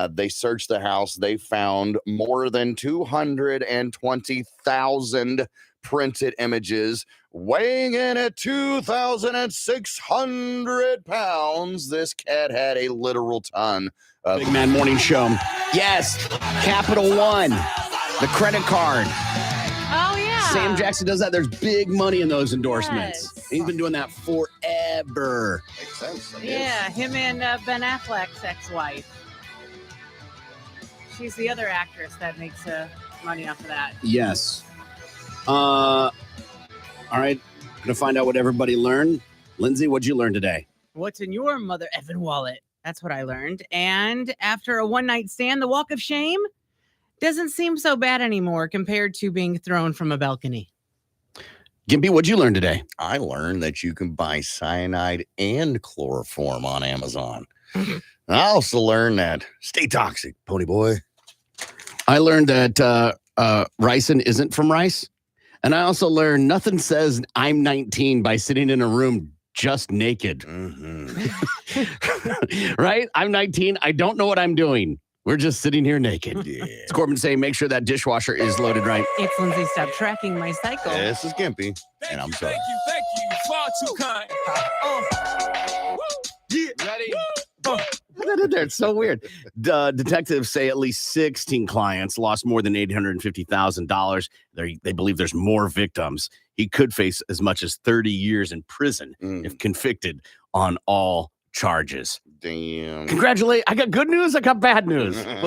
They searched the house. They found more than 220,000 printed images, weighing in at 2,600 pounds. This cat had a literal ton of
Big Man Morning Show. Yes. Capital One. The credit card.
Oh yeah.
Sam Jackson does that. There's big money in those endorsements.
Yes.
He's been doing that forever.
Makes sense. I guess.
Yeah, him and Ben Affleck's ex-wife. She's the other actress that makes money off of that.
Yes. All right. Gonna find out what everybody learned. Lindsay, what'd you learn today?
What's in your mother effing wallet? That's what I learned. And after a one-night stand, the walk of shame doesn't seem so bad anymore compared to being thrown from a balcony.
Gimpy, what'd you learn today?
I learned that you can buy cyanide and chloroform on Amazon. I also learned that stay toxic, pony boy.
I learned that ricin isn't from rice. And I also learned nothing says I'm 19 by sitting in a room just naked. Right? I'm 19. I don't know what I'm doing. We're just sitting here naked.
Yeah.
It's Corbin saying, make sure that dishwasher is loaded right.
It's Lindsay. Stop tracking my cycle.
This is Gimpy, and I'm sorry.
Thank you. Far too kind.
Ready? It's so weird. Detectives say at least 16 clients lost more than $850,000. They believe there's more victims. He could face as much as 30 years in prison if convicted on all charges.
Damn.
Congratulations. I got good news. I got bad news. Let's